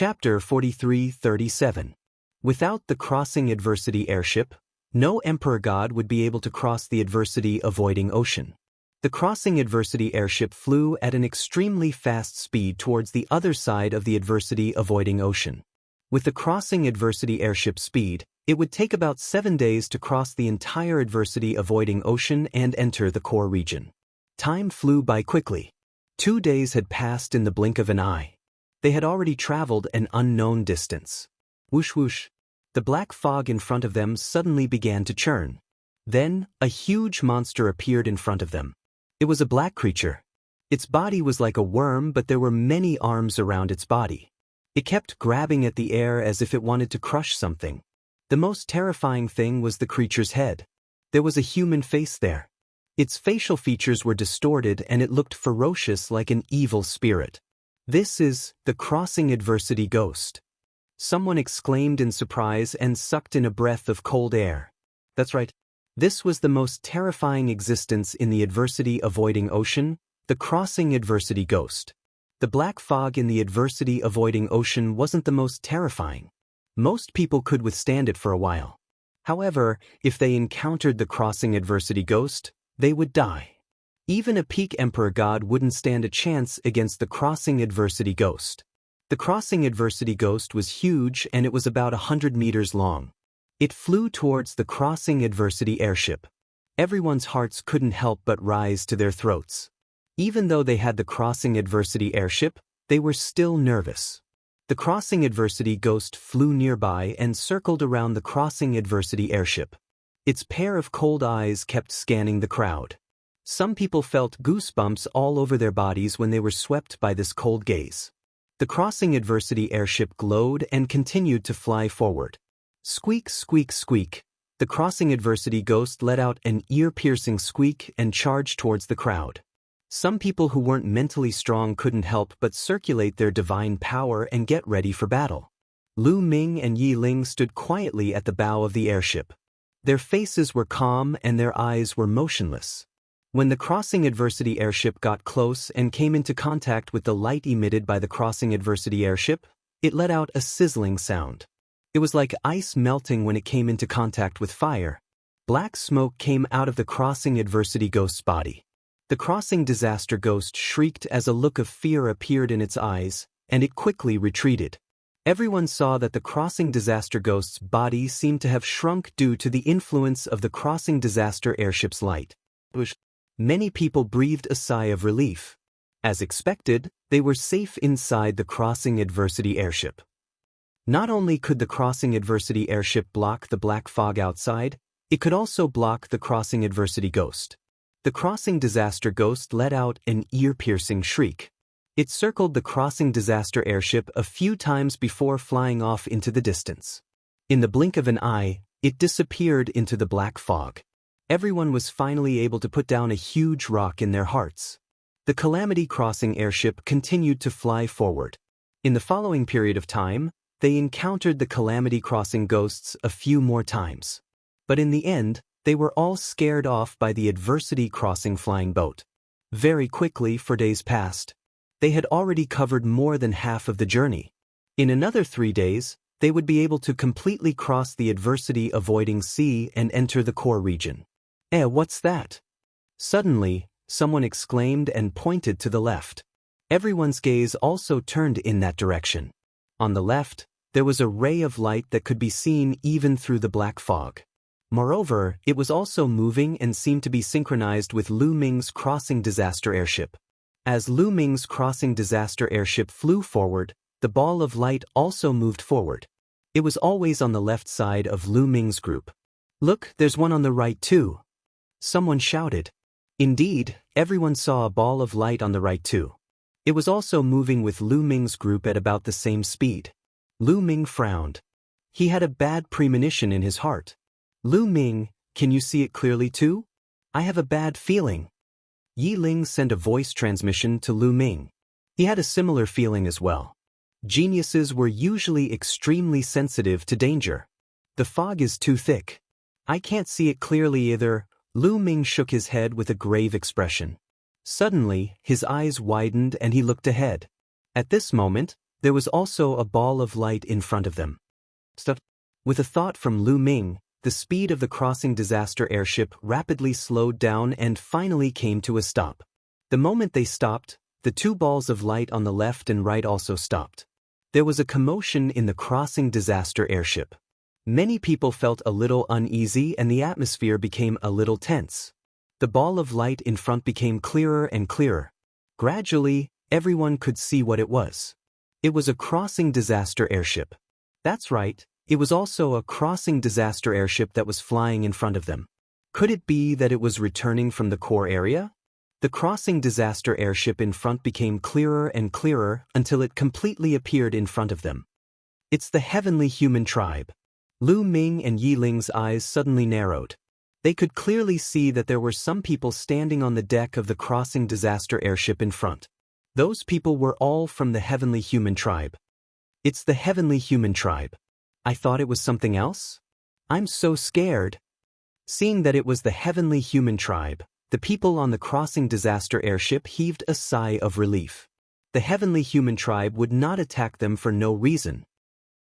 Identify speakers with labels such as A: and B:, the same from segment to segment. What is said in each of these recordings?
A: Chapter 43-37. Without the crossing adversity airship, no Emperor God would be able to cross the adversity-avoiding ocean. The crossing adversity airship flew at an extremely fast speed towards the other side of the adversity-avoiding ocean. With the crossing adversity airship speed, it would take about 7 days to cross the entire adversity-avoiding ocean and enter the core region. Time flew by quickly. 2 days had passed in the blink of an eye. They had already traveled an unknown distance. Whoosh whoosh. The black fog in front of them suddenly began to churn. Then, a huge monster appeared in front of them. It was a black creature. Its body was like a worm, but there were many arms around its body. It kept grabbing at the air as if it wanted to crush something. The most terrifying thing was the creature's head. There was a human face there. Its facial features were distorted and it looked ferocious like an evil spirit. "This is the crossing adversity ghost," someone exclaimed in surprise and sucked in a breath of cold air. That's right. This was the most terrifying existence in the adversity-avoiding ocean, the crossing adversity ghost. The black fog in the adversity-avoiding ocean wasn't the most terrifying. Most people could withstand it for a while. However, if they encountered the crossing adversity ghost, they would die. Even a peak Emperor God wouldn't stand a chance against the crossing adversity ghost. The crossing adversity ghost was huge and it was about 100 meters long. It flew towards the crossing adversity airship. Everyone's hearts couldn't help but rise to their throats. Even though they had the crossing adversity airship, they were still nervous. The crossing adversity ghost flew nearby and circled around the crossing adversity airship. Its pair of cold eyes kept scanning the crowd. Some people felt goosebumps all over their bodies when they were swept by this cold gaze. The crossing adversity airship glowed and continued to fly forward. Squeak, squeak, squeak. The crossing adversity ghost let out an ear-piercing squeak and charged towards the crowd. Some people who weren't mentally strong couldn't help but circulate their divine power and get ready for battle. Lu Ming and Yi Ling stood quietly at the bow of the airship. Their faces were calm and their eyes were motionless. When the crossing adversity airship got close and came into contact with the light emitted by the crossing adversity airship, it let out a sizzling sound. It was like ice melting when it came into contact with fire. Black smoke came out of the crossing adversity ghost's body. The crossing disaster ghost shrieked as a look of fear appeared in its eyes, and it quickly retreated. Everyone saw that the crossing disaster ghost's body seemed to have shrunk due to the influence of the crossing disaster airship's light. Many people breathed a sigh of relief. As expected, they were safe inside the crossing adversity airship. Not only could the crossing adversity airship block the black fog outside, it could also block the crossing adversity ghost. The crossing disaster ghost let out an ear-piercing shriek. It circled the crossing disaster airship a few times before flying off into the distance. In the blink of an eye, it disappeared into the black fog. Everyone was finally able to put down a huge rock in their hearts. The Calamity Crossing airship continued to fly forward. In the following period of time, they encountered the Calamity Crossing ghosts a few more times. But in the end, they were all scared off by the Adversity Crossing flying boat. Very quickly, for days passed. They had already covered more than half of the journey. In another 3 days, they would be able to completely cross the adversity-avoiding sea and enter the core region. What's that?" Suddenly, someone exclaimed and pointed to the left. Everyone's gaze also turned in that direction. On the left, there was a ray of light that could be seen even through the black fog. Moreover, it was also moving and seemed to be synchronized with Lu Ming's crossing disaster airship. As Lu Ming's crossing disaster airship flew forward, the ball of light also moved forward. It was always on the left side of Lu Ming's group. "Look, there's one on the right too," someone shouted. Indeed, everyone saw a ball of light on the right too. It was also moving with Lu Ming's group at about the same speed. Lu Ming frowned. He had a bad premonition in his heart. "Lu Ming, can you see it clearly too? I have a bad feeling." Yi Ling sent a voice transmission to Lu Ming. He had a similar feeling as well. Geniuses were usually extremely sensitive to danger. "The fog is too thick. I can't see it clearly either." Lu Ming shook his head with a grave expression. Suddenly, his eyes widened and he looked ahead. At this moment, There was also a ball of light in front of them. Stop. With a thought from Lu Ming, the speed of the crossing disaster airship rapidly slowed down and finally came to a stop. The moment they stopped, the two balls of light on the left and right also stopped. There was a commotion in the crossing disaster airship. Many people felt a little uneasy and the atmosphere became a little tense. The ball of light in front became clearer and clearer. Gradually, everyone could see what it was. It was a crossing disaster airship. That's right, it was also a crossing disaster airship that was flying in front of them. Could it be that it was returning from the core area? The crossing disaster airship in front became clearer and clearer until it completely appeared in front of them. It's the heavenly human tribe. Lu Ming and Yi Ling's eyes suddenly narrowed. They could clearly see that there were some people standing on the deck of the crossing disaster airship in front. Those people were all from the heavenly human tribe. It's the heavenly human tribe. I thought it was something else? I'm so scared. Seeing that it was the heavenly human tribe, the people on the crossing disaster airship heaved a sigh of relief. The heavenly human tribe would not attack them for no reason.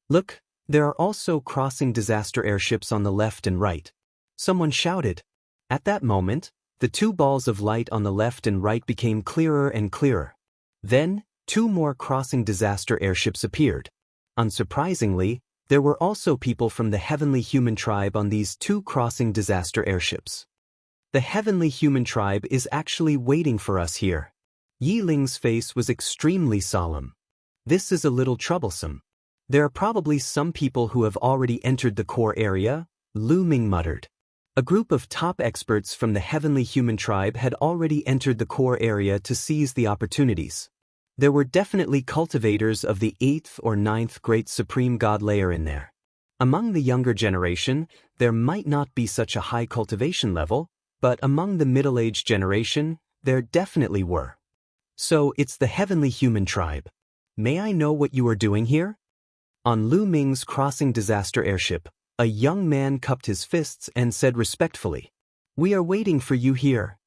A: Look, there are also crossing disaster airships on the left and right. Someone shouted. At that moment, the two balls of light on the left and right became clearer and clearer. Then, two more crossing disaster airships appeared. Unsurprisingly, there were also people from the heavenly human tribe on these two crossing disaster airships. The heavenly human tribe is actually waiting for us here. Yi Ling's face was extremely solemn. This is a little troublesome. There are probably some people who have already entered the core area, Lu Ming muttered. A group of top experts from the heavenly human tribe had already entered the core area to seize the opportunities. There were definitely cultivators of the 8th or 9th great supreme god layer in there. Among the younger generation, there might not be such a high cultivation level, but among the middle-aged generation, there definitely were. So it's the heavenly human tribe. May I know what you are doing here? On Lu Ming's crossing disaster airship, a young man cupped his fists and said respectfully, "We are waiting for you here."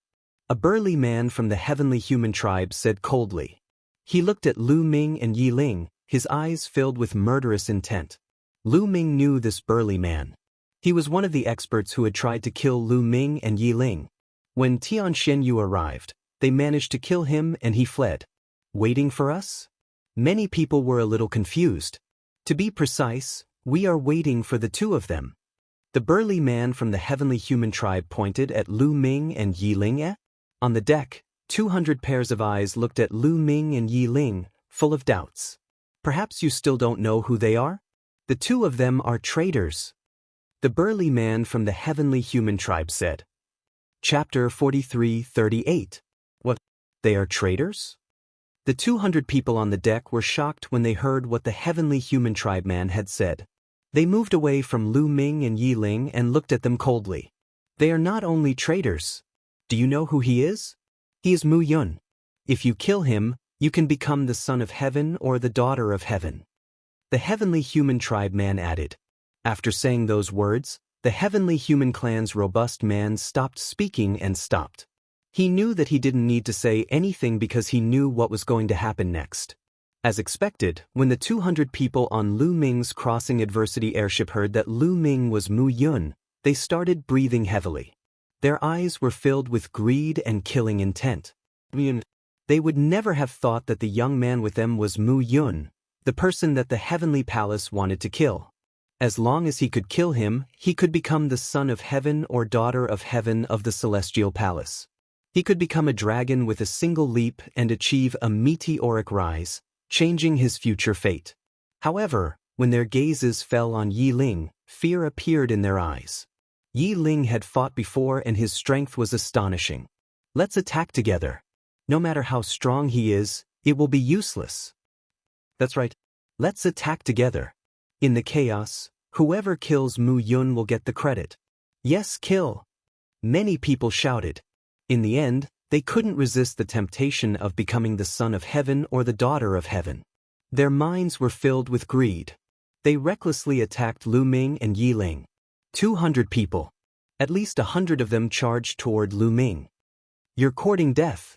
A: A burly man from the heavenly human tribe said coldly. He looked at Lu Ming and Yi Ling, his eyes filled with murderous intent. Lu Ming knew this burly man. He was one of the experts who had tried to kill Lu Ming and Yi Ling. When Tian Shenyu arrived, they managed to kill him and he fled. Waiting for us? Many people were a little confused. To be precise, we are waiting for the two of them. The burly man from the heavenly human tribe pointed at Lu Ming and Yi Ling. On the deck, 200 pairs of eyes looked at Lu Ming and Yi Ling, full of doubts. Perhaps you still don't know who they are? The two of them are traitors. The burly man from the heavenly human tribe said. Chapter 43:38. What? They are traitors? The 200 people on the deck were shocked when they heard what the heavenly human tribe man had said. They moved away from Lu Ming and Yi Ling and looked at them coldly. They are not only traitors. Do you know who he is? He is Mu Yun. If you kill him, you can become the son of heaven or the daughter of heaven. The heavenly human tribe man added. After saying those words, the heavenly human clan's robust man stopped speaking and stopped. He knew that he didn't need to say anything because he knew what was going to happen next. As expected, when the 200 people on Lu Ming's crossing adversity airship heard that Lu Ming was Mu Yun, they started breathing heavily. Their eyes were filled with greed and killing intent. They would never have thought that the young man with them was Mu Yun, the person that the heavenly palace wanted to kill. As long as he could kill him, he could become the son of heaven or daughter of heaven of the celestial palace. He could become a dragon with a single leap and achieve a meteoric rise, changing his future fate. However, when their gazes fell on Yi Ling, fear appeared in their eyes. Yi Ling had fought before and his strength was astonishing. Let's attack together. No matter how strong he is, it will be useless. That's right. Let's attack together. In the chaos, whoever kills Mu Yun will get the credit. Yes, kill. Many people shouted. In the end, they couldn't resist the temptation of becoming the son of heaven or the daughter of heaven. Their minds were filled with greed. They recklessly attacked Lu Ming and Yi Ling. 200 people. At least 100 of them charged toward Lu Ming. You're courting death.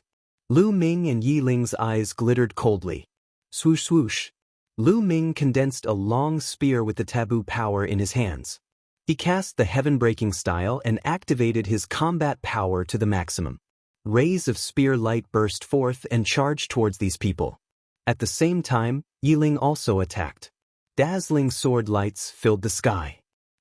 A: Lu Ming and Yi Ling's eyes glittered coldly. Swoosh swoosh. Lu Ming condensed a long spear with the taboo power in his hands. He cast the heaven-breaking style and activated his combat power to the maximum. Rays of spear light burst forth and charged towards these people. At the same time, Yiling also attacked. Dazzling sword lights filled the sky.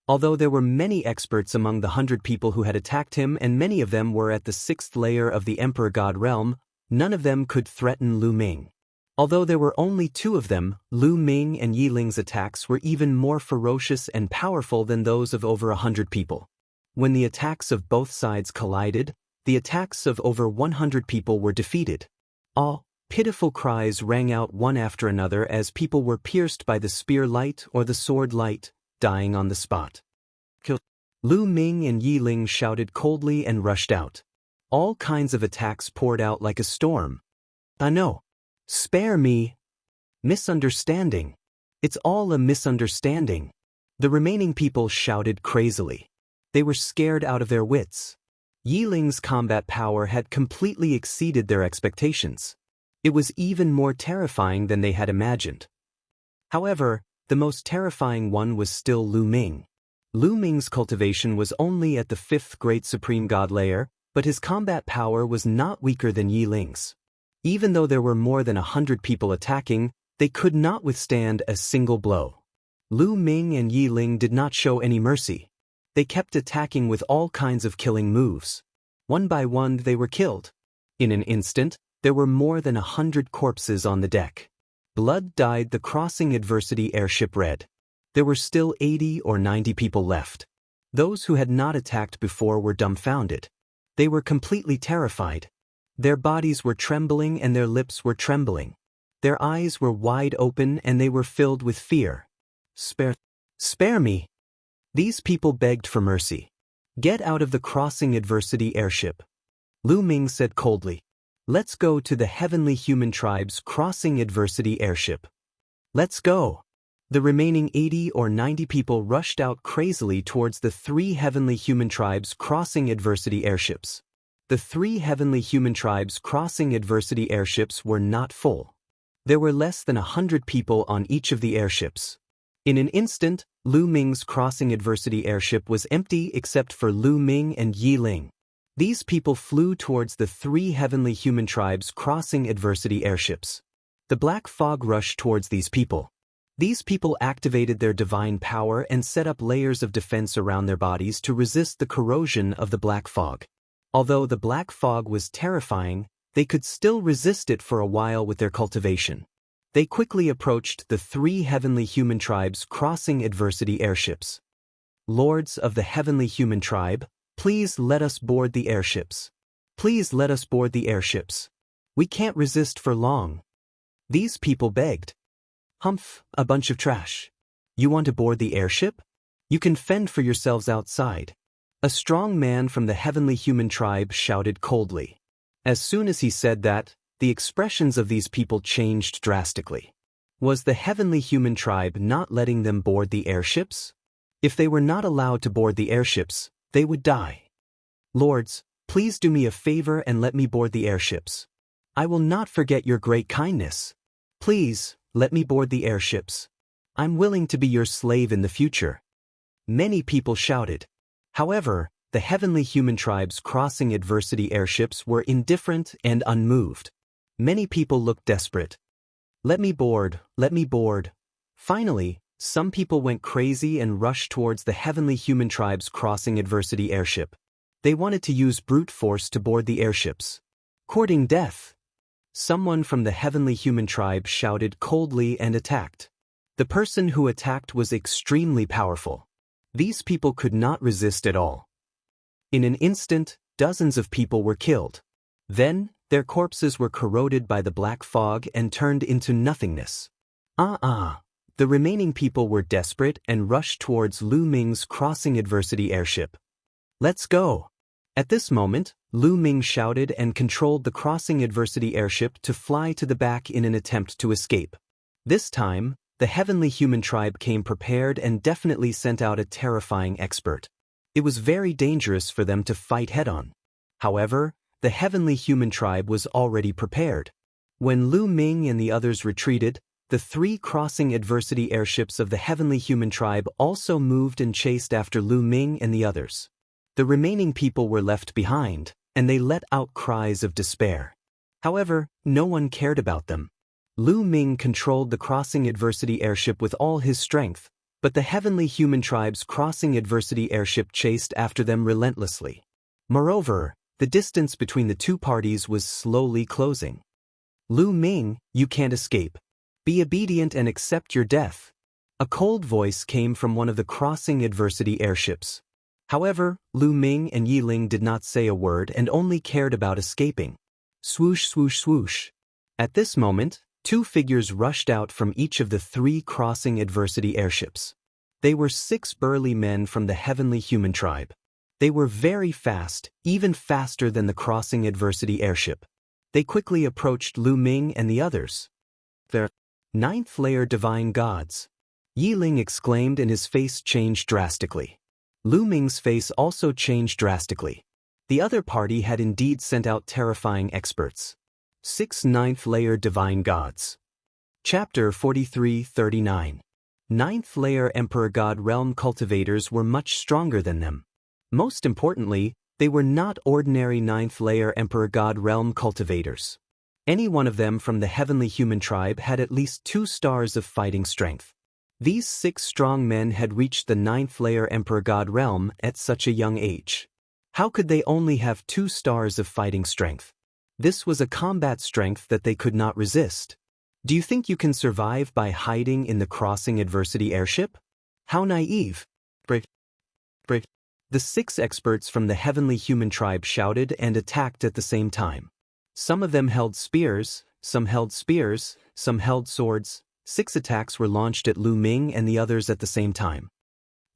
A: Although there were many experts among the 100 people who had attacked him and many of them were at the 6th layer of the Emperor God realm, none of them could threaten Lu Ming. Although there were only 2 of them, Lu Ming and Yiling's attacks were even more ferocious and powerful than those of over 100 people. When the attacks of both sides collided, the attacks of over 100 people were defeated. All pitiful cries rang out one after another as people were pierced by the spear light or the sword light, dying on the spot. Lu Ming and Yiling shouted coldly and rushed out. All kinds of attacks poured out like a storm. "I know. Spare me. Misunderstanding. It's all a misunderstanding." The remaining people shouted crazily. They were scared out of their wits. Yiling's combat power had completely exceeded their expectations. It was even more terrifying than they had imagined. However, the most terrifying one was still Lu Ming. Lu Ming's cultivation was only at the 5th Great Supreme God layer, but his combat power was not weaker than Yiling's. Even though there were more than 100 people attacking, they could not withstand a single blow. Lu Ming and Yiling did not show any mercy. They kept attacking with all kinds of killing moves. One by one they were killed. In an instant, there were more than 100 corpses on the deck. Blood dyed the crossing adversity airship red. There were still 80 or 90 people left. Those who had not attacked before were dumbfounded. They were completely terrified. Their bodies were trembling and their lips were trembling. Their eyes were wide open and they were filled with fear. Spare me. These people begged for mercy. "Get out of the crossing adversity airship." Lu Ming said coldly. "Let's go to the heavenly human tribe's crossing adversity airship." "Let's go." The remaining 80 or 90 people rushed out crazily towards the 3 heavenly human tribes crossing adversity airships. The 3 heavenly human tribes crossing adversity airships were not full. There were less than 100 people on each of the airships. In an instant, Lu Ming's crossing adversity airship was empty except for Lu Ming and Yiling. These people flew towards the 3 heavenly human tribes crossing adversity airships. The black fog rushed towards these people. These people activated their divine power and set up layers of defense around their bodies to resist the corrosion of the black fog. Although the black fog was terrifying, they could still resist it for a while with their cultivation. They quickly approached the 3 heavenly human tribes crossing adversity airships. "Lords of the heavenly human tribe, please let us board the airships. Please let us board the airships. We can't resist for long." These people begged. "Humph, a bunch of trash. You want to board the airship? You can fend for yourselves outside." A strong man from the heavenly human tribe shouted coldly. As soon as he said that, the expressions of these people changed drastically. Was the heavenly human tribe not letting them board the airships? If they were not allowed to board the airships, they would die. "Lords, please do me a favor and let me board the airships. I will not forget your great kindness. Please, let me board the airships. I'm willing to be your slave in the future." Many people shouted. However, the heavenly human tribes crossing adversity airships were indifferent and unmoved. Many people looked desperate. "Let me board, let me board." Finally, some people went crazy and rushed towards the heavenly human tribes crossing adversity airship. They wanted to use brute force to board the airships. Courting death. Someone from the heavenly human tribe shouted coldly and attacked. The person who attacked was extremely powerful. These people could not resist at all. In an instant, dozens of people were killed. Then, their corpses were corroded by the black fog and turned into nothingness. The remaining people were desperate and rushed towards Lu Ming's crossing adversity airship. "Let's go." At this moment, Lu Ming shouted and controlled the crossing adversity airship to fly to the back in an attempt to escape. This time, the heavenly human tribe came prepared and definitely sent out a terrifying expert. It was very dangerous for them to fight head-on. However, the heavenly human tribe was already prepared. When Lu Ming and the others retreated, the 3 crossing adversity airships of the heavenly human tribe also moved and chased after Lu Ming and the others. The remaining people were left behind, and they let out cries of despair. However, no one cared about them. Lu Ming controlled the crossing adversity airship with all his strength, but the heavenly human tribe's crossing adversity airship chased after them relentlessly. Moreover, the distance between the two parties was slowly closing. Lu Ming, you can't escape. Be obedient and accept your death. A cold voice came from one of the crossing adversity airships. However, Lu Ming and Yiling did not say a word and only cared about escaping. Swoosh, swoosh, swoosh. At this moment, 2 figures rushed out from each of the 3 crossing adversity airships. They were 6 burly men from the heavenly human tribe. They were very fast, even faster than the crossing adversity airship. They quickly approached Lu Ming and the others. "The 9th layer divine gods," Yiling exclaimed, and his face changed drastically. Lu Ming's face also changed drastically. The other party had indeed sent out terrifying experts. 6 9th layer divine gods. Chapter 43-39. 9th layer Emperor God realm cultivators were much stronger than them. Most importantly, they were not ordinary 9th layer Emperor God realm cultivators. Any one of them from the heavenly human tribe had at least 2 stars of fighting strength. These 6 strong men had reached the 9th layer Emperor God realm at such a young age. How could they only have 2 stars of fighting strength? This was a combat strength that they could not resist. Do you think you can survive by hiding in the crossing adversity airship? How naive! Brave. The 6 experts from the heavenly human tribe shouted and attacked at the same time. Some of them held spears, some held swords. 6 attacks were launched at Lu Ming and the others at the same time.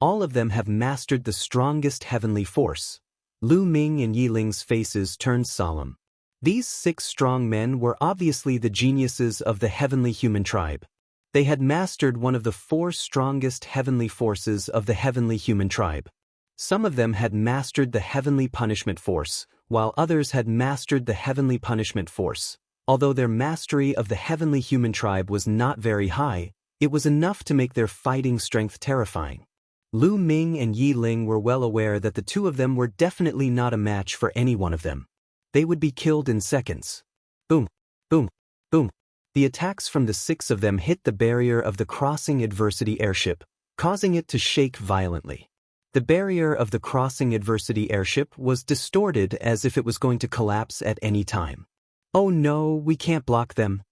A: All of them have mastered the strongest heavenly force. Lu Ming and Yiling's faces turned solemn. These 6 strong men were obviously the geniuses of the heavenly human tribe. They had mastered one of the 4 strongest heavenly forces of the heavenly human tribe. Some of them had mastered the heavenly punishment force, while others had mastered the heavenly punishment force. Although their mastery of the heavenly human tribe was not very high, it was enough to make their fighting strength terrifying. Lu Ming and Yiling were well aware that the 2 of them were definitely not a match for any one of them. They would be killed in seconds. Boom, boom, boom. The attacks from the 6 of them hit the barrier of the crossing adversity airship, causing it to shake violently. The barrier of the crossing adversity airship was distorted as if it was going to collapse at any time. Oh no, we can't block them.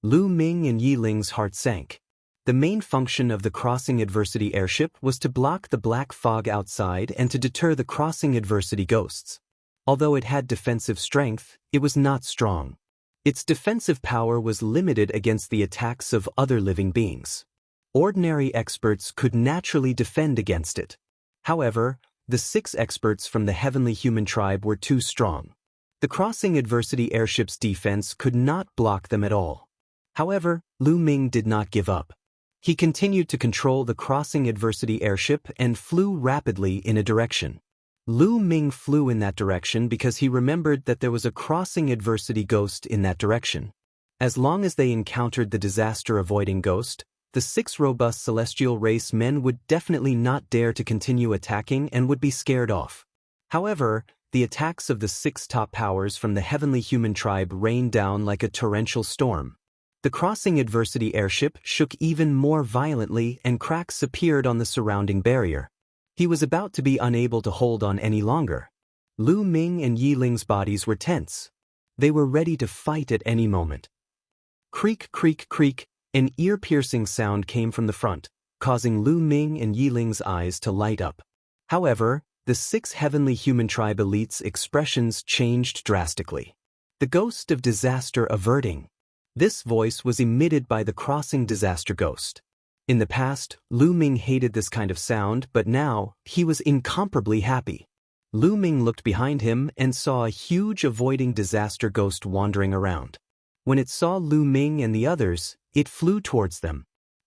A: Lu Ming and Yiling's heart sank. The main function of the crossing adversity airship was to block the black fog outside and to deter the crossing adversity ghosts. Although it had defensive strength, it was not strong. Its defensive power was limited against the attacks of other living beings. Ordinary experts could naturally defend against it. However, the 6 experts from the heavenly human tribe were too strong. The crossing adversity airship's defense could not block them at all. However, Lu Ming did not give up. He continued to control the crossing adversity airship and flew rapidly in a direction. Lu Ming flew in that direction because he remembered that there was a crossing adversity ghost in that direction. As long as they encountered the disaster-avoiding ghost, the 6 robust celestial race men would definitely not dare to continue attacking and would be scared off. However, the attacks of the 6 top powers from the heavenly human tribe rained down like a torrential storm. The crossing adversity airship shook even more violently and cracks appeared on the surrounding barrier. He was about to be unable to hold on any longer. Lu Ming and Yiling's bodies were tense. They were ready to fight at any moment. Creak, creak, creak. An ear-piercing sound came from the front, causing Lu Ming and Yiling's eyes to light up. However, the 6 heavenly human tribe elites' expressions changed drastically. The ghost of disaster averting. This voice was emitted by the crossing disaster ghost. In the past, Lu Ming hated this kind of sound, but now, he was incomparably happy. Lu Ming looked behind him and saw a huge avoiding disaster ghost wandering around. When it saw Lu Ming and the others, it flew towards them.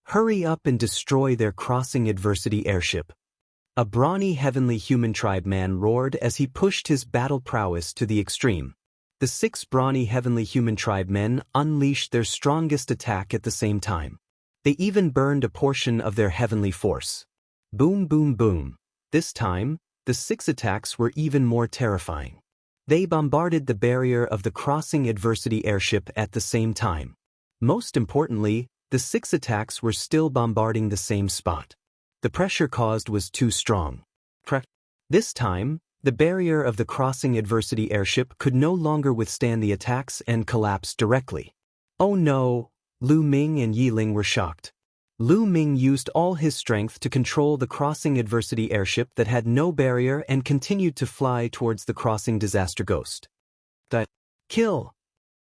A: Hurry up and destroy their crossing adversity airship. A brawny heavenly human tribe man roared as he pushed his battle prowess to the extreme. The 6 brawny heavenly human tribe men unleashed their strongest attack at the same time. They even burned a portion of their heavenly force. Boom, boom, boom. This time, the 6 attacks were even more terrifying. They bombarded the barrier of the crossing adversity airship at the same time. Most importantly, the 6 attacks were still bombarding the same spot. The pressure caused was too strong. This time, the barrier of the crossing adversity airship could no longer withstand the attacks and collapsed directly. Oh no! Lu Ming and Yi Ling were shocked. Lu Ming used all his strength to control the crossing adversity airship that had no barrier and continued to fly towards the crossing disaster ghost. Kill!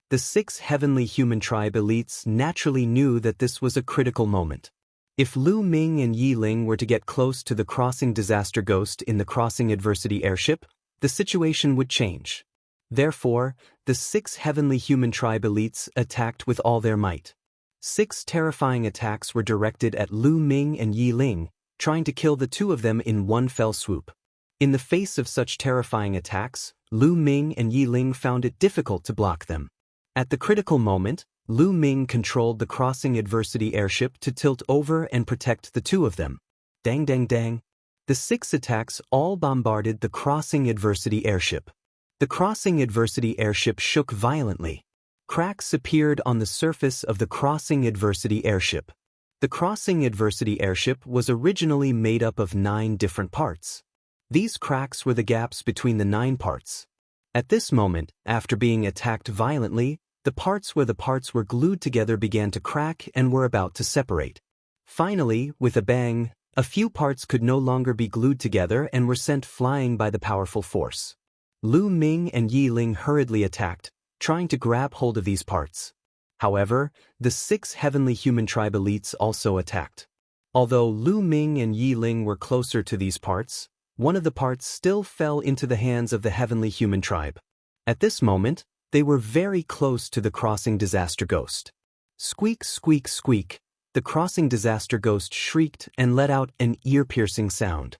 A: The 6 heavenly human tribe elites naturally knew that this was a critical moment. If Lu Ming and Yi Ling were to get close to the crossing disaster ghost in the crossing adversity airship, the situation would change. Therefore, the 6 heavenly human tribe elites attacked with all their might. 6 terrifying attacks were directed at Lu Ming and Yi Ling, trying to kill the 2 of them in one fell swoop. In the face of such terrifying attacks, Lu Ming and Yi Ling found it difficult to block them. At the critical moment, Lu Ming controlled the crossing adversity airship to tilt over and protect the 2 of them. Dang dang dang. The 6 attacks all bombarded the crossing adversity airship. The crossing adversity airship shook violently. Cracks appeared on the surface of the crossing adversity airship. The crossing adversity airship was originally made up of 9 different parts. These cracks were the gaps between the 9 parts. At this moment, after being attacked violently, the parts where the parts were glued together began to crack and were about to separate. Finally, with a bang, a few parts could no longer be glued together and were sent flying by the powerful force. Lu Ming and Yi Ling hurriedly attacked, trying to grab hold of these parts. However, the 6 heavenly human tribe elites also attacked. Although Lu Ming and Yi Ling were closer to these parts, one of the parts still fell into the hands of the heavenly human tribe. At this moment, they were very close to the crossing disaster ghost. Squeak, squeak, squeak. The crossing disaster ghost shrieked and let out an ear-piercing sound.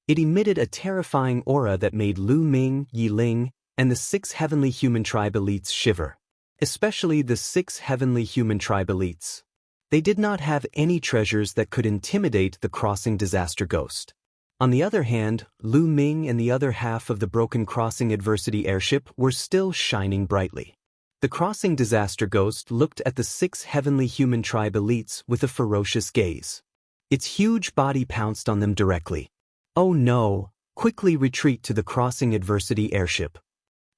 A: It emitted a terrifying aura that made Lu Ming, Yi Ling, and the 6 heavenly human tribe elites shiver. Especially the 6 heavenly human tribe elites. They did not have any treasures that could intimidate the crossing disaster ghost. On the other hand, Lu Ming and the other half of the broken crossing adversity airship were still shining brightly. The crossing disaster ghost looked at the 6 heavenly human tribe elites with a ferocious gaze. Its huge body pounced on them directly. Oh no! Quickly retreat to the crossing adversity airship.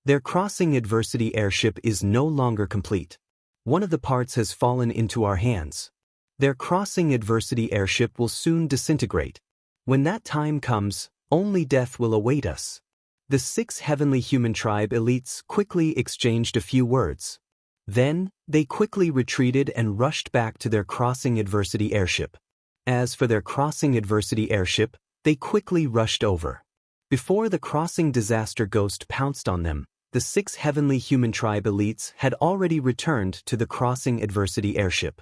A: Their crossing adversity airship is no longer complete. One of the parts has fallen into our hands. Their crossing adversity airship will soon disintegrate. When that time comes, only death will await us. The 6 heavenly human tribe elites quickly exchanged a few words. Then, they quickly retreated and rushed back to their crossing adversity airship. As for their crossing adversity airship, they quickly rushed over. Before the crossing disaster ghost pounced on them, the 6 heavenly human tribe elites had already returned to the crossing adversity airship.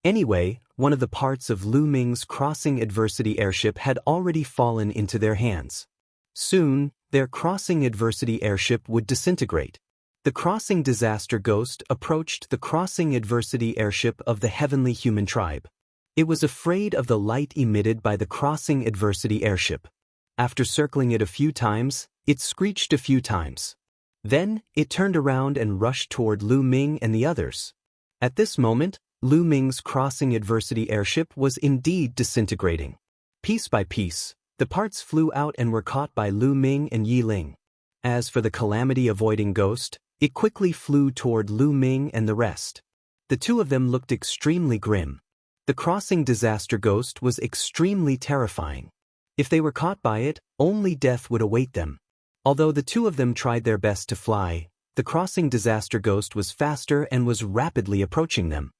A: Anyway, one of the parts of Lu Ming's crossing adversity airship had already fallen into their hands. Soon, their crossing adversity airship would disintegrate. The crossing disaster ghost approached the crossing adversity airship of the heavenly human tribe. It was afraid of the light emitted by the crossing adversity airship. After circling it a few times, it screeched a few times. Then, it turned around and rushed toward Lu Ming and the others. At this moment, Lu Ming's crossing adversity airship was indeed disintegrating. Piece by piece, the parts flew out and were caught by Lu Ming and Yi Ling. As for the calamity-avoiding ghost, it quickly flew toward Lu Ming and the rest. The 2 of them looked extremely grim. The crossing disaster ghost was extremely terrifying. If they were caught by it, only death would await them. Although the 2 of them tried their best to fly, the crossing disaster ghost was faster and was rapidly approaching them.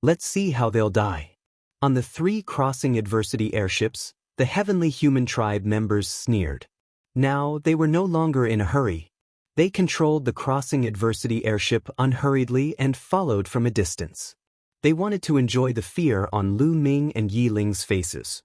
A: Let's see how they'll die. On the 3 crossing adversity airships, the heavenly human tribe members sneered. Now, they were no longer in a hurry. They controlled the crossing adversity airship unhurriedly and followed from a distance. They wanted to enjoy the fear on Lu Ming and Yi Ling's faces.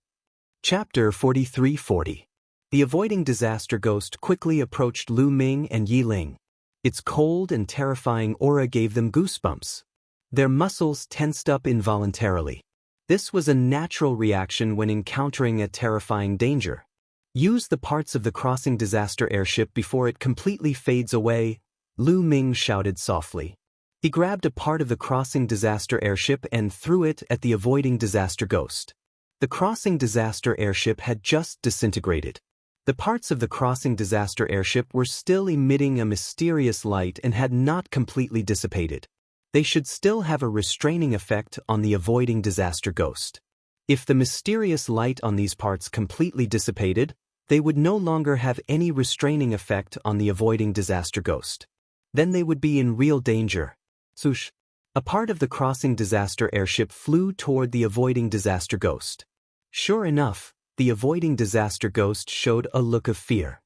A: Chapter 4340. The avoiding disaster ghost quickly approached Lu Ming and Yi Ling. Its cold and terrifying aura gave them goosebumps. Their muscles tensed up involuntarily. This was a natural reaction when encountering a terrifying danger. Use the parts of the crossing disaster airship before it completely fades away, Lu Ming shouted softly. He grabbed a part of the crossing disaster airship and threw it at the avoiding disaster ghost. The crossing disaster airship had just disintegrated. The parts of the crossing disaster airship were still emitting a mysterious light and had not completely dissipated. They should still have a restraining effect on the avoiding disaster ghost. If the mysterious light on these parts completely dissipated, they would no longer have any restraining effect on the avoiding disaster ghost. Then they would be in real danger. Swoosh! A part of the crossing disaster airship flew toward the avoiding disaster ghost. Sure enough, the avoiding disaster ghost showed a look of fear.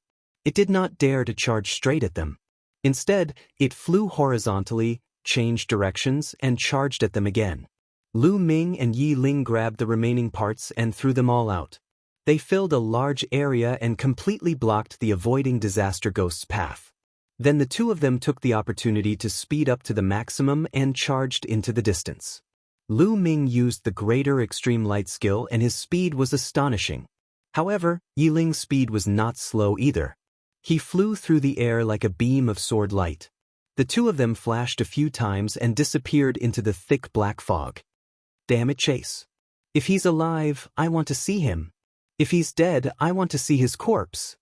A: It did not dare to charge straight at them. Instead, it flew horizontally, changed directions, and charged at them again. Lu Ming and Yi Ling grabbed the remaining parts and threw them all out. They filled a large area and completely blocked the avoiding disaster ghost's path. Then the two of them took the opportunity to speed up to the maximum and charged into the distance. Lu Ming used the greater extreme light skill and his speed was astonishing. However, Yi Ling's speed was not slow either. He flew through the air like a beam of sword light. The two of them flashed a few times and disappeared into the thick black fog. Damn it, Chase. If he's alive, I want to see him. If he's dead, I want to see his corpse.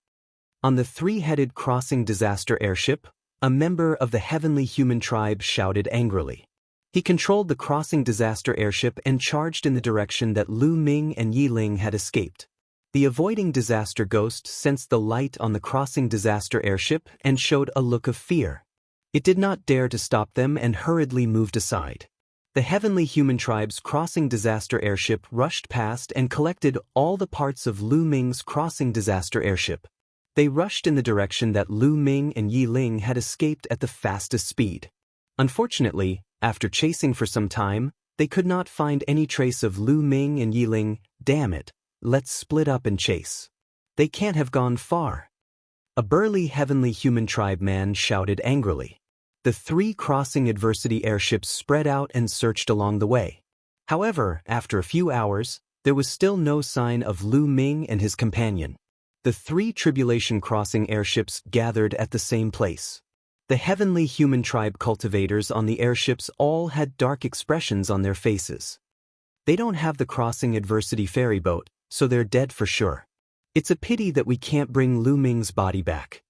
A: On the three-headed crossing disaster airship, a member of the heavenly human tribe shouted angrily. He controlled the crossing disaster airship and charged in the direction that Lu Ming and Yi Ling had escaped. The avoiding disaster ghost sensed the light on the crossing disaster airship and showed a look of fear. It did not dare to stop them and hurriedly moved aside. The heavenly human tribe's crossing disaster airship rushed past and collected all the parts of Lu Ming's crossing disaster airship. They rushed in the direction that Lu Ming and Yi Ling had escaped at the fastest speed. Unfortunately, after chasing for some time, they could not find any trace of Lu Ming and Yi Ling. Damn it, let's split up and chase. They can't have gone far. A burly heavenly human tribe man shouted angrily. The three crossing adversity airships spread out and searched along the way. However, after a few hours, there was still no sign of Lu Ming and his companion. The three tribulation crossing airships gathered at the same place. The heavenly human tribe cultivators on the airships all had dark expressions on their faces. They don't have the crossing adversity ferry boat, so they're dead for sure. It's a pity that we can't bring Lu Ming's body back.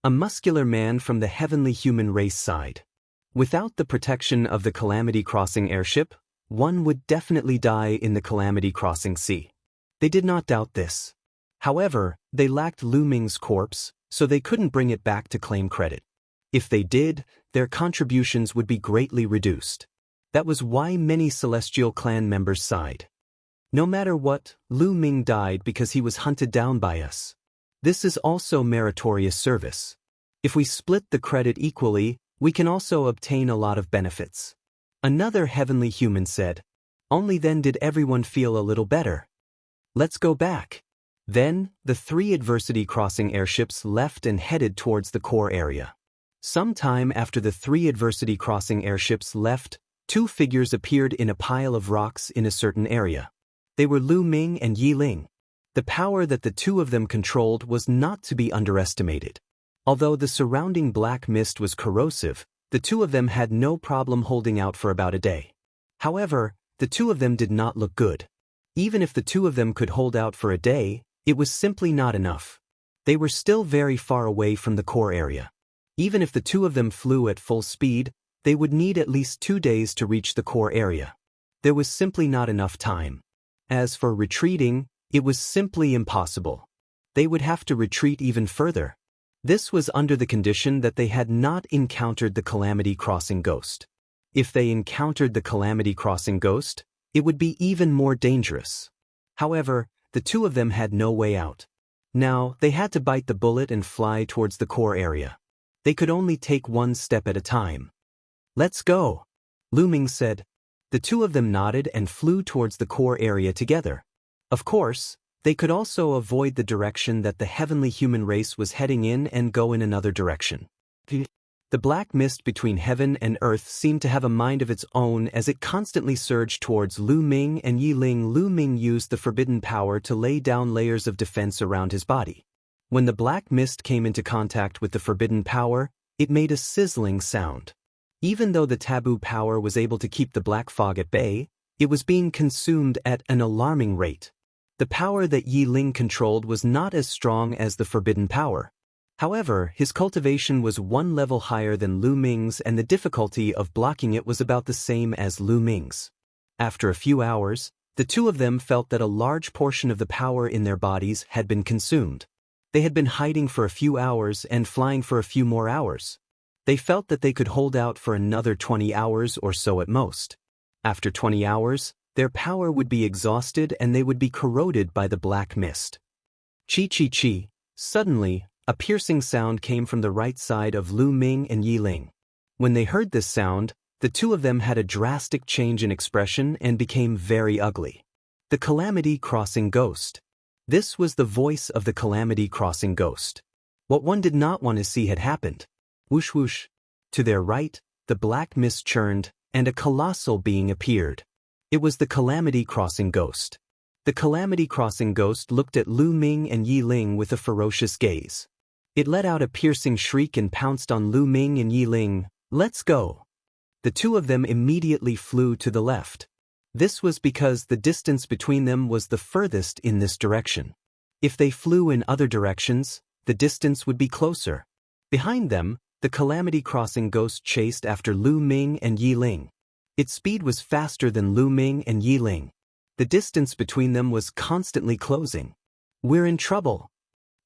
A: A muscular man from the heavenly human race sighed. Without the protection of the Calamity Crossing airship, one would definitely die in the Calamity Crossing sea. They did not doubt this. However, they lacked Lu Ming's corpse, so they couldn't bring it back to claim credit. If they did, their contributions would be greatly reduced. That was why many Celestial Clan members sighed. No matter what, Lu Ming died because he was hunted down by us. This is also meritorious service. If we split the credit equally, we can also obtain a lot of benefits. Another heavenly human said. Only then did everyone feel a little better. Let's go back. Then, the three adversity crossing airships left and headed towards the core area. Some time after the three adversity crossing airships left, two figures appeared in a pile of rocks in a certain area. They were Lu Ming and Yi Ling. The power that the two of them controlled was not to be underestimated. Although the surrounding black mist was corrosive, the two of them had no problem holding out for about a day. However, the two of them did not look good. Even if the two of them could hold out for a day, it was simply not enough. They were still very far away from the core area. Even if the two of them flew at full speed, they would need at least 2 days to reach the core area. There was simply not enough time. As for retreating, it was simply impossible. They would have to retreat even further. This was under the condition that they had not encountered the Calamity Crossing Ghost. If they encountered the Calamity Crossing Ghost, it would be even more dangerous. However, the two of them had no way out. Now, they had to bite the bullet and fly towards the core area. They could only take one step at a time. Let's go, Lu Ming said. The two of them nodded and flew towards the core area together. Of course, they could also avoid the direction that the heavenly human race was heading in and go in another direction. The The black mist between heaven and earth seemed to have a mind of its own as it constantly surged towards Lu Ming and Yi Ling. Lu Ming used the forbidden power to lay down layers of defense around his body. When the black mist came into contact with the forbidden power, it made a sizzling sound. Even though the taboo power was able to keep the black fog at bay, it was being consumed at an alarming rate. The power that Yi Ling controlled was not as strong as the forbidden power. However, his cultivation was one level higher than Lu Ming's and the difficulty of blocking it was about the same as Lu Ming's. After a few hours, the two of them felt that a large portion of the power in their bodies had been consumed. They had been hiding for a few hours and flying for a few more hours. They felt that they could hold out for another 20 hours or so at most. After 20 hours, their power would be exhausted and they would be corroded by the black mist. Chi. Suddenly, a piercing sound came from the right side of Lu Ming and Yi Ling. When they heard this sound, the two of them had a drastic change in expression and became very ugly. The Calamity Crossing Ghost. This was the voice of the Calamity Crossing Ghost. What one did not want to see had happened. Whoosh whoosh. To their right, the black mist churned, and a colossal being appeared. It was the Calamity Crossing Ghost. The Calamity Crossing Ghost looked at Lu Ming and Yi Ling with a ferocious gaze. It let out a piercing shriek and pounced on Lu Ming and Yi Ling. Let's go. The two of them immediately flew to the left. This was because the distance between them was the furthest in this direction. If they flew in other directions, the distance would be closer. Behind them, the Calamity Crossing Ghost chased after Lu Ming and Yi Ling. Its speed was faster than Lu Ming and Yi Ling. The distance between them was constantly closing. We're in trouble.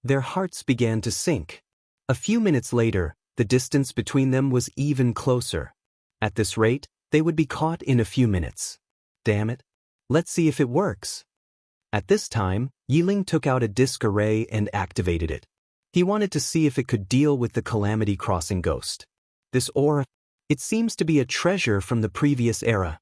A: Their hearts began to sink. A few minutes later, the distance between them was even closer. At this rate, they would be caught in a few minutes. Damn it. Let's see if it works. At this time, Yi Ling took out a disc array and activated it. He wanted to see if it could deal with the Calamity Crossing Ghost. This aura, it seems to be a treasure from the previous era.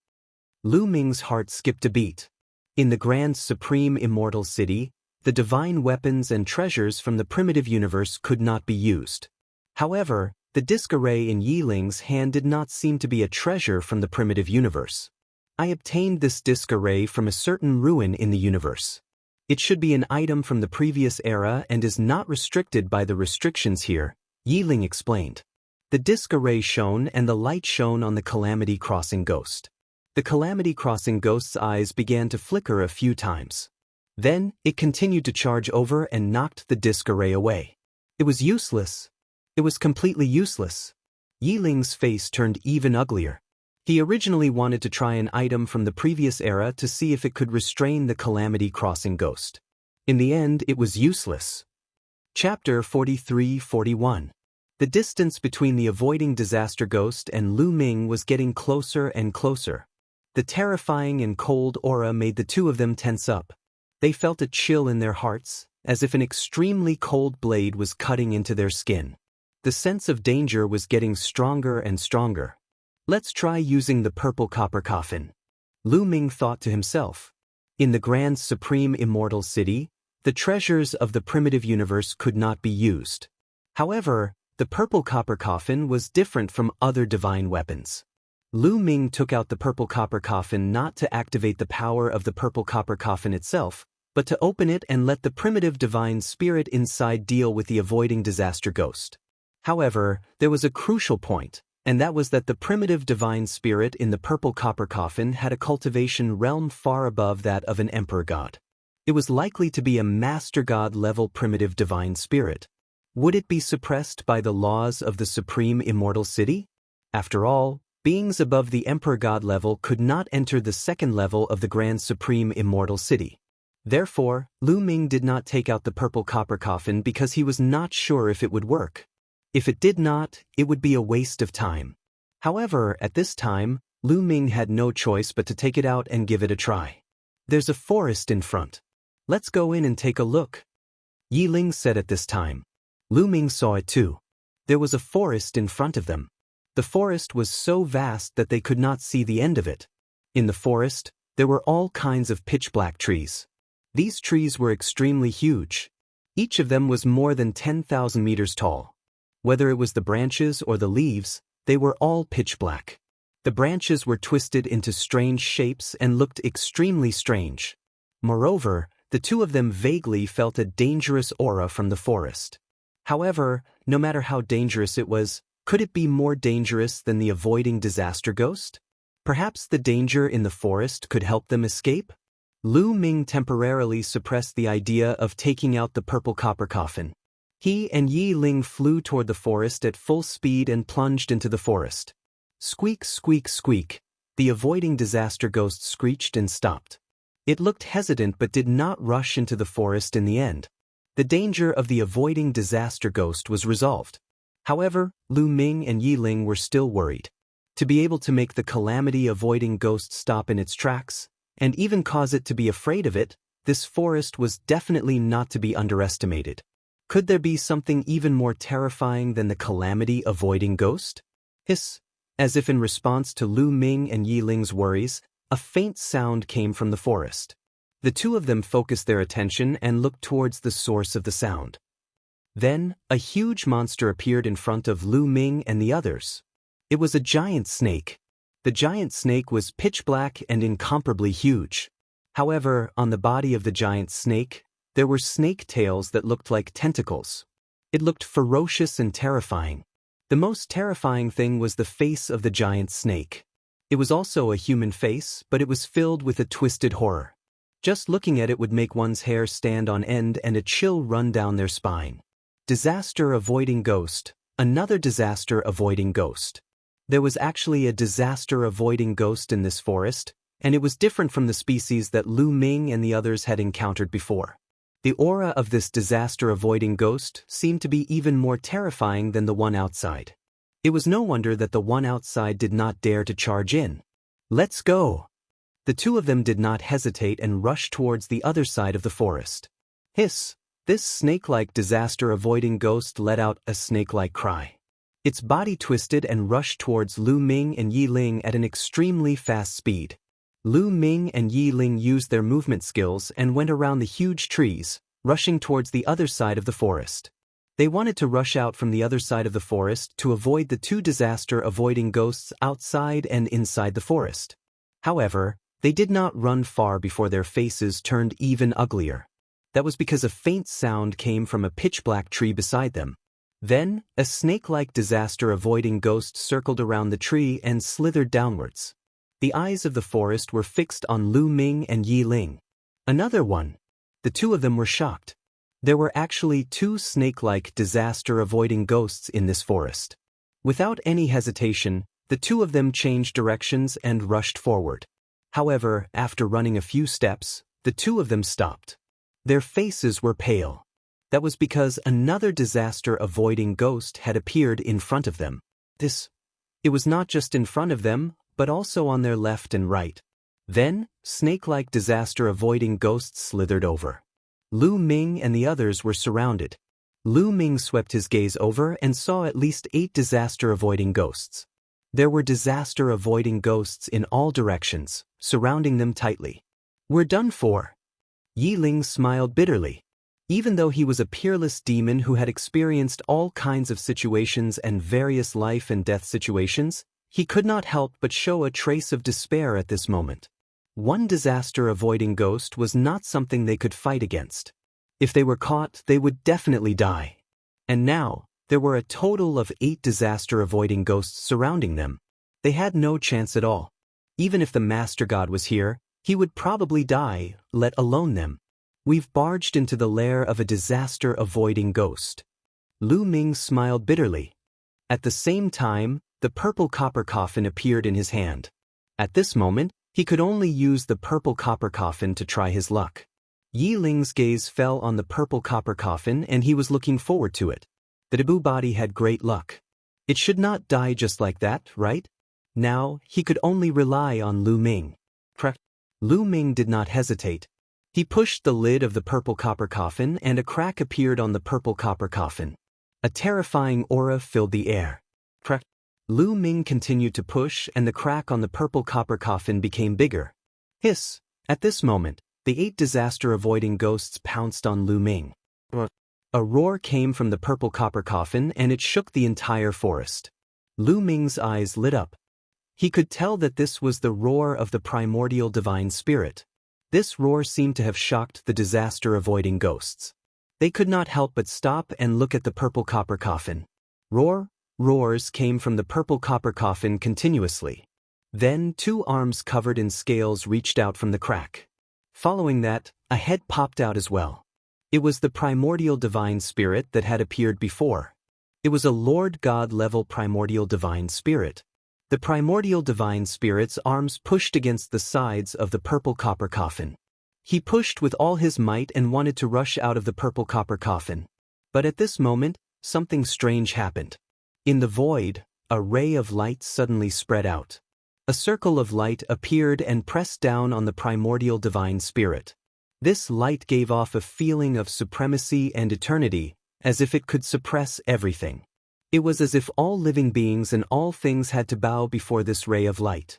A: Lu Ming's heart skipped a beat. In the grand supreme immortal city, the divine weapons and treasures from the primitive universe could not be used. However, the disc array in Yi Ling's hand did not seem to be a treasure from the primitive universe. I obtained this disc array from a certain ruin in the universe. It should be an item from the previous era and is not restricted by the restrictions here, Yi Ling explained. The disc array shone and the light shone on the Calamity Crossing Ghost. The Calamity Crossing Ghost's eyes began to flicker a few times. Then, it continued to charge over and knocked the disc array away. It was useless. It was completely useless. Yi Ling's face turned even uglier. He originally wanted to try an item from the previous era to see if it could restrain the Calamity Crossing Ghost. In the end, it was useless. Chapter 43-41. The distance between the avoiding disaster ghost and Lu Ming was getting closer and closer. The terrifying and cold aura made the two of them tense up. They felt a chill in their hearts, as if an extremely cold blade was cutting into their skin. The sense of danger was getting stronger and stronger. Let's try using the purple copper coffin. Lu Ming thought to himself. In the grand supreme immortal city, the treasures of the primitive universe could not be used. However, the purple copper coffin was different from other divine weapons. Lu Ming took out the purple copper coffin not to activate the power of the purple copper coffin itself, but to open it and let the primitive divine spirit inside deal with the avoiding disaster ghost. However, there was a crucial point, and that was that the primitive divine spirit in the purple copper coffin had a cultivation realm far above that of an emperor god. It was likely to be a master god level primitive divine spirit. Would it be suppressed by the laws of the supreme immortal city? After all, beings above the emperor god level could not enter the second level of the grand supreme immortal city. Therefore, Lu Ming did not take out the purple copper coffin because he was not sure if it would work. If it did not, it would be a waste of time. However, at this time, Lu Ming had no choice but to take it out and give it a try. There's a forest in front. Let's go in and take a look. Yi Ling said at this time. Lu Ming saw it too. There was a forest in front of them. The forest was so vast that they could not see the end of it. In the forest, there were all kinds of pitch-black trees. These trees were extremely huge. Each of them was more than 10,000 meters tall. Whether it was the branches or the leaves, they were all pitch black. The branches were twisted into strange shapes and looked extremely strange. Moreover, the two of them vaguely felt a dangerous aura from the forest. However, no matter how dangerous it was, could it be more dangerous than the avoiding disaster ghost? Perhaps the danger in the forest could help them escape? Lu Ming temporarily suppressed the idea of taking out the purple copper coffin. He and Yi Ling flew toward the forest at full speed and plunged into the forest. Squeak, squeak, squeak. The avoiding disaster ghost screeched and stopped. It looked hesitant but did not rush into the forest in the end. The danger of the avoiding disaster ghost was resolved. However, Lu Ming and Yi Ling were still worried. To be able to make the calamity-avoiding ghost stop in its tracks, and even cause it to be afraid of it, this forest was definitely not to be underestimated. Could there be something even more terrifying than the calamity-avoiding ghost? Hiss. As if in response to Lu Ming and Yi Ling's worries, a faint sound came from the forest. The two of them focused their attention and looked towards the source of the sound. Then, a huge monster appeared in front of Lu Ming and the others. It was a giant snake. The giant snake was pitch black and incomparably huge. However, on the body of the giant snake, there were snake tails that looked like tentacles. It looked ferocious and terrifying. The most terrifying thing was the face of the giant snake. It was also a human face, but it was filled with a twisted horror. Just looking at it would make one's hair stand on end and a chill run down their spine. Disaster-avoiding ghost. Another disaster-avoiding ghost. There was actually a disaster-avoiding ghost in this forest, and it was different from the species that Lu Ming and the others had encountered before. The aura of this disaster-avoiding ghost seemed to be even more terrifying than the one outside. It was no wonder that the one outside did not dare to charge in. Let's go! The two of them did not hesitate and rushed towards the other side of the forest. Hiss! This snake-like disaster-avoiding ghost let out a snake-like cry. Its body twisted and rushed towards Lu Ming and Yi Ling at an extremely fast speed. Lu Ming and Yi Ling used their movement skills and went around the huge trees, rushing towards the other side of the forest. They wanted to rush out from the other side of the forest to avoid the two disaster-avoiding ghosts outside and inside the forest. However, they did not run far before their faces turned even uglier. That was because a faint sound came from a pitch-black tree beside them. Then, a snake-like disaster-avoiding ghost circled around the tree and slithered downwards. The eyes of the forest were fixed on Lu Ming and Yi Ling. Another one. The two of them were shocked. There were actually two snake-like disaster-avoiding ghosts in this forest. Without any hesitation, the two of them changed directions and rushed forward. However, after running a few steps, the two of them stopped. Their faces were pale. That was because another disaster-avoiding ghost had appeared in front of them. It was not just in front of them, but also on their left and right. Then, snake-like disaster-avoiding ghosts slithered over. Lu Ming and the others were surrounded. Lu Ming swept his gaze over and saw at least 8 disaster-avoiding ghosts. There were disaster-avoiding ghosts in all directions, surrounding them tightly. We're done for. Yi Ling smiled bitterly. Even though he was a peerless demon who had experienced all kinds of situations and various life and death situations, he could not help but show a trace of despair at this moment. One disaster-avoiding ghost was not something they could fight against. If they were caught, they would definitely die. And now, there were a total of 8 disaster-avoiding ghosts surrounding them. They had no chance at all. Even if the Master God was here, he would probably die, let alone them. We've barged into the lair of a disaster-avoiding ghost. Lu Ming smiled bitterly. At the same time, the purple copper coffin appeared in his hand. At this moment, he could only use the purple copper coffin to try his luck. Yi Ling's gaze fell on the purple copper coffin and he was looking forward to it. The Dabu body had great luck. It should not die just like that, right? Now, he could only rely on Lu Ming. Lu Ming did not hesitate. He pushed the lid of the purple copper coffin and a crack appeared on the purple copper coffin. A terrifying aura filled the air. Lu Ming continued to push and the crack on the purple copper coffin became bigger. Hiss! At this moment, the 8 disaster-avoiding ghosts pounced on Lu Ming. A roar came from the purple copper coffin and it shook the entire forest. Lu Ming's eyes lit up. He could tell that this was the roar of the primordial divine spirit. This roar seemed to have shocked the disaster-avoiding ghosts. They could not help but stop and look at the purple copper coffin. Roars came from the purple copper coffin continuously. Then 2 arms covered in scales reached out from the crack. Following that, a head popped out as well. It was the primordial divine spirit that had appeared before. It was a Lord God-level primordial divine spirit. The primordial divine spirit's arms pushed against the sides of the purple copper coffin. He pushed with all his might and wanted to rush out of the purple copper coffin. But at this moment, something strange happened. In the void, a ray of light suddenly spread out. A circle of light appeared and pressed down on the primordial divine spirit. This light gave off a feeling of supremacy and eternity, as if it could suppress everything. It was as if all living beings and all things had to bow before this ray of light.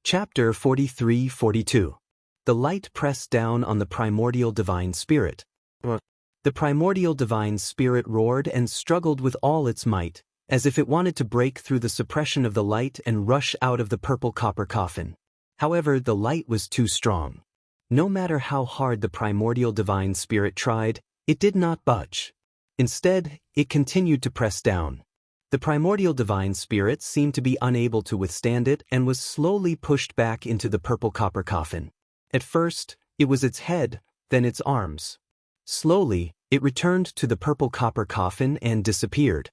A: Chapter 43-42. The light pressed down on the primordial divine spirit. The primordial divine spirit roared and struggled with all its might, as if it wanted to break through the suppression of the light and rush out of the purple copper coffin. However, the light was too strong. No matter how hard the primordial divine spirit tried, it did not budge. Instead, it continued to press down. The primordial divine spirit seemed to be unable to withstand it and was slowly pushed back into the purple copper coffin. At first, it was its head, then its arms. Slowly, it returned to the purple copper coffin and disappeared.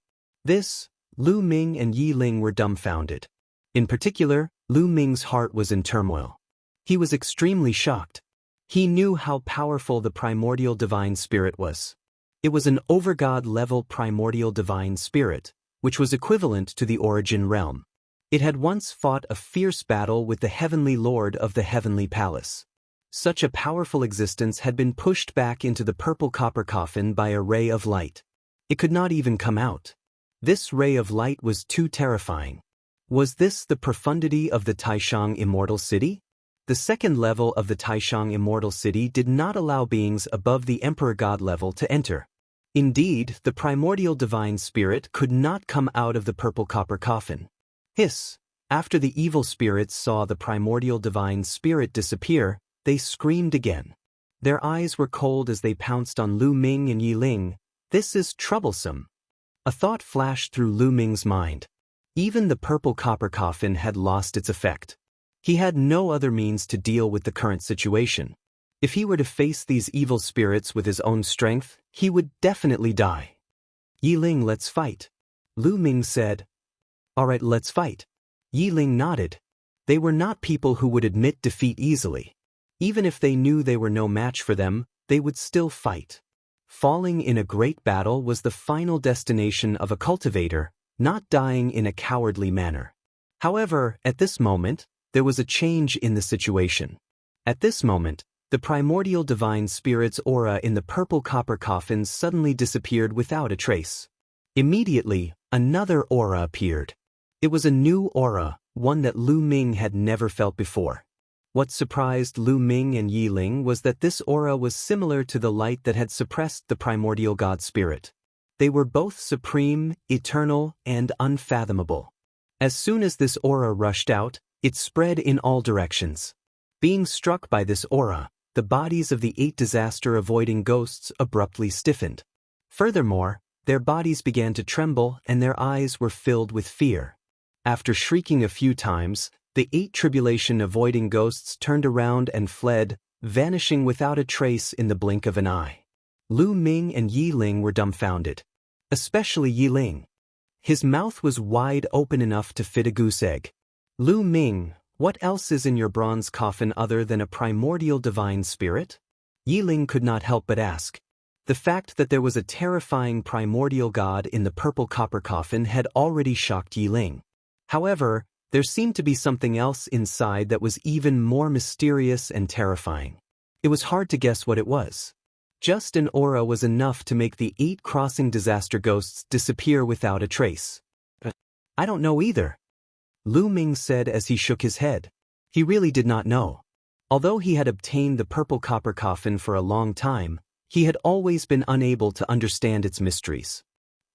A: Lu Ming and Yi Ling were dumbfounded. In particular, Lu Ming's heart was in turmoil. He was extremely shocked. He knew how powerful the primordial divine spirit was. It was an overgod-level primordial divine spirit, which was equivalent to the origin realm. It had once fought a fierce battle with the heavenly lord of the heavenly palace. Such a powerful existence had been pushed back into the purple copper coffin by a ray of light. It could not even come out. This ray of light was too terrifying. Was this the profundity of the Taishang Immortal City? The second level of the Taishang Immortal City did not allow beings above the Emperor God level to enter. Indeed, the primordial divine spirit could not come out of the purple copper coffin. Hiss! After the evil spirits saw the primordial divine spirit disappear, they screamed again. Their eyes were cold as they pounced on Lu Ming and Yi Ling. This is troublesome. A thought flashed through Lu Ming's mind. Even the purple copper coffin had lost its effect. He had no other means to deal with the current situation. If he were to face these evil spirits with his own strength, he would definitely die. Yi Ling, let's fight. Lu Ming said. Alright, let's fight. Yi Ling nodded. They were not people who would admit defeat easily. Even if they knew they were no match for them, they would still fight. Falling in a great battle was the final destination of a cultivator, not dying in a cowardly manner. However, at this moment, there was a change in the situation. At this moment, the primordial divine spirit's aura in the purple copper coffin suddenly disappeared without a trace. Immediately, another aura appeared. It was a new aura, one that Lu Ming had never felt before. What surprised Lu Ming and Yi Ling was that this aura was similar to the light that had suppressed the primordial god spirit. They were both supreme, eternal, and unfathomable. As soon as this aura rushed out, it spread in all directions. Being struck by this aura, the bodies of the 8 disaster-avoiding ghosts abruptly stiffened. Furthermore, their bodies began to tremble and their eyes were filled with fear. After shrieking a few times, the 8 tribulation-avoiding ghosts turned around and fled, vanishing without a trace in the blink of an eye. Lu Ming and Yi Ling were dumbfounded. Especially Yi Ling. His mouth was wide open enough to fit a goose egg. Lu Ming, what else is in your bronze coffin other than a primordial divine spirit? Yi Ling could not help but ask. The fact that there was a terrifying primordial god in the purple copper coffin had already shocked Yi Ling. However, there seemed to be something else inside that was even more mysterious and terrifying. It was hard to guess what it was. Just an aura was enough to make the 8 crossing disaster ghosts disappear without a trace. I don't know either. Lu Ming said as he shook his head. He really did not know. Although he had obtained the purple copper coffin for a long time, he had always been unable to understand its mysteries.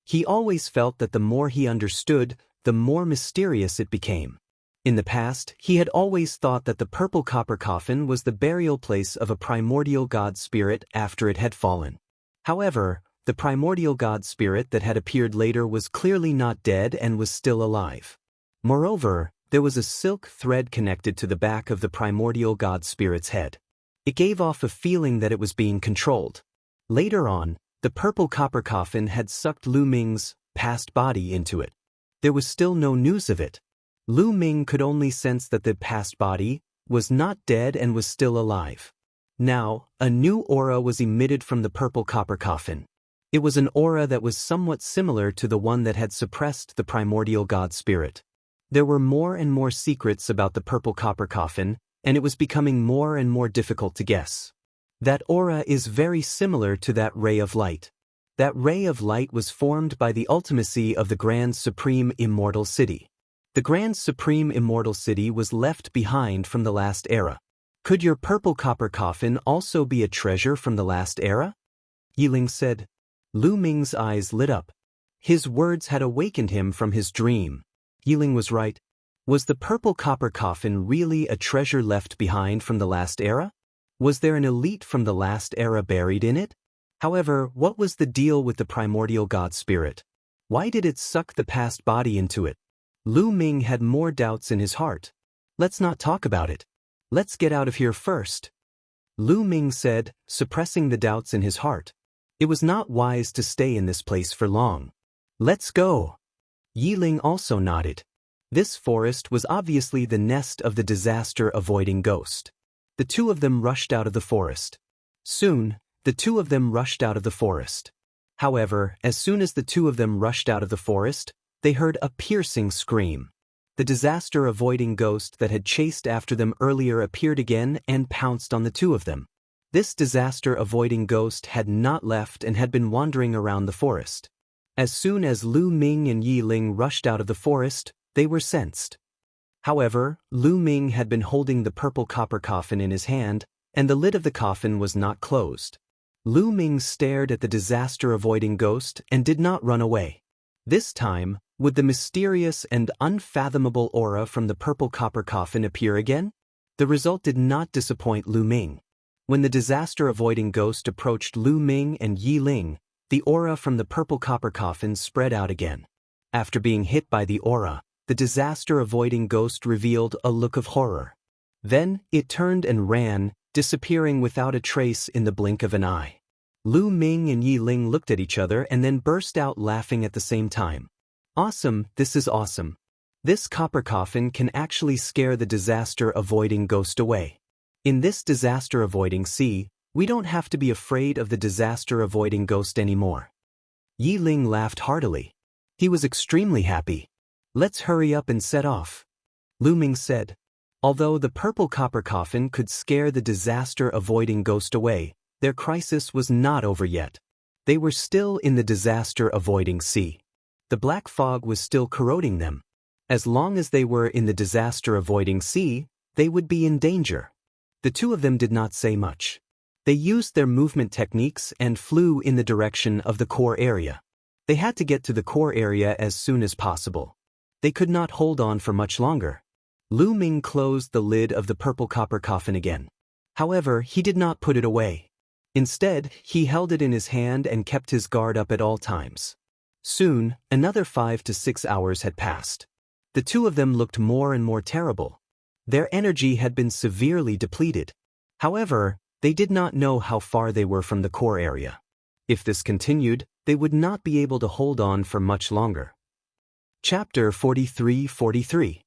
A: He always felt that the more he understood, the more mysterious it became. In the past, he had always thought that the purple copper coffin was the burial place of a primordial god spirit after it had fallen. However, the primordial god spirit that had appeared later was clearly not dead and was still alive. Moreover, there was a silk thread connected to the back of the primordial god spirit's head. It gave off a feeling that it was being controlled. Later on, the purple copper coffin had sucked Lu Ming's past body into it. There was still no news of it. Lu Ming could only sense that the past body was not dead and was still alive. Now, a new aura was emitted from the purple copper coffin. It was an aura that was somewhat similar to the one that had suppressed the primordial god spirit. There were more and more secrets about the purple copper coffin, and it was becoming more and more difficult to guess. That aura is very similar to that ray of light. That ray of light was formed by the ultimacy of the Grand Supreme Immortal City. The Grand Supreme Immortal City was left behind from the last era. Could your purple copper coffin also be a treasure from the last era? Yiling said. Lu Ming's eyes lit up. His words had awakened him from his dream. Yiling was right. Was the purple copper coffin really a treasure left behind from the last era? Was there an elite from the last era buried in it? However, what was the deal with the primordial god spirit? Why did it suck the past body into it? Lu Ming had more doubts in his heart. Let's not talk about it. Let's get out of here first. Lu Ming said, suppressing the doubts in his heart. It was not wise to stay in this place for long. Let's go. Yiling also nodded. This forest was obviously the nest of the disaster-avoiding ghost. The two of them rushed out of the forest. Soon, the two of them rushed out of the forest. However, as soon as the two of them rushed out of the forest, they heard a piercing scream. The disaster-avoiding ghost that had chased after them earlier appeared again and pounced on the two of them. This disaster-avoiding ghost had not left and had been wandering around the forest. As soon as Lu Ming and Yiling rushed out of the forest, they were sensed. However, Lu Ming had been holding the purple copper coffin in his hand, and the lid of the coffin was not closed. Lu Ming stared at the disaster-avoiding ghost and did not run away. This time, would the mysterious and unfathomable aura from the purple copper coffin appear again? The result did not disappoint Lu Ming. When the disaster-avoiding ghost approached Lu Ming and Yiling, the aura from the purple copper coffin spread out again. After being hit by the aura, the disaster-avoiding ghost revealed a look of horror. Then, it turned and ran, disappearing without a trace in the blink of an eye. Lu Ming and Yiling looked at each other and then burst out laughing at the same time. Awesome, this is awesome. This copper coffin can actually scare the disaster-avoiding ghost away. In this disaster-avoiding sea, we don't have to be afraid of the disaster-avoiding ghost anymore. Yiling laughed heartily. He was extremely happy. Let's hurry up and set off. Lu Ming said. Although the purple copper coffin could scare the disaster-avoiding ghost away, their crisis was not over yet. They were still in the disaster-avoiding sea. The black fog was still corroding them. As long as they were in the disaster-avoiding sea, they would be in danger. The two of them did not say much. They used their movement techniques and flew in the direction of the core area. They had to get to the core area as soon as possible. They could not hold on for much longer. Lu Ming closed the lid of the purple copper coffin again. However, he did not put it away. Instead, he held it in his hand and kept his guard up at all times. Soon, another 5 to 6 hours had passed. The two of them looked more and more terrible. Their energy had been severely depleted. However, they did not know how far they were from the core area. If this continued, they would not be able to hold on for much longer. Chapter 43-43.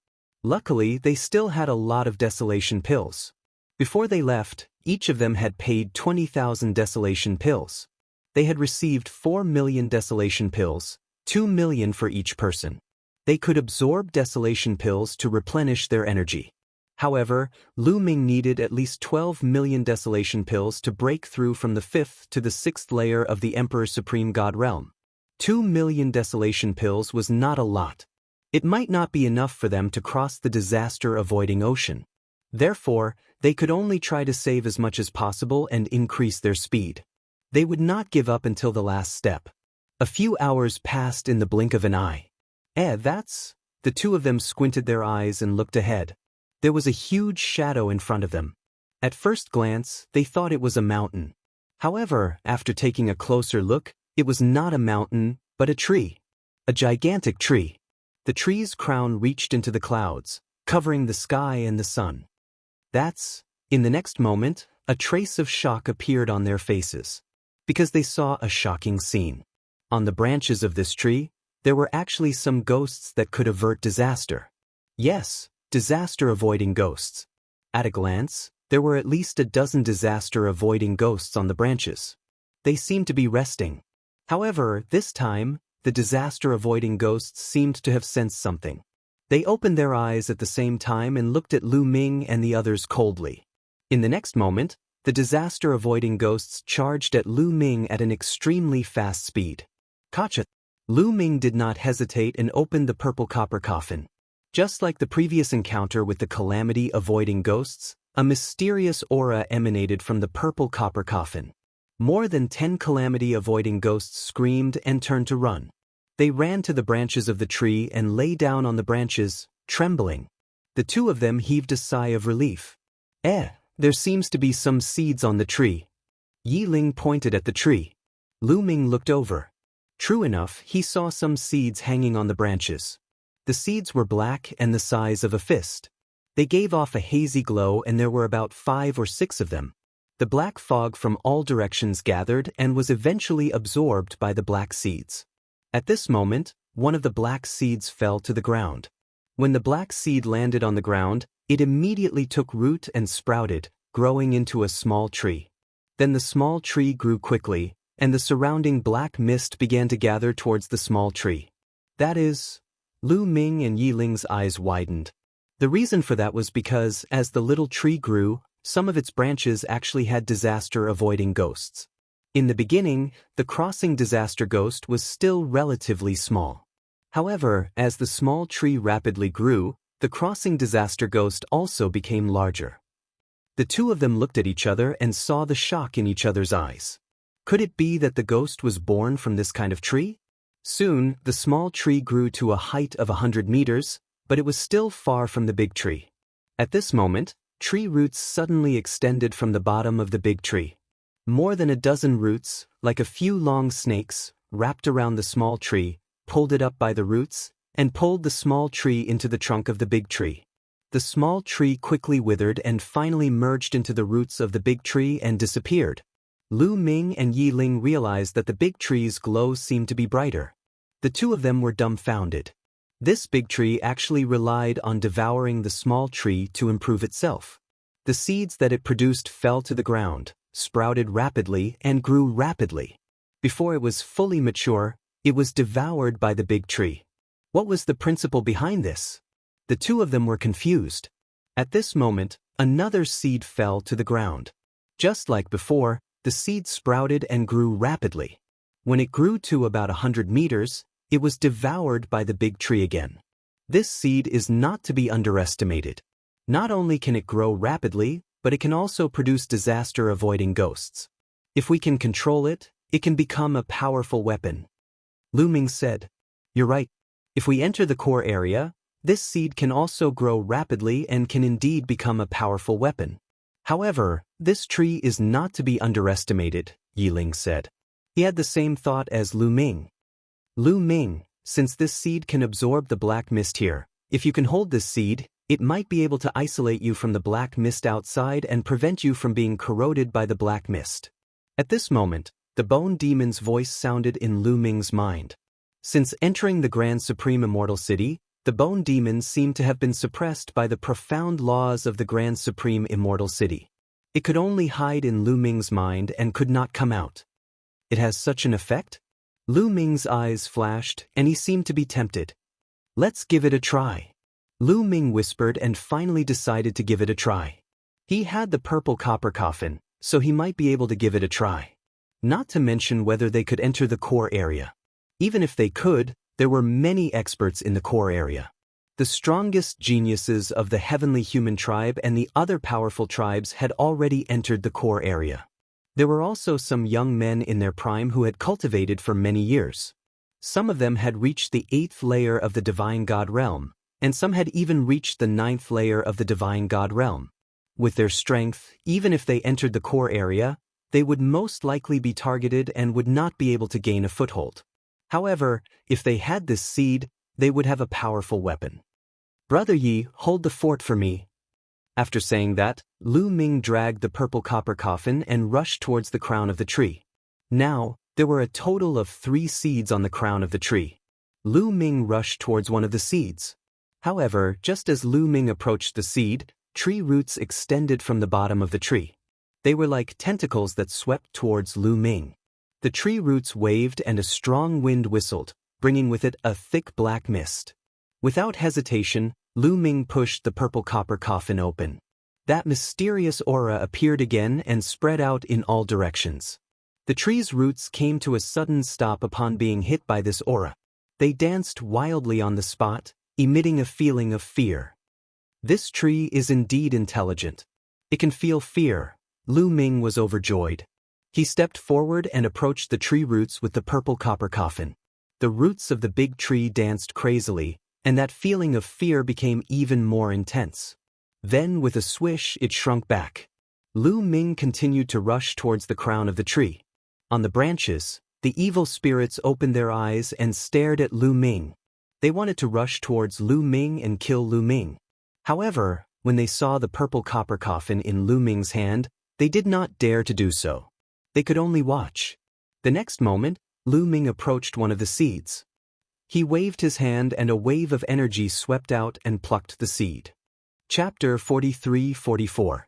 A: Luckily, they still had a lot of desolation pills. Before they left, each of them had paid 20,000 desolation pills. They had received 4 million desolation pills, 2 million for each person. They could absorb desolation pills to replenish their energy. However, Lu Ming needed at least 12 million desolation pills to break through from the 5th to the 6th layer of the Emperor's Supreme God realm. 2 million desolation pills was not a lot. It might not be enough for them to cross the disaster-avoiding ocean. Therefore, they could only try to save as much as possible and increase their speed. They would not give up until the last step. A few hours passed in the blink of an eye. That's... The two of them squinted their eyes and looked ahead. There was a huge shadow in front of them. At first glance, they thought it was a mountain. However, after taking a closer look, it was not a mountain, but a tree. A gigantic tree. The tree's crown reached into the clouds, covering the sky and the sun. In the next moment, a trace of shock appeared on their faces. Because they saw a shocking scene. On the branches of this tree, there were actually some ghosts that could avert disaster. Yes, disaster-avoiding ghosts. At a glance, there were at least a dozen disaster-avoiding ghosts on the branches. They seemed to be resting. However, this time, the disaster-avoiding ghosts seemed to have sensed something. They opened their eyes at the same time and looked at Lu Ming and the others coldly. In the next moment, the disaster-avoiding ghosts charged at Lu Ming at an extremely fast speed. Gotcha! Lu Ming did not hesitate and opened the purple copper coffin. Just like the previous encounter with the calamity-avoiding ghosts, a mysterious aura emanated from the purple copper coffin. More than 10 calamity-avoiding ghosts screamed and turned to run. They ran to the branches of the tree and lay down on the branches, trembling. The two of them heaved a sigh of relief. There seems to be some seeds on the tree. Yi Ling pointed at the tree. Lu Ming looked over. True enough, he saw some seeds hanging on the branches. The seeds were black and the size of a fist. They gave off a hazy glow and there were about 5 or 6 of them. The black fog from all directions gathered and was eventually absorbed by the black seeds. At this moment, one of the black seeds fell to the ground. When the black seed landed on the ground, it immediately took root and sprouted, growing into a small tree. Then the small tree grew quickly, and the surrounding black mist began to gather towards the small tree. That is, Lu Ming and Yi Ling's eyes widened. The reason for that was because, as the little tree grew, some of its branches actually had disaster-avoiding ghosts. In the beginning, the crossing disaster ghost was still relatively small. However, as the small tree rapidly grew, the crossing disaster ghost also became larger. The two of them looked at each other and saw the shock in each other's eyes. Could it be that the ghost was born from this kind of tree? Soon, the small tree grew to a height of 100 meters, but it was still far from the big tree. At this moment, tree roots suddenly extended from the bottom of the big tree. More than a dozen roots, like a few long snakes, wrapped around the small tree, pulled it up by the roots, and pulled the small tree into the trunk of the big tree. The small tree quickly withered and finally merged into the roots of the big tree and disappeared. Lu Ming and Yi Ling realized that the big tree's glow seemed to be brighter. The two of them were dumbfounded. This big tree actually relied on devouring the small tree to improve itself. The seeds that it produced fell to the ground, sprouted rapidly, and grew rapidly. Before it was fully mature, it was devoured by the big tree. What was the principle behind this? The two of them were confused. At this moment, another seed fell to the ground. Just like before, the seed sprouted and grew rapidly. When it grew to about 100 meters, it was devoured by the big tree again. This seed is not to be underestimated. Not only can it grow rapidly, but it can also produce disaster-avoiding ghosts. If we can control it, it can become a powerful weapon. Lu Ming said, "You're right. If we enter the core area, this seed can also grow rapidly and can indeed become a powerful weapon. However, this tree is not to be underestimated," Yi Ling said. He had the same thought as Lu Ming. Lu Ming, since this seed can absorb the black mist here, if you can hold this seed, it might be able to isolate you from the black mist outside and prevent you from being corroded by the black mist. At this moment, the Bone Demon's voice sounded in Lu Ming's mind. Since entering the Grand Supreme Immortal City, the Bone Demon seemed to have been suppressed by the profound laws of the Grand Supreme Immortal City. It could only hide in Lu Ming's mind and could not come out. It has such an effect? Lu Ming's eyes flashed, and he seemed to be tempted. "Let's give it a try." Lu Ming whispered and finally decided to give it a try. He had the purple copper coffin, so he might be able to give it a try. Not to mention whether they could enter the core area. Even if they could, there were many experts in the core area. The strongest geniuses of the heavenly human tribe and the other powerful tribes had already entered the core area. There were also some young men in their prime who had cultivated for many years. Some of them had reached the 8th layer of the Divine God realm, and some had even reached the 9th layer of the Divine God realm. With their strength, even if they entered the core area, they would most likely be targeted and would not be able to gain a foothold. However, if they had this seed, they would have a powerful weapon. "Brother Yi, hold the fort for me." After saying that, Lu Ming dragged the purple copper coffin and rushed towards the crown of the tree. Now, there were a total of 3 seeds on the crown of the tree. Lu Ming rushed towards one of the seeds. However, just as Lu Ming approached the seed, tree roots extended from the bottom of the tree. They were like tentacles that swept towards Lu Ming. The tree roots waved and a strong wind whistled, bringing with it a thick black mist. Without hesitation, Lu Ming pushed the purple copper coffin open. That mysterious aura appeared again and spread out in all directions. The tree's roots came to a sudden stop upon being hit by this aura. They danced wildly on the spot, emitting a feeling of fear. This tree is indeed intelligent. It can feel fear. Lu Ming was overjoyed. He stepped forward and approached the tree roots with the purple copper coffin. The roots of the big tree danced crazily, and that feeling of fear became even more intense. Then, with a swish, it shrunk back. Lu Ming continued to rush towards the crown of the tree. On the branches, the evil spirits opened their eyes and stared at Lu Ming. They wanted to rush towards Lu Ming and kill Lu Ming. However, when they saw the purple copper coffin in Lu Ming's hand, they did not dare to do so. They could only watch. The next moment, Lu Ming approached one of the seeds. He waved his hand and a wave of energy swept out and plucked the seed. Chapter 43-44.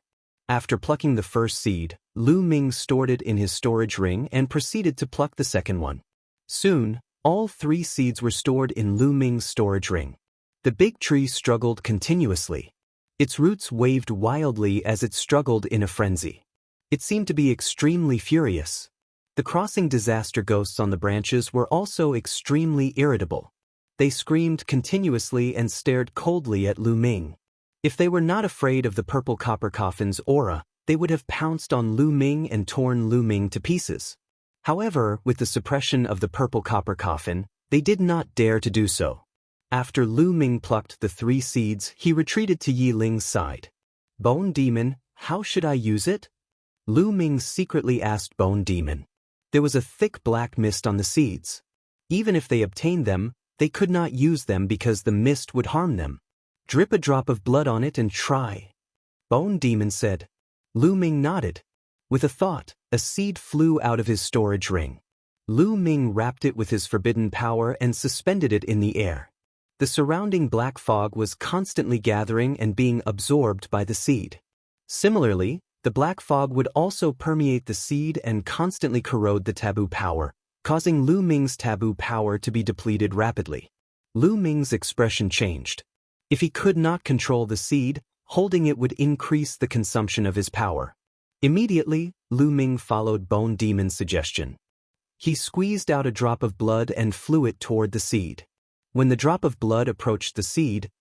A: After plucking the first seed, Lu Ming stored it in his storage ring and proceeded to pluck the second one. Soon, all 3 seeds were stored in Lu Ming's storage ring. The big tree struggled continuously. Its roots waved wildly as it struggled in a frenzy. It seemed to be extremely furious. The crossing disaster ghosts on the branches were also extremely irritable. They screamed continuously and stared coldly at Lu Ming. If they were not afraid of the purple copper coffin's aura, they would have pounced on Lu Ming and torn Lu Ming to pieces. However, with the suppression of the purple copper coffin, they did not dare to do so. After Lu Ming plucked the 3 seeds, he retreated to Yi Ling's side. "Bone Demon, how should I use it?" Lu Ming secretly asked Bone Demon. There was a thick black mist on the seeds. Even if they obtained them, they could not use them because the mist would harm them. "Drip a drop of blood on it and try," Bone Demon said. Lu Ming nodded. With a thought, a seed flew out of his storage ring. Lu Ming wrapped it with his forbidden power and suspended it in the air. The surrounding black fog was constantly gathering and being absorbed by the seed. Similarly, the black fog would also permeate the seed and constantly corrode the taboo power, causing Lu Ming's taboo power to be depleted rapidly. Lu Ming's expression changed. If he could not control the seed, holding it would increase the consumption of his power. Immediately, Lu Ming followed Bone Demon's suggestion. He squeezed out a drop of blood and flew it toward the seed. When the drop of blood approached the seed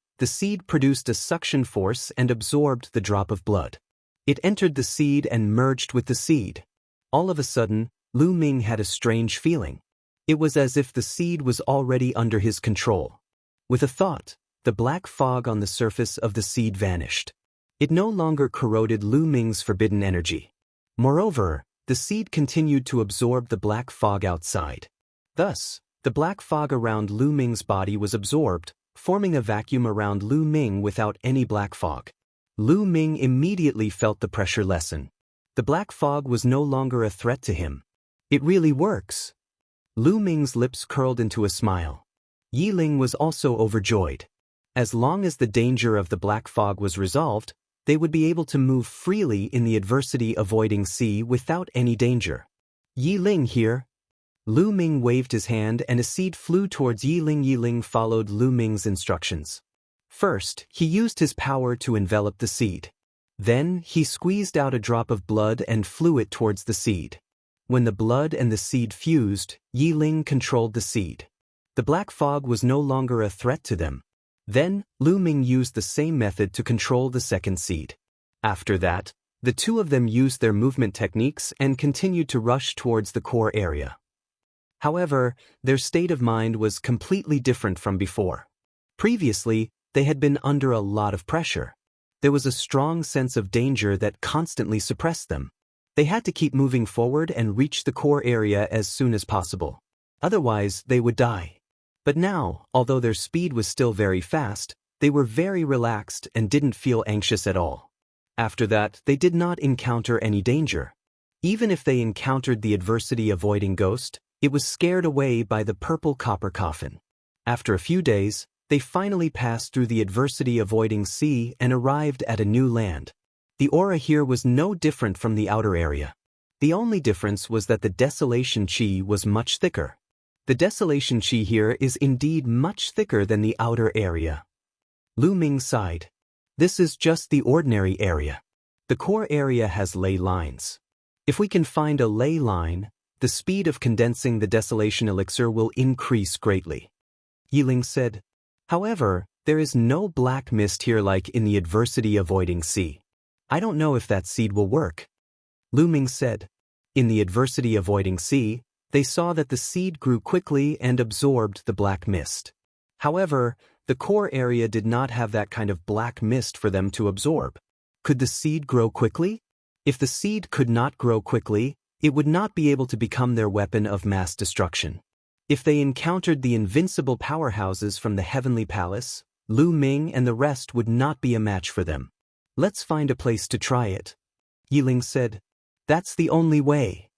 A: produced a suction force and absorbed the drop of blood. It entered the seed and merged with the seed. All of a sudden, Lu Ming had a strange feeling. It was as if the seed was already under his control. With a thought, the black fog on the surface of the seed vanished. It no longer corroded Lu Ming's forbidden energy. Moreover, the seed continued to absorb the black fog outside. Thus, the black fog around Lu Ming's body was absorbed, forming a vacuum around Lu Ming without any black fog. Lu Ming immediately felt the pressure lessen. The black fog was no longer a threat to him. It really works. Lu Ming's lips curled into a smile. Yi Ling was also overjoyed. As long as the danger of the black fog was resolved, they would be able to move freely in the adversity-avoiding sea without any danger. "Yi Ling here." Lu Ming waved his hand and a seed flew towards Yi Ling. Yi Ling followed Lu Ming's instructions. First, he used his power to envelop the seed. Then, he squeezed out a drop of blood and flew it towards the seed. When the blood and the seed fused, Yi Ling controlled the seed. The black fog was no longer a threat to them. Then, Lu Ming used the same method to control the second seed. After that, The two of them used their movement techniques and continued to rush towards the core area. However, their state of mind was completely different from before. Previously, they had been under a lot of pressure. There was a strong sense of danger that constantly suppressed them. They had to keep moving forward and reach the core area as soon as possible. Otherwise, they would die. But now, although their speed was still very fast, they were very relaxed and didn't feel anxious at all. After that, they did not encounter any danger. Even if they encountered the adversity-avoiding ghost, it was scared away by the purple copper coffin. After a few days, they finally passed through the adversity-avoiding sea and arrived at a new land. The aura here was no different from the outer area. The only difference was that the desolation chi was much thicker. The desolation chi here is indeed much thicker than the outer area. Lu Ming sighed. This is just the ordinary area. The core area has ley lines. If we can find a ley line, the speed of condensing the desolation elixir will increase greatly. Yiling said. However, there is no black mist here like in the adversity-avoiding sea. I don't know if that seed will work. Lu Ming said. In the adversity-avoiding sea, they saw that the seed grew quickly and absorbed the black mist. However, the core area did not have that kind of black mist for them to absorb. Could the seed grow quickly? If the seed could not grow quickly, it would not be able to become their weapon of mass destruction. If they encountered the invincible powerhouses from the Heavenly Palace, Lu Ming and the rest would not be a match for them. Let's find a place to try it. Yiling said. That's the only way.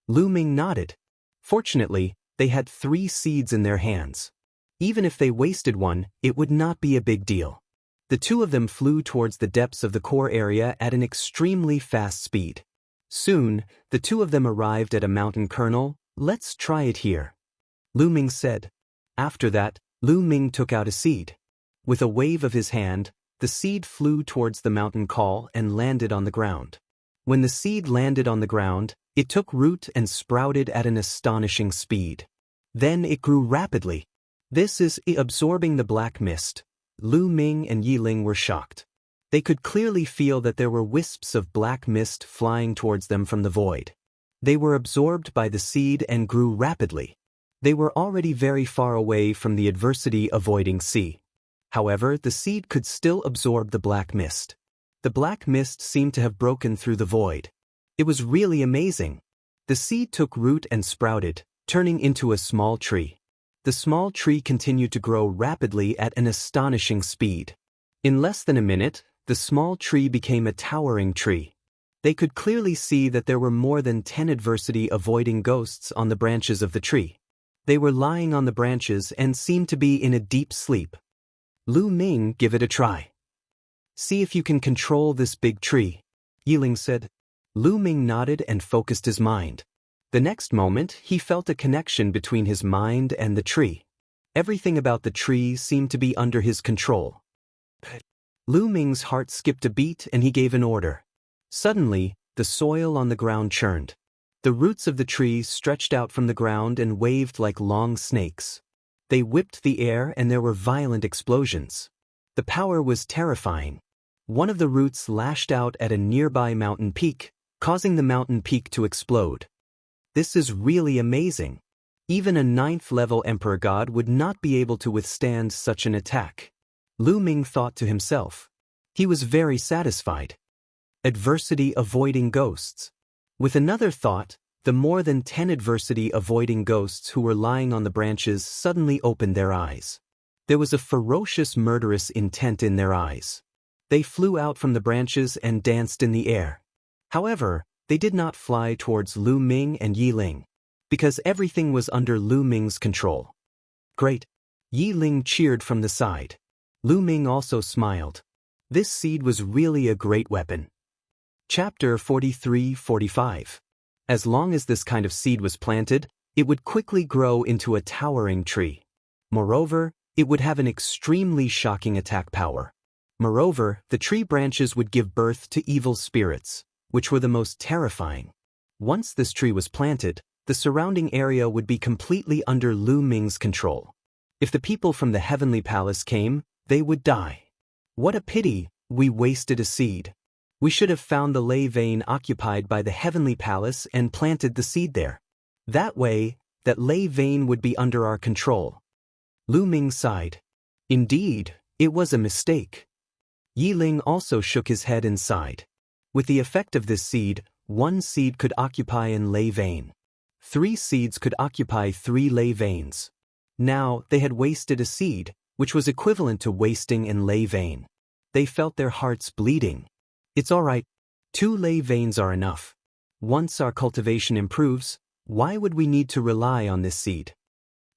A: Lu Ming nodded. Fortunately, they had 3 seeds in their hands. Even if they wasted one, it would not be a big deal. The two of them flew towards the depths of the core area at an extremely fast speed. Soon, the two of them arrived at a mountain kernel. Let's try it here. Lu Ming said. After that, Lu Ming took out a seed. With a wave of his hand, the seed flew towards the mountain col and landed on the ground. When the seed landed on the ground, it took root and sprouted at an astonishing speed. Then it grew rapidly. This is absorbing the black mist. Lu Ming and Yiling were shocked. They could clearly feel that there were wisps of black mist flying towards them from the void. They were absorbed by the seed and grew rapidly. They were already very far away from the adversity-avoiding sea. However, the seed could still absorb the black mist. The black mist seemed to have broken through the void. It was really amazing. The seed took root and sprouted, turning into a small tree. The small tree continued to grow rapidly at an astonishing speed. In less than a minute, the small tree became a towering tree. They could clearly see that there were more than 10 adversity-avoiding ghosts on the branches of the tree. They were lying on the branches and seemed to be in a deep sleep. Lu Ming, give it a try. See if you can control this big tree, Yiling said. Lu Ming nodded and focused his mind. The next moment, he felt a connection between his mind and the tree. Everything about the tree seemed to be under his control. Lu Ming's heart skipped a beat and he gave an order. Suddenly, the soil on the ground churned. The roots of the tree stretched out from the ground and waved like long snakes. They whipped the air and there were violent explosions. The power was terrifying. One of the roots lashed out at a nearby mountain peak, causing the mountain peak to explode. This is really amazing. Even a 9th-level Emperor God would not be able to withstand such an attack. Lu Ming thought to himself. He was very satisfied. Adversity-avoiding ghosts. With another thought, the more than 10 adversity-avoiding ghosts who were lying on the branches suddenly opened their eyes. There was a ferocious murderous intent in their eyes. They flew out from the branches and danced in the air. However, they did not fly towards Lu Ming and Yiling, because everything was under Lu Ming's control. Great! Yiling cheered from the side. Lu Ming also smiled. This seed was really a great weapon. Chapter 43-45. As long as this kind of seed was planted, it would quickly grow into a towering tree. Moreover, it would have an extremely shocking attack power. Moreover, the tree branches would give birth to evil spirits, which were the most terrifying. Once this tree was planted, the surrounding area would be completely under Lu Ming's control. If the people from the Heavenly Palace came, they would die. What a pity, we wasted a seed. We should have found the ley vein occupied by the heavenly palace and planted the seed there. That way, that ley vein would be under our control. Lu Ming sighed. Indeed, it was a mistake. Yi Ling also shook his head and sighed. With the effect of this seed, 1 seed could occupy an ley vein. 3 seeds could occupy 3 ley veins. Now, they had wasted a seed, which was equivalent to wasting an ley vein. They felt their hearts bleeding. It's all right. 2 ley veins are enough. Once our cultivation improves, why would we need to rely on this seed?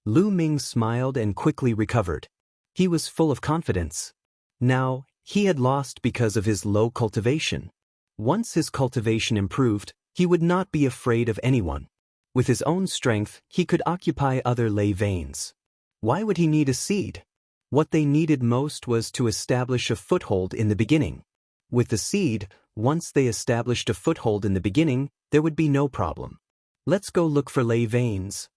A: Lu Ming smiled and quickly recovered. He was full of confidence. Now, he had lost because of his low cultivation. Once his cultivation improved, he would not be afraid of anyone. With his own strength, he could occupy other ley veins. Why would he need a seed? What they needed most was to establish a foothold in the beginning. With the seed, once they established a foothold in the beginning, there would be no problem. Let's go look for ley veins,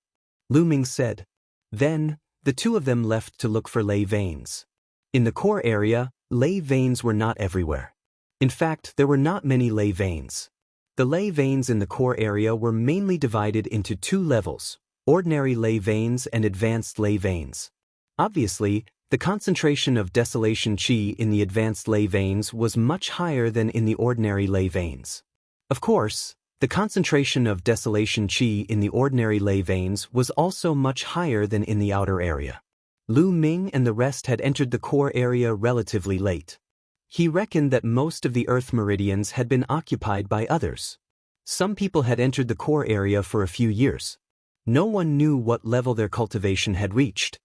A: Lu Ming said. Then, the 2 of them left to look for ley veins. In the core area, ley veins were not everywhere. In fact, there were not many ley veins. The ley veins in the core area were mainly divided into 2 levels, ordinary ley veins and advanced ley veins. Obviously, the concentration of desolation chi in the advanced ley veins was much higher than in the ordinary ley veins. Of course, the concentration of desolation chi in the ordinary ley veins was also much higher than in the outer area. Lu Ming and the rest had entered the core area relatively late. He reckoned that most of the Earth meridians had been occupied by others. Some people had entered the core area for a few years. No one knew what level their cultivation had reached.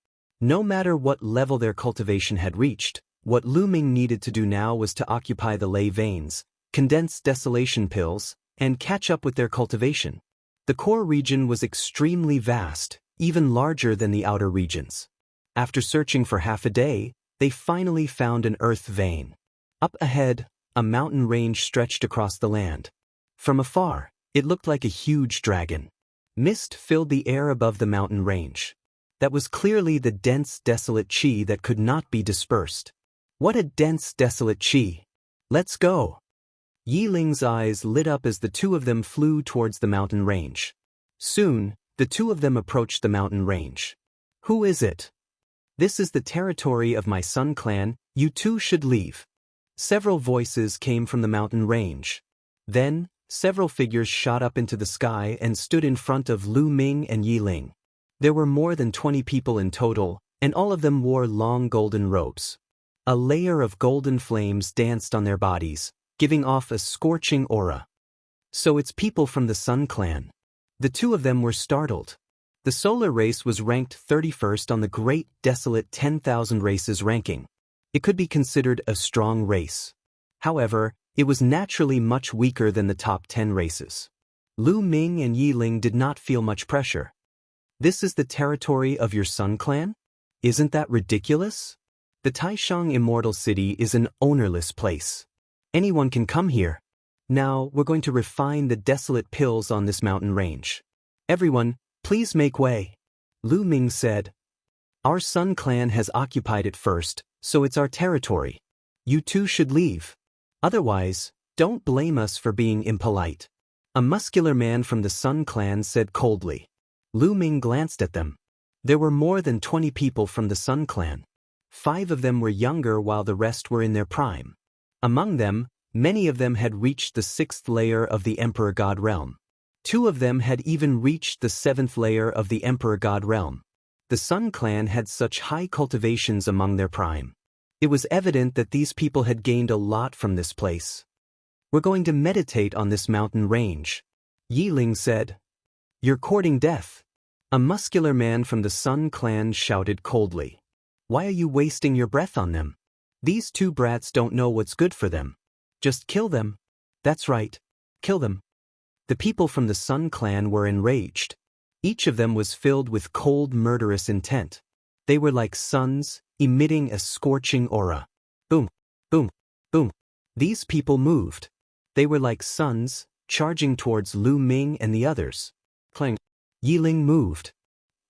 A: No matter what level their cultivation had reached, what Lu Ming needed to do now was to occupy the ley veins, condense desolation pills, and catch up with their cultivation. The core region was extremely vast, even larger than the outer regions. After searching for half a day, they finally found an earth vein. Up ahead, a mountain range stretched across the land. From afar, it looked like a huge dragon. Mist filled the air above the mountain range. That was clearly the dense, desolate chi that could not be dispersed. What a dense, desolate chi! Let's go! Yi Ling's eyes lit up as the 2 of them flew towards the mountain range. Soon, the 2 of them approached the mountain range. Who is it? This is the territory of my Sun clan, you 2 should leave. Several voices came from the mountain range. Then, several figures shot up into the sky and stood in front of Lu Ming and Yi Ling. There were more than 20 people in total, and all of them wore long golden robes. A layer of golden flames danced on their bodies, giving off a scorching aura. So it's people from the Sun clan. The 2 of them were startled. The solar race was ranked 31st on the Great Desolate 10,000 Races ranking. It could be considered a strong race. However, it was naturally much weaker than the top 10 races. Lu Ming and Yi Ling did not feel much pressure. This is the territory of your Sun clan? Isn't that ridiculous? The Taishang Immortal City is an ownerless place. Anyone can come here. Now, we're going to refine the desolate pills on this mountain range. Everyone, please make way. Lu Ming said. Our Sun clan has occupied it first, so it's our territory. You 2 should leave. Otherwise, don't blame us for being impolite. A muscular man from the Sun clan said coldly. Lu Ming glanced at them. There were more than 20 people from the Sun clan. 5 of them were younger while the rest were in their prime. Among them, many of them had reached the 6th layer of the Emperor God realm. 2 of them had even reached the 7th layer of the Emperor God realm. The Sun clan had such high cultivations among their prime. It was evident that these people had gained a lot from this place. We're going to meditate on this mountain range, Yi Ling said. You're courting death. A muscular man from the Sun clan shouted coldly. Why are you wasting your breath on them? These 2 brats don't know what's good for them. Just kill them. That's right. Kill them. The people from the Sun clan were enraged. Each of them was filled with cold, murderous intent. They were like suns, emitting a scorching aura. Boom, boom, boom. These people moved. They were like suns, charging towards Lu Ming and the others. Clang. Yi Ling moved.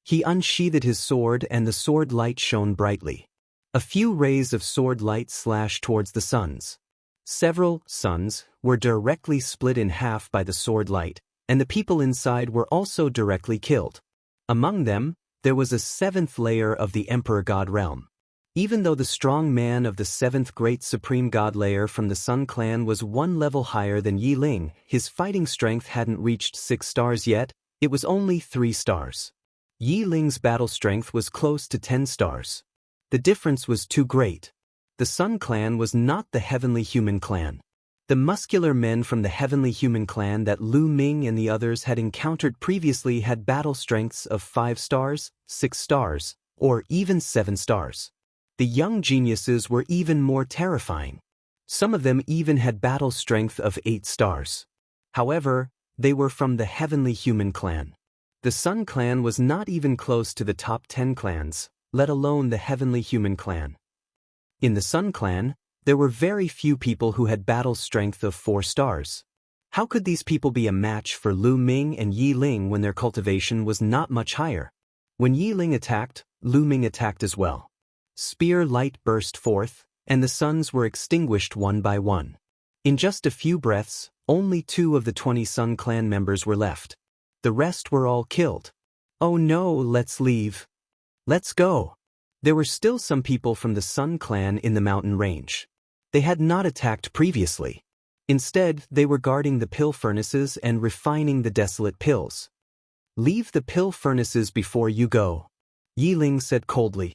A: He unsheathed his sword and the sword light shone brightly. A few rays of sword light slashed towards the suns. Several suns were directly split in half by the sword light, and the people inside were also directly killed. Among them, there was a seventh layer of the Emperor God realm. Even though the strong man of the seventh great supreme god layer from the Sun clan was one level higher than Yi Ling, his fighting strength hadn't reached 6 stars yet, it was only 3 stars. Yi Ling's battle strength was close to 10 stars. The difference was too great. The Sun clan was not the heavenly human clan. The muscular men from the heavenly human clan that Lu Ming and the others had encountered previously had battle strengths of 5 stars, 6 stars, or even 7 stars. The young geniuses were even more terrifying. Some of them even had battle strength of 8 stars. However, they were from the heavenly human clan. The Sun clan was not even close to the top 10 clans, let alone the heavenly human clan. In the Sun clan, there were very few people who had battle strength of 4 stars. How could these people be a match for Lu Ming and Yi Ling when their cultivation was not much higher? When Yi Ling attacked, Lu Ming attacked as well. Spear light burst forth, and the suns were extinguished one by one. In just a few breaths, only 2 of the 20 Sun clan members were left. The rest were all killed. Oh no, let's leave. Let's go. There were still some people from the Sun clan in the mountain range. They had not attacked previously. Instead, they were guarding the pill furnaces and refining the desolate pills. Leave the pill furnaces before you go, Yi Ling said coldly.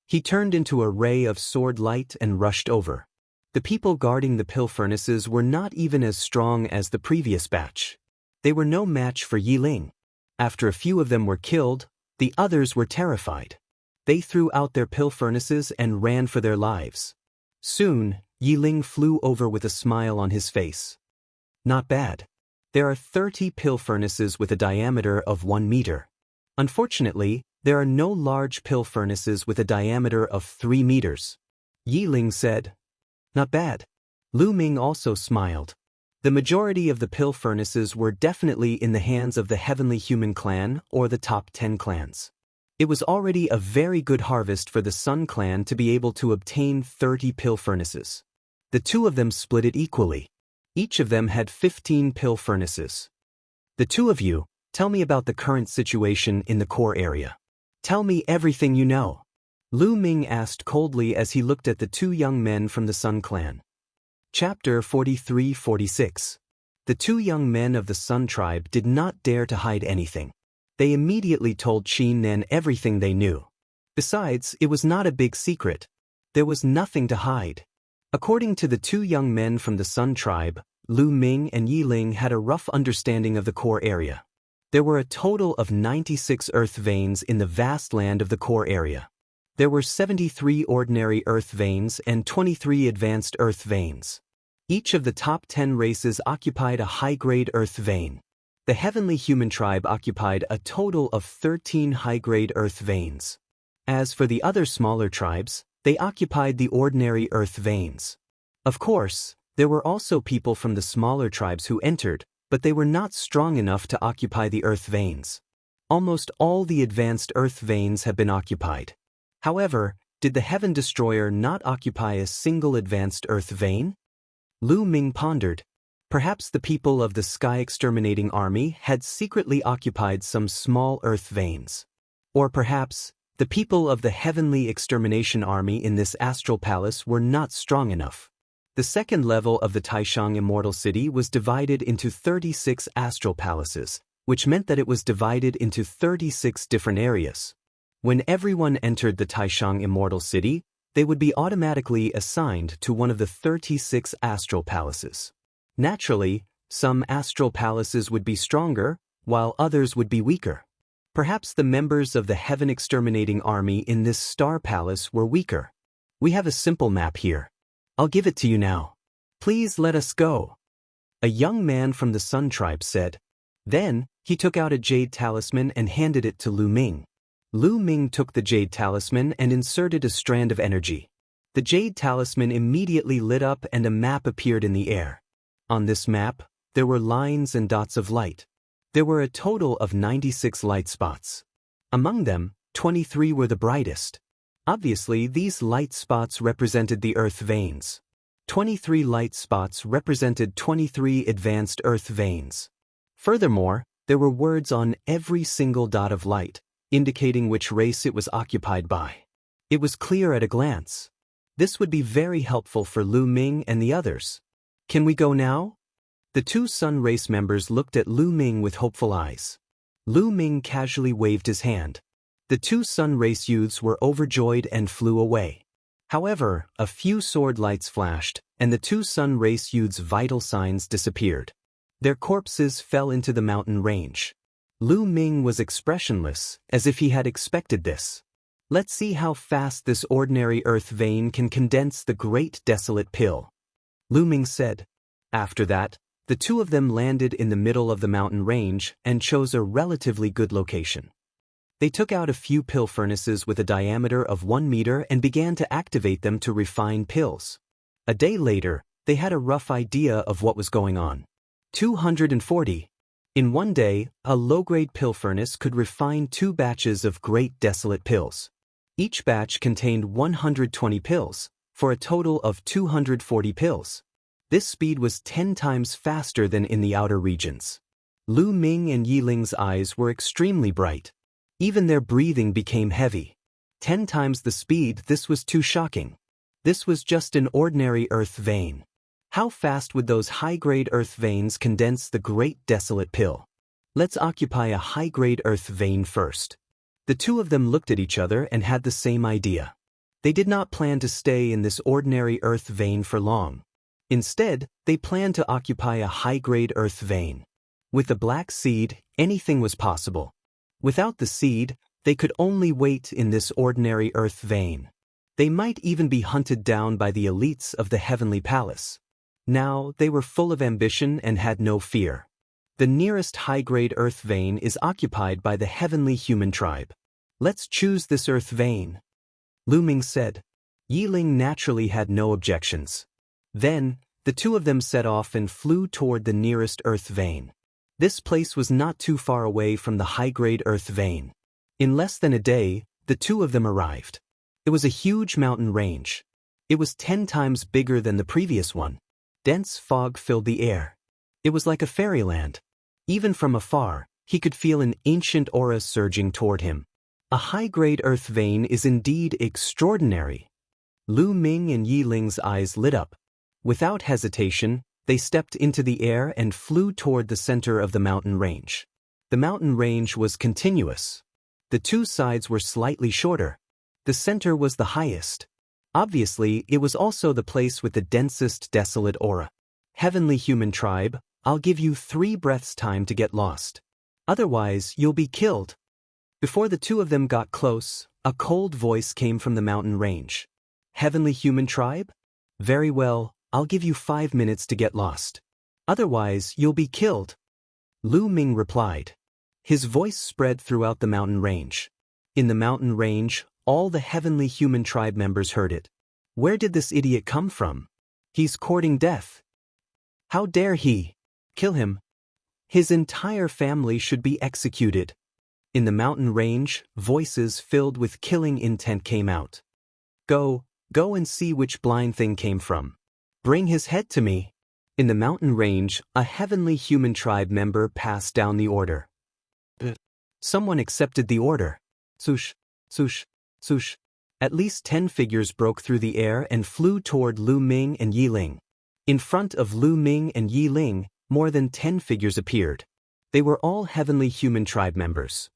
A: He turned into a ray of sword light and rushed over. The people guarding the pill furnaces were not even as strong as the previous batch. They were no match for Yi Ling. After a few of them were killed, the others were terrified. They threw out their pill furnaces and ran for their lives. Soon, Yi Ling flew over with a smile on his face. Not bad. There are 30 pill furnaces with a diameter of 1 meter. Unfortunately, there are no large pill furnaces with a diameter of 3 meters. Yi Ling said. Not bad. Lu Ming also smiled. The majority of the pill furnaces were definitely in the hands of the heavenly human clan or the top 10 clans. It was already a very good harvest for the Sun clan to be able to obtain 30 pill furnaces. The 2 of them split it equally. Each of them had 15 pill furnaces. The 2 of you, tell me about the current situation in the core area. Tell me everything you know. Lu Ming asked coldly as he looked at the 2 young men from the Sun clan. Chapter 43-46. The 2 young men of the Sun tribe did not dare to hide anything. They immediately told Qin Nan everything they knew. Besides, it was not a big secret. There was nothing to hide. According to the 2 young men from the Sun tribe, Lu Ming and Yi Ling had a rough understanding of the core area. There were a total of 96 earth veins in the vast land of the core area. There were 73 ordinary earth veins and 23 advanced earth veins. Each of the top 10 races occupied a high-grade earth vein. The heavenly human tribe occupied a total of 13 high-grade earth veins. As for the other smaller tribes, they occupied the ordinary earth veins. Of course, there were also people from the smaller tribes who entered, but they were not strong enough to occupy the earth veins. Almost all the advanced earth veins have been occupied. However, did the Heaven Destroyer not occupy a single advanced earth vein? Lu Ming pondered. Perhaps the people of the Sky Exterminating Army had secretly occupied some small earth veins. Or perhaps, the people of the Heavenly Extermination Army in this astral palace were not strong enough. The second level of the Taishang Immortal City was divided into 36 astral palaces, which meant that it was divided into 36 different areas. When everyone entered the Taishang Immortal City, they would be automatically assigned to one of the 36 astral palaces. Naturally, some astral palaces would be stronger, while others would be weaker. Perhaps the members of the Heaven Exterminating Army in this star palace were weaker. We have a simple map here. I'll give it to you now. Please let us go. A young man from the Sun tribe said. Then, he took out a jade talisman and handed it to Lu Ming. Lu Ming took the jade talisman and inserted a strand of energy. The jade talisman immediately lit up and a map appeared in the air. On this map, there were lines and dots of light. There were a total of 96 light spots. Among them, 23 were the brightest. Obviously, these light spots represented the earth veins. 23 light spots represented 23 advanced Earth veins. Furthermore, there were words on every single dot of light, indicating which race it was occupied by. It was clear at a glance. This would be very helpful for Lu Ming and the others. Can we go now? The two Sun race members looked at Lu Ming with hopeful eyes. Lu Ming casually waved his hand. The two Sun race youths were overjoyed and flew away. However, a few sword lights flashed, and the two Sun race youths' vital signs disappeared. Their corpses fell into the mountain range. Lu Ming was expressionless, as if he had expected this. Let's see how fast this ordinary earth vein can condense the great desolate pill, Lu Ming said. After that, the two of them landed in the middle of the mountain range and chose a relatively good location. They took out a few pill furnaces with a diameter of 1 meter and began to activate them to refine pills. A day later, they had a rough idea of what was going on. 240. In one day, a low-grade pill furnace could refine 2 batches of great desolate pills. Each batch contained 120 pills, for a total of 240 pills. This speed was 10 times faster than in the outer regions. Lu Ming and Yiling's eyes were extremely bright. Even their breathing became heavy. 10 times the speed. This was too shocking. This was just an ordinary earth vein. How fast would those high-grade earth veins condense the great desolate pill? Let's occupy a high-grade earth vein first. The two of them looked at each other and had the same idea. They did not plan to stay in this ordinary earth vein for long. Instead, they planned to occupy a high-grade earth vein. With the black seed, anything was possible. Without the seed, they could only wait in this ordinary earth vein. They might even be hunted down by the elites of the heavenly palace. Now, they were full of ambition and had no fear. The nearest high-grade earth vein is occupied by the heavenly human tribe. Let's choose this earth vein, Lu Ming said. Yiling naturally had no objections. Then, the two of them set off and flew toward the nearest earth vein. This place was not too far away from the high-grade earth vein. In less than a day, the two of them arrived. It was a huge mountain range. It was 10 times bigger than the previous one. Dense fog filled the air. It was like a fairyland. Even from afar, he could feel an ancient aura surging toward him. A high-grade earth vein is indeed extraordinary. Lu Ming and Yiling's eyes lit up. Without hesitation, they stepped into the air and flew toward the center of the mountain range. The mountain range was continuous. The two sides were slightly shorter. The center was the highest. Obviously, it was also the place with the densest desolate aura. Heavenly human tribe, I'll give you 3 breaths time to get lost. Otherwise, you'll be killed. Before the two of them got close, a cold voice came from the mountain range. Heavenly human tribe? Very well, I'll give you 5 minutes to get lost. Otherwise, you'll be killed. Lu Ming replied. His voice spread throughout the mountain range. In the mountain range, all the heavenly human tribe members heard it. Where did this idiot come from? He's courting death. How dare he? Kill him. His entire family should be executed. In the mountain range, voices filled with killing intent came out. Go and see which blind thing came from. Bring his head to me. In the mountain range, a heavenly human tribe member passed down the order. Someone accepted the order. Swoosh, swoosh, swoosh. At least 10 figures broke through the air and flew toward Lu Ming and Yiling. In front of Lu Ming and Yiling, more than 10 figures appeared. They were all heavenly human tribe members.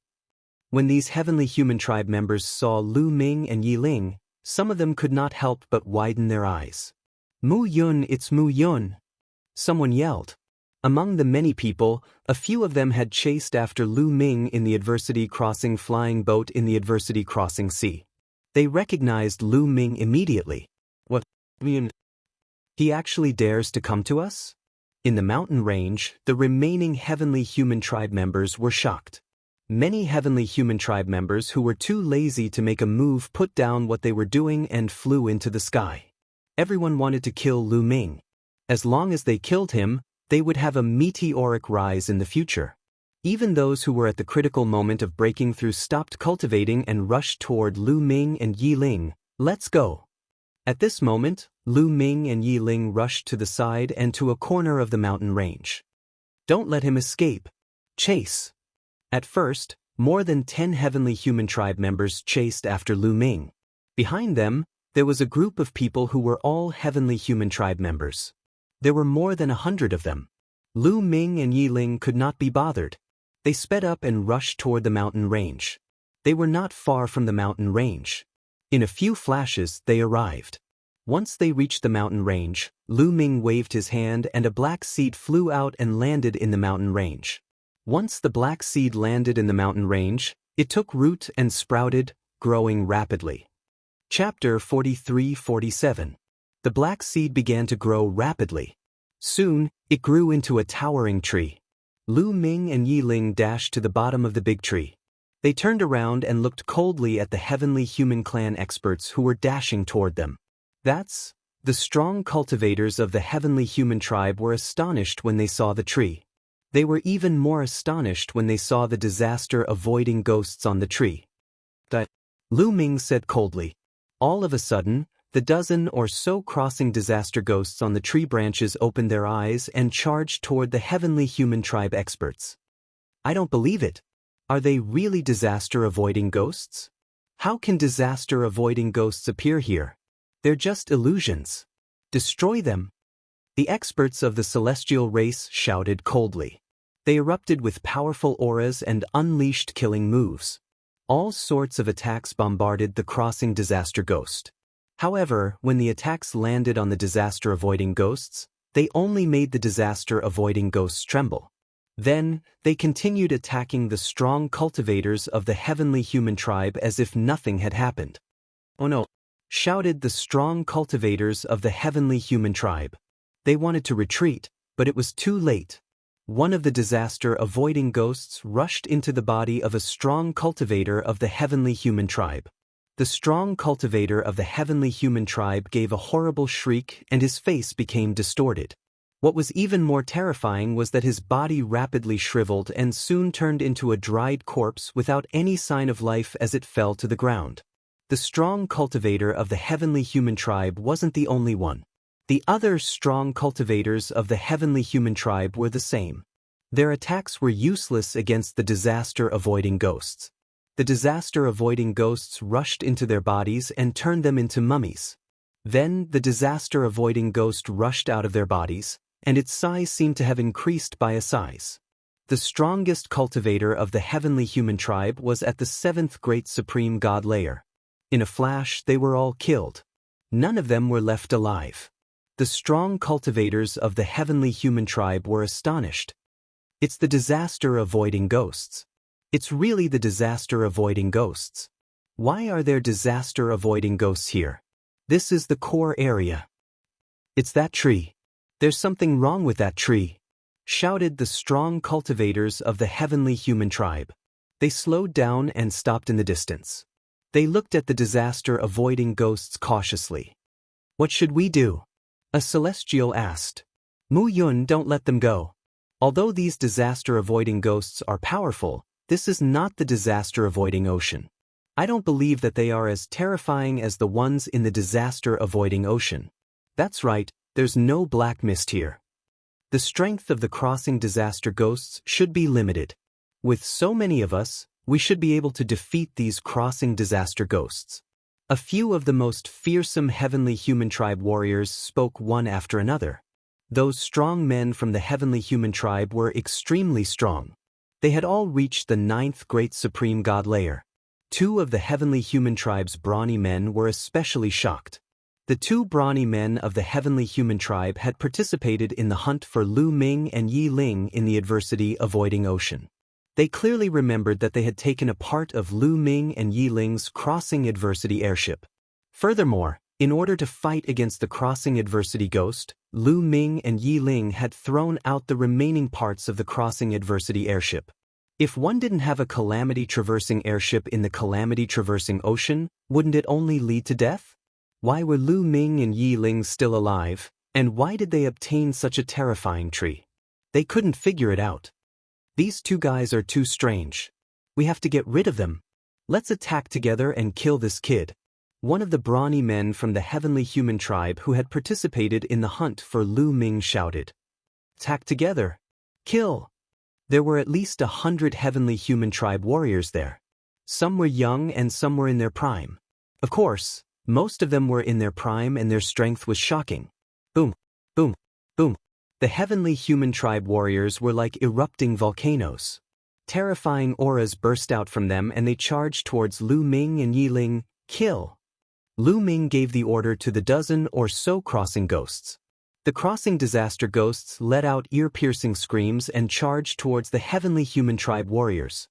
A: When these heavenly human tribe members saw Lu Ming and Yiling, some of them could not help but widen their eyes. Mu Yun, it's Mu Yun! Someone yelled. Among the many people, a few of them had chased after Lu Ming in the Adversity Crossing flying boat in the Adversity Crossing Sea. They recognized Lu Ming immediately. What? He actually dares to come to us? In the mountain range, the remaining heavenly human tribe members were shocked. Many heavenly human tribe members who were too lazy to make a move put down what they were doing and flew into the sky. Everyone wanted to kill Lu Ming. As long as they killed him, they would have a meteoric rise in the future. Even those who were at the critical moment of breaking through stopped cultivating and rushed toward Lu Ming and Yiling. Let's go. At this moment, Lu Ming and Yi Ling rushed to the side and to a corner of the mountain range. Don't let him escape. Chase. At first, more than 10 heavenly human tribe members chased after Lu Ming. Behind them, there was a group of people who were all heavenly human tribe members. There were more than 100 of them. Lu Ming and Yi Ling could not be bothered. They sped up and rushed toward the mountain range. They were not far from the mountain range. In a few flashes, they arrived. Once they reached the mountain range, Lu Ming waved his hand and a black seed flew out and landed in the mountain range. Once the black seed landed in the mountain range, it took root and sprouted, growing rapidly. Chapter 43-47. The black seed began to grow rapidly. Soon, it grew into a towering tree. Lu Ming and Yi Ling dashed to the bottom of the big tree. They turned around and looked coldly at the heavenly human clan experts who were dashing toward them. The strong cultivators of the heavenly human tribe were astonished when they saw the tree. They were even more astonished when they saw the disaster-avoiding ghosts on the tree. Lu Ming said coldly. All of a sudden, the dozen or so crossing disaster ghosts on the tree branches opened their eyes and charged toward the heavenly human tribe experts. I don't believe it. Are they really disaster-avoiding ghosts? How can disaster-avoiding ghosts appear here? They're just illusions. Destroy them. The experts of the celestial race shouted coldly. They erupted with powerful auras and unleashed killing moves. All sorts of attacks bombarded the crossing disaster ghost. However, when the attacks landed on the disaster-avoiding ghosts, they only made the disaster-avoiding ghosts tremble. Then, they continued attacking the strong cultivators of the heavenly human tribe as if nothing had happened. Oh no! Shouted the strong cultivators of the heavenly human tribe. They wanted to retreat, but it was too late. One of the disaster-avoiding ghosts rushed into the body of a strong cultivator of the heavenly human tribe. The strong cultivator of the heavenly human tribe gave a horrible shriek and his face became distorted. What was even more terrifying was that his body rapidly shriveled and soon turned into a dried corpse without any sign of life as it fell to the ground. The strong cultivator of the heavenly human tribe wasn't the only one. The other strong cultivators of the heavenly human tribe were the same. Their attacks were useless against the disaster-avoiding ghosts. The disaster-avoiding ghosts rushed into their bodies and turned them into mummies. Then the disaster-avoiding ghost rushed out of their bodies, and its size seemed to have increased by a size. The strongest cultivator of the heavenly human tribe was at the 7th great supreme god layer. In a flash, they were all killed. None of them were left alive. The strong cultivators of the heavenly human tribe were astonished. It's the disaster-avoiding ghosts. It's really the disaster-avoiding ghosts. Why are there disaster-avoiding ghosts here? This is the core area. It's that tree. There's something wrong with that tree, shouted the strong cultivators of the heavenly human tribe. They slowed down and stopped in the distance. They looked at the disaster-avoiding ghosts cautiously. What should we do? A celestial asked. Mu Yun, don't let them go. Although these disaster-avoiding ghosts are powerful, this is not the disaster-avoiding ocean. I don't believe that they are as terrifying as the ones in the disaster-avoiding ocean. That's right, there's no black mist here. The strength of the crossing disaster ghosts should be limited. With so many of us, we should be able to defeat these crossing disaster ghosts. A few of the most fearsome heavenly human tribe warriors spoke one after another. Those strong men from the heavenly human tribe were extremely strong. They had all reached the 9th great supreme god layer. 2 of the heavenly human tribe's brawny men were especially shocked. The 2 brawny men of the heavenly human tribe had participated in the hunt for Lu Ming and Yi Ling in the adversity-avoiding ocean. They clearly remembered that they had taken a part of Lu Ming and Yi Ling's crossing adversity airship. Furthermore, in order to fight against the crossing adversity ghost, Lu Ming and Yi Ling had thrown out the remaining parts of the crossing adversity airship. If one didn't have a calamity-traversing airship in the calamity-traversing ocean, wouldn't it only lead to death? Why were Lu Ming and Yi Ling still alive, and why did they obtain such a terrifying tree? They couldn't figure it out. These 2 guys are too strange. We have to get rid of them. Let's attack together and kill this kid. One of the brawny men from the heavenly human tribe who had participated in the hunt for Lu Ming shouted. Attack together! Kill! There were at least 100 heavenly human tribe warriors there. Some were young and some were in their prime. Of course, most of them were in their prime and their strength was shocking. Boom, boom, boom. The heavenly human tribe warriors were like erupting volcanoes. Terrifying auras burst out from them and they charged towards Lu Ming and Yi Ling. Kill! Lu Ming gave the order to the dozen or so crossing ghosts. The crossing disaster ghosts let out ear-piercing screams and charged towards the heavenly human tribe warriors.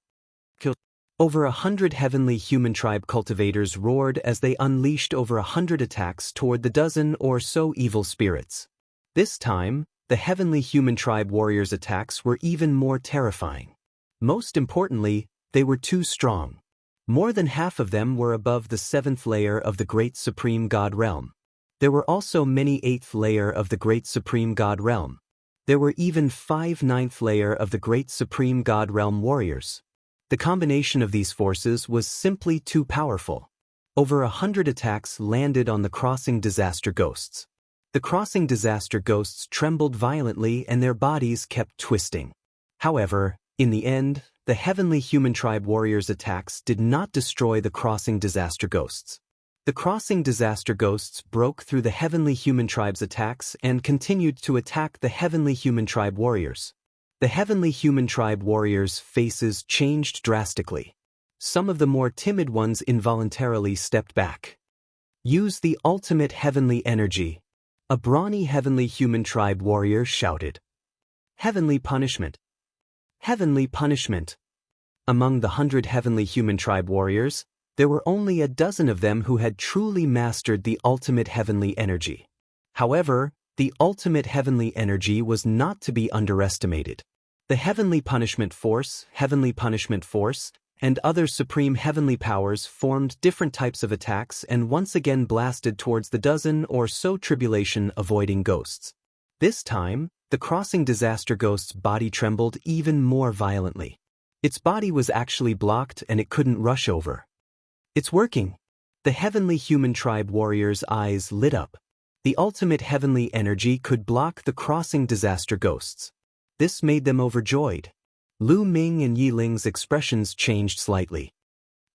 A: Over 100 heavenly human tribe cultivators roared as they unleashed over 100 attacks toward the dozen or so evil spirits. This time, the heavenly human tribe warriors' attacks were even more terrifying. Most importantly, they were too strong. More than half of them were above the 7th layer of the Great Supreme God Realm. There were also many 8th layer of the Great Supreme God Realm. There were even 5 9th layer of the Great Supreme God Realm warriors. The combination of these forces was simply too powerful. Over 100 attacks landed on the crossing disaster ghosts. The crossing disaster ghosts trembled violently and their bodies kept twisting. However, in the end, the heavenly human tribe warriors' attacks did not destroy the crossing disaster ghosts. The crossing disaster ghosts broke through the heavenly human tribe's attacks and continued to attack the heavenly human tribe warriors. The heavenly human tribe warriors' faces changed drastically. Some of the more timid ones involuntarily stepped back. Use the ultimate heavenly energy. A brawny heavenly human tribe warrior shouted. Heavenly punishment. Heavenly punishment. Among the 100 heavenly human tribe warriors, there were only a dozen of them who had truly mastered the ultimate heavenly energy. However, the ultimate heavenly energy was not to be underestimated. The heavenly punishment force, and other supreme heavenly powers formed different types of attacks and once again blasted towards the dozen or so tribulation-avoiding ghosts. This time, the crossing disaster ghost's body trembled even more violently. Its body was actually blocked and it couldn't rush over. It's working. The heavenly human tribe warriors' eyes lit up. The ultimate heavenly energy could block the crossing disaster ghosts. This made them overjoyed. Lu Ming and Yi Ling's expressions changed slightly.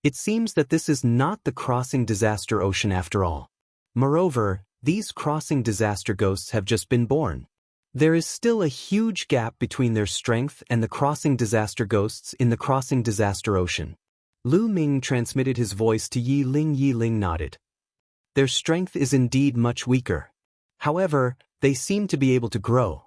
A: It seems that this is not the crossing disaster ocean after all. Moreover, these crossing disaster ghosts have just been born. There is still a huge gap between their strength and the crossing disaster ghosts in the crossing disaster ocean. Lu Ming transmitted his voice to Yi Ling. Yi Ling nodded. Their strength is indeed much weaker. However, they seem to be able to grow.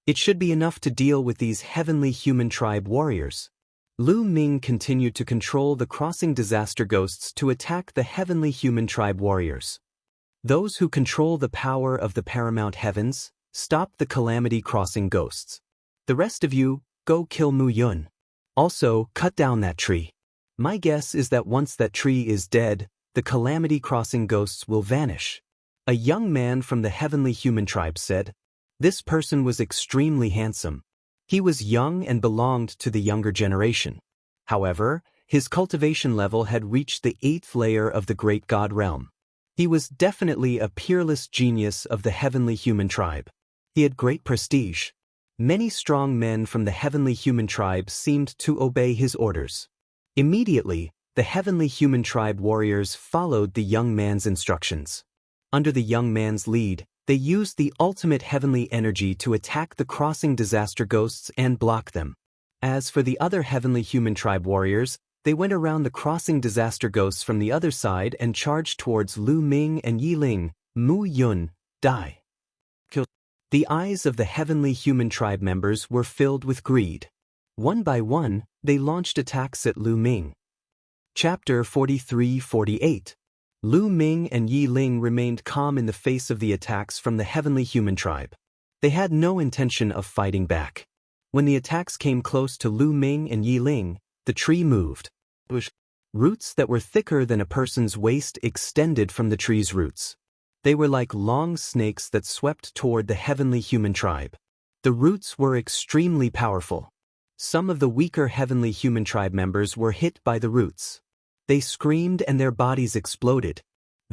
A: It should be enough to deal with these heavenly human tribe warriors. Lu Ming continued to control the crossing disaster ghosts to attack the heavenly human tribe warriors. Those who control the power of the paramount heavens, stop the calamity crossing ghosts. The rest of you, go kill Mu Yun. Also, cut down that tree. My guess is that once that tree is dead, the calamity crossing ghosts will vanish. A young man from the heavenly human tribe said. This person was extremely handsome. He was young and belonged to the younger generation. However, his cultivation level had reached the 8th layer of the great god realm. He was definitely a peerless genius of the heavenly human tribe. He had great prestige. Many strong men from the heavenly human tribe seemed to obey his orders. Immediately, the heavenly human tribe warriors followed the young man's instructions. Under the young man's lead, they used the ultimate heavenly energy to attack the crossing disaster ghosts and block them. As for the other heavenly human tribe warriors, they went around the crossing disaster ghosts from the other side and charged towards Lu Ming and Yi Ling. Mu Yun, die. Kill. The eyes of the heavenly human tribe members were filled with greed. One by one, they launched attacks at Lu Ming. Chapter 43-48. Lu Ming and Yi Ling remained calm in the face of the attacks from the heavenly human tribe. They had no intention of fighting back. When the attacks came close to Lu Ming and Yi Ling, the tree moved. Roots that were thicker than a person's waist extended from the tree's roots. They were like long snakes that swept toward the heavenly human tribe. The roots were extremely powerful. Some of the weaker heavenly human tribe members were hit by the roots. They screamed and their bodies exploded.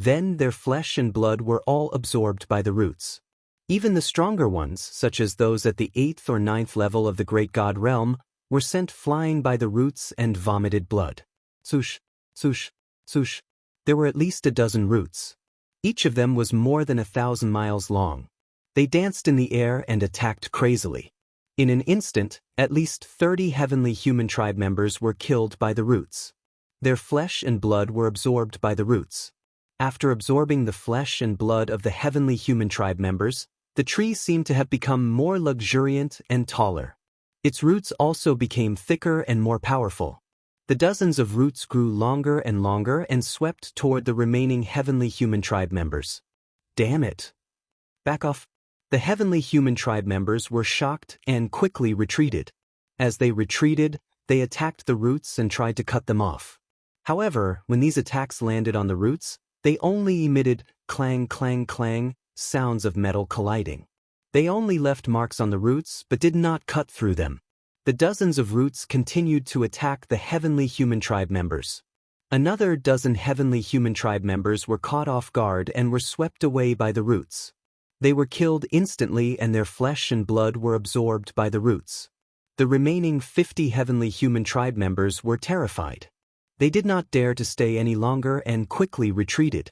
A: Then their flesh and blood were all absorbed by the roots. Even the stronger ones, such as those at the 8th or 9th level of the great god realm, were sent flying by the roots and vomited blood. Swoosh, swoosh, swoosh. There were at least a dozen roots. Each of them was more than 1,000 miles long. They danced in the air and attacked crazily. In an instant, at least 30 heavenly human tribe members were killed by the roots. Their flesh and blood were absorbed by the roots. After absorbing the flesh and blood of the heavenly human tribe members, the tree seemed to have become more luxuriant and taller. Its roots also became thicker and more powerful. The dozens of roots grew longer and swept toward the remaining heavenly human tribe members. Damn it! Back off! The heavenly human tribe members were shocked and quickly retreated. As they retreated, they attacked the roots and tried to cut them off. However, when these attacks landed on the roots, they only emitted clang clang clang sounds of metal colliding. They only left marks on the roots but did not cut through them. The dozens of roots continued to attack the heavenly human tribe members. Another dozen heavenly human tribe members were caught off guard and were swept away by the roots. They were killed instantly and their flesh and blood were absorbed by the roots. The remaining 50 heavenly human tribe members were terrified. They did not dare to stay any longer and quickly retreated.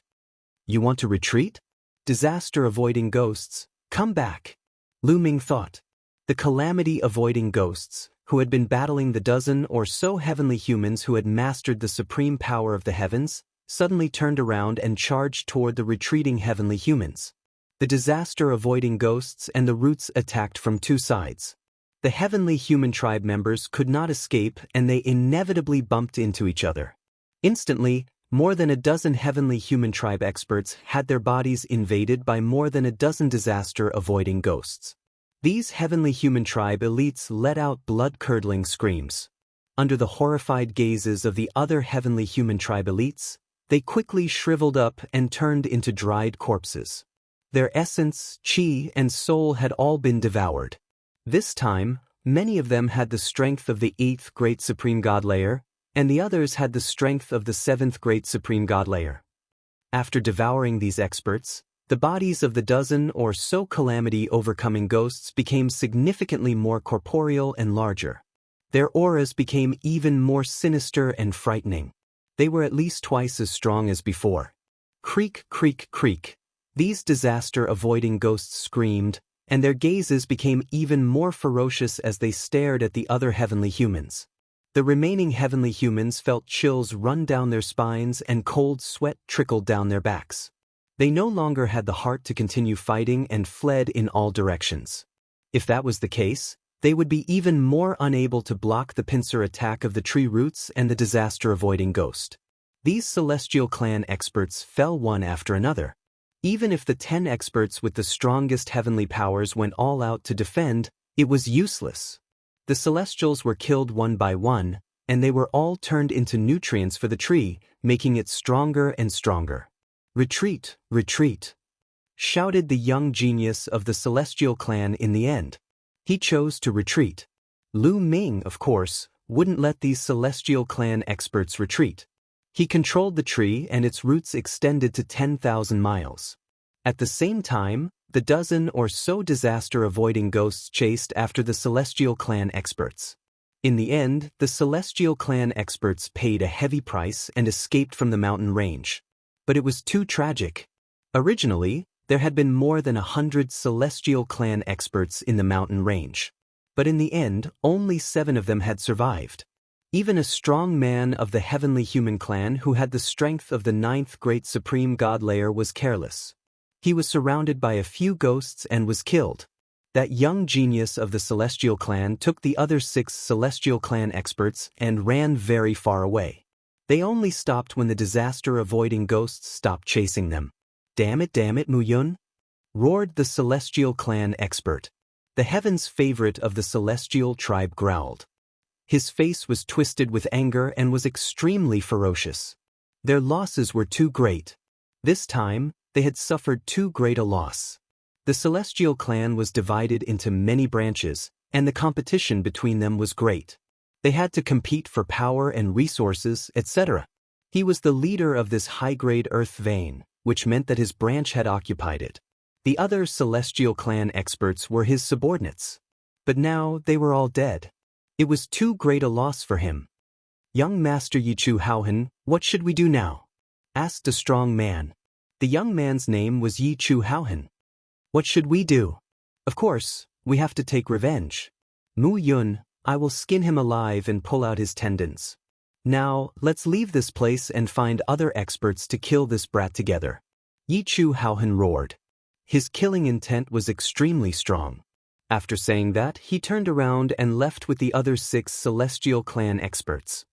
A: You want to retreat? Disaster-avoiding ghosts, come back. Looming thought. The calamity-avoiding ghosts, who had been battling the dozen or so heavenly humans who had mastered the supreme power of the heavens, suddenly turned around and charged toward the retreating heavenly humans. The disaster-avoiding ghosts and the roots attacked from two sides. The heavenly human tribe members could not escape and they inevitably bumped into each other. Instantly, more than a dozen heavenly human tribe experts had their bodies invaded by more than a dozen disaster-avoiding ghosts. These heavenly human tribe elites let out blood-curdling screams. Under the horrified gazes of the other heavenly human tribe elites, they quickly shriveled up and turned into dried corpses. Their essence, chi, and soul had all been devoured. This time, many of them had the strength of the 8th Great Supreme God Layer, and the others had the strength of the 7th Great Supreme God Layer. After devouring these experts, the bodies of the dozen or so calamity-overcoming ghosts became significantly more corporeal and larger. Their auras became even more sinister and frightening. They were at least twice as strong as before. Creak, creak, creak. These disaster-avoiding ghosts screamed, and their gazes became even more ferocious as they stared at the other heavenly humans. The remaining heavenly humans felt chills run down their spines and cold sweat trickled down their backs. They no longer had the heart to continue fighting and fled in all directions. If that was the case, they would be even more unable to block the pincer attack of the tree roots and the disaster-avoiding ghost. These celestial clan experts fell one after another. Even if the 10 experts with the strongest heavenly powers went all out to defend, it was useless. The celestials were killed one by one, and they were all turned into nutrients for the tree, making it stronger and stronger. Retreat, retreat, shouted the young genius of the celestial clan in the end. He chose to retreat. Lu Ming, of course, wouldn't let these celestial clan experts retreat. He controlled the tree and its roots extended to 10,000 miles. At the same time, the dozen or so disaster-avoiding ghosts chased after the celestial clan experts. In the end, the celestial clan experts paid a heavy price and escaped from the mountain range. But it was too tragic. Originally, there had been more than 100 celestial clan experts in the mountain range. But in the end, only 7 of them had survived. Even a strong man of the heavenly human clan who had the strength of the 9th Great Supreme God Layer was careless. He was surrounded by a few ghosts and was killed. That young genius of the celestial clan took the other 6 celestial clan experts and ran very far away. They only stopped when the disaster-avoiding ghosts stopped chasing them. Damn it, Muyun! Roared the celestial clan expert. The heaven's favorite of the celestial tribe growled. His face was twisted with anger and was extremely ferocious. Their losses were too great. This time, they had suffered too great a loss. The celestial clan was divided into many branches, and the competition between them was great. They had to compete for power and resources, etc. He was the leader of this high-grade earth vein, which meant that his branch had occupied it. The other Celestial Clan experts were his subordinates. But now they were all dead. It was too great a loss for him. "Young Master Yichu Haohan, what should we do now?" asked a strong man. The young man's name was Yichu Haohan. "What should we do? Of course, we have to take revenge. Mu Yun, I will skin him alive and pull out his tendons. Now, let's leave this place and find other experts to kill this brat together." Yichu Haohan roared. His killing intent was extremely strong. After saying that, he turned around and left with the other 6 Celestial Clan experts.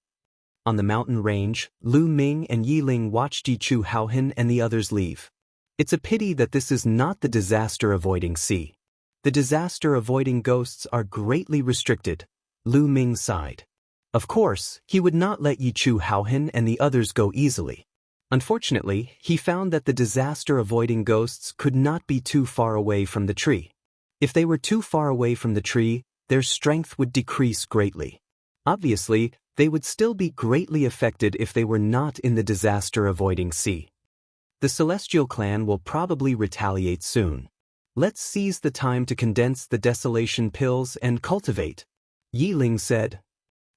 A: On the mountain range, Lu Ming and Yi Ling watched Yichu Haohan and the others leave. It's a pity that this is not the disaster-avoiding sea. The disaster-avoiding ghosts are greatly restricted, Lu Ming sighed. Of course, he would not let Yichu Haohan and the others go easily. Unfortunately, he found that the disaster-avoiding ghosts could not be too far away from the tree. If they were too far away from the tree, their strength would decrease greatly. Obviously, they would still be greatly affected if they were not in the disaster-avoiding sea. The Celestial Clan will probably retaliate soon. Let's seize the time to condense the desolation pills and cultivate, Yi Ling said.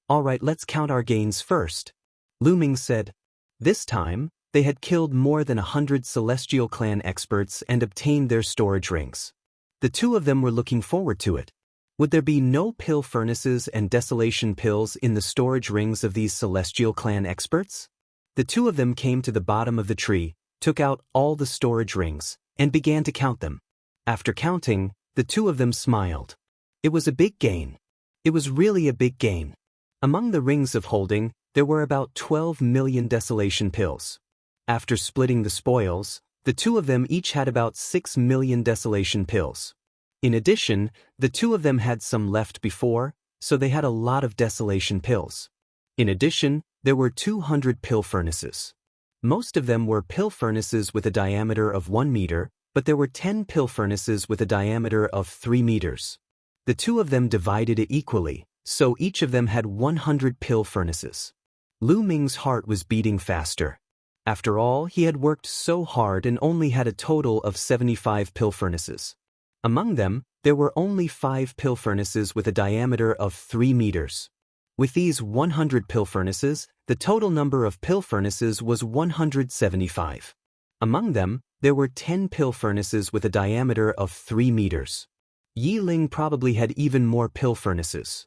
A: All right, let's count our gains first, Lu Ming said. This time, they had killed more than 100 Celestial Clan experts and obtained their storage rings. The two of them were looking forward to it. Would there be no pill furnaces and desolation pills in the storage rings of these Celestial Clan experts? The two of them came to the bottom of the tree, took out all the storage rings, and began to count them. After counting, the two of them smiled. It was a big gain. It was really a big gain. Among the rings of holding, there were about 12 million desolation pills. After splitting the spoils, the two of them each had about 6 million desolation pills. In addition, the two of them had some left before, so they had a lot of desolation pills. In addition, there were 200 pill furnaces. Most of them were pill furnaces with a diameter of 1 meter, but there were 10 pill furnaces with a diameter of 3 meters. The two of them divided it equally, so each of them had 100 pill furnaces. Lu Ming's heart was beating faster. After all, he had worked so hard and only had a total of 75 pill furnaces. Among them, there were only 5 pill furnaces with a diameter of 3 meters. With these 100 pill furnaces, the total number of pill furnaces was 175. Among them, there were 10 pill furnaces with a diameter of 3 meters. Yi Ling probably had even more pill furnaces.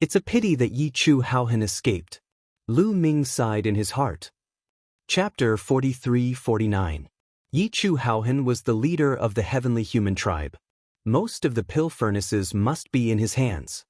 A: It's a pity that Yichu Haohan escaped. Lu Ming sighed in his heart. Chapter 43-49. Yichu Haohan was the leader of the heavenly human tribe. Most of the pill furnaces must be in his hands.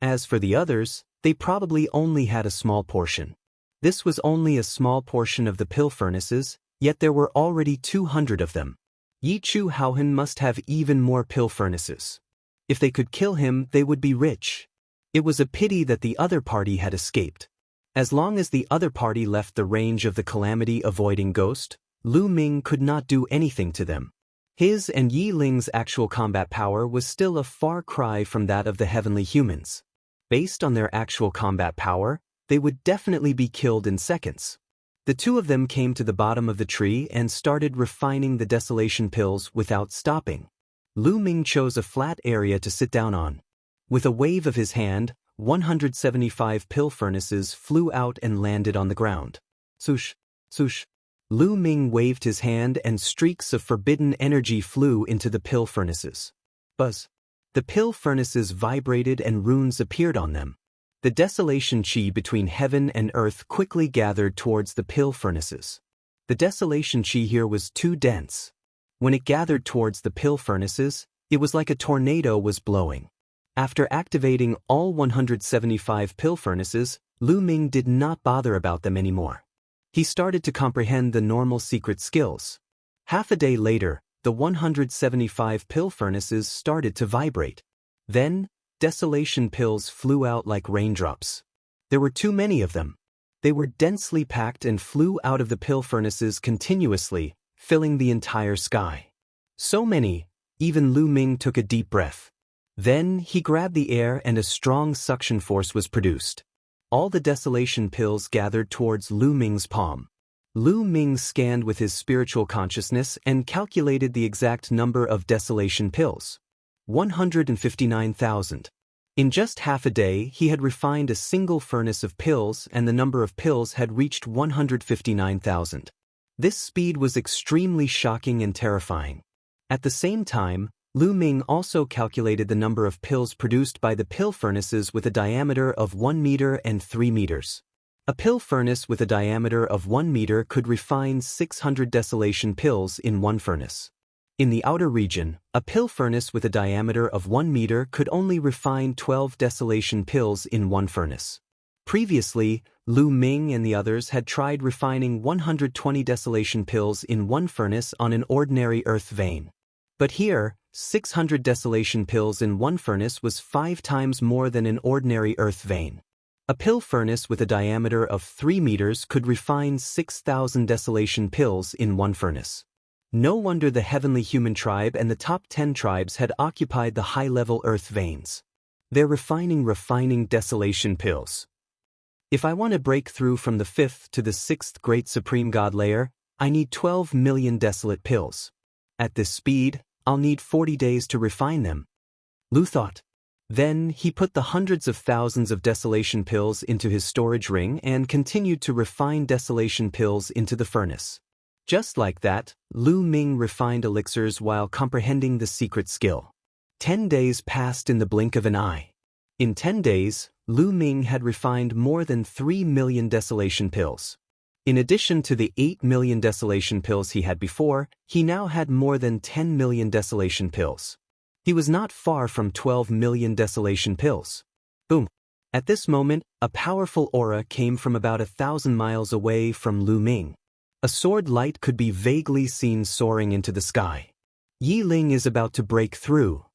A: As for the others, they probably only had a small portion. This was only a small portion of the pill furnaces, yet there were already 200 of them. Yichu Haohan must have even more pill furnaces. If they could kill him, they would be rich. It was a pity that the other party had escaped. As long as the other party left the range of the calamity-avoiding ghost, Lu Ming could not do anything to them. His and Yi Ling's actual combat power was still a far cry from that of the heavenly humans. Based on their actual combat power, they would definitely be killed in seconds. The two of them came to the bottom of the tree and started refining the desolation pills without stopping. Lu Ming chose a flat area to sit down on. With a wave of his hand, 175 pill furnaces flew out and landed on the ground. Swoosh, swoosh. Lu Ming waved his hand and streaks of forbidden energy flew into the pill furnaces. Buzz. The pill furnaces vibrated and runes appeared on them. The desolation chi between heaven and earth quickly gathered towards the pill furnaces. The desolation chi here was too dense. When it gathered towards the pill furnaces, it was like a tornado was blowing. After activating all 175 pill furnaces, Lu Ming did not bother about them anymore. He started to comprehend the normal secret skills. Half a day later, the 175 pill furnaces started to vibrate. Then, desolation pills flew out like raindrops. There were too many of them. They were densely packed and flew out of the pill furnaces continuously, filling the entire sky. So many, even Lu Ming took a deep breath. Then, he grabbed the air and a strong suction force was produced. All the desolation pills gathered towards Lu Ming's palm. Lu Ming scanned with his spiritual consciousness and calculated the exact number of desolation pills. 159,000. In just half a day, he had refined a single furnace of pills, and the number of pills had reached 159,000. This speed was extremely shocking and terrifying. At the same time, Lu Ming also calculated the number of pills produced by the pill furnaces with a diameter of 1 meter and 3 meters. A pill furnace with a diameter of 1 meter could refine 600 desolation pills in one furnace. In the outer region, a pill furnace with a diameter of 1 meter could only refine 12 desolation pills in one furnace. Previously, Lu Ming and the others had tried refining 120 desolation pills in one furnace on an ordinary earth vein. But here, 600 desolation pills in one furnace was 5 times more than an ordinary earth vein. A pill furnace with a diameter of 3 meters could refine 6,000 desolation pills in one furnace. No wonder the heavenly human tribe and the top 10 tribes had occupied the high-level earth veins. They're refining desolation pills. If I want to break through from the 5th to the 6th great supreme god layer, I need 12 million desolate pills. At this speed, I'll need 40 days to refine them. Lu thought. Then he put the hundreds of thousands of desolation pills into his storage ring and continued to refine desolation pills into the furnace. Just like that, Lu Ming refined elixirs while comprehending the secret skill. 10 days passed in the blink of an eye. In 10 days, Lu Ming had refined more than 3 million desolation pills. In addition to the 8 million desolation pills he had before, he now had more than 10 million desolation pills. He was not far from 12 million desolation pills. Boom! At this moment, a powerful aura came from about 1,000 miles away from Lu Ming. A sword light could be vaguely seen soaring into the sky. Yi Ling is about to break through.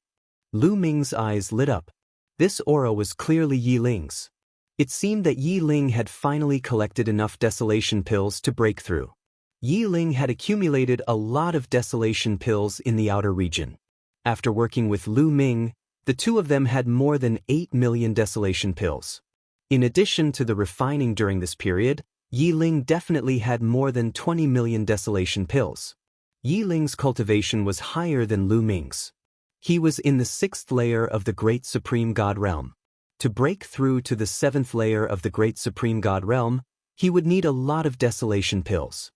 A: Lu Ming's eyes lit up. This aura was clearly Yi Ling's. It seemed that Yi Ling had finally collected enough desolation pills to break through. Yi Ling had accumulated a lot of desolation pills in the outer region. After working with Lu Ming, the two of them had more than 8 million desolation pills. In addition to the refining during this period, Yi Ling definitely had more than 20 million desolation pills. Yi Ling's cultivation was higher than Lu Ming's. He was in the 6th layer of the Great Supreme God Realm. To break through to the 7th layer of the Great Supreme God Realm, he would need a lot of desolation pills.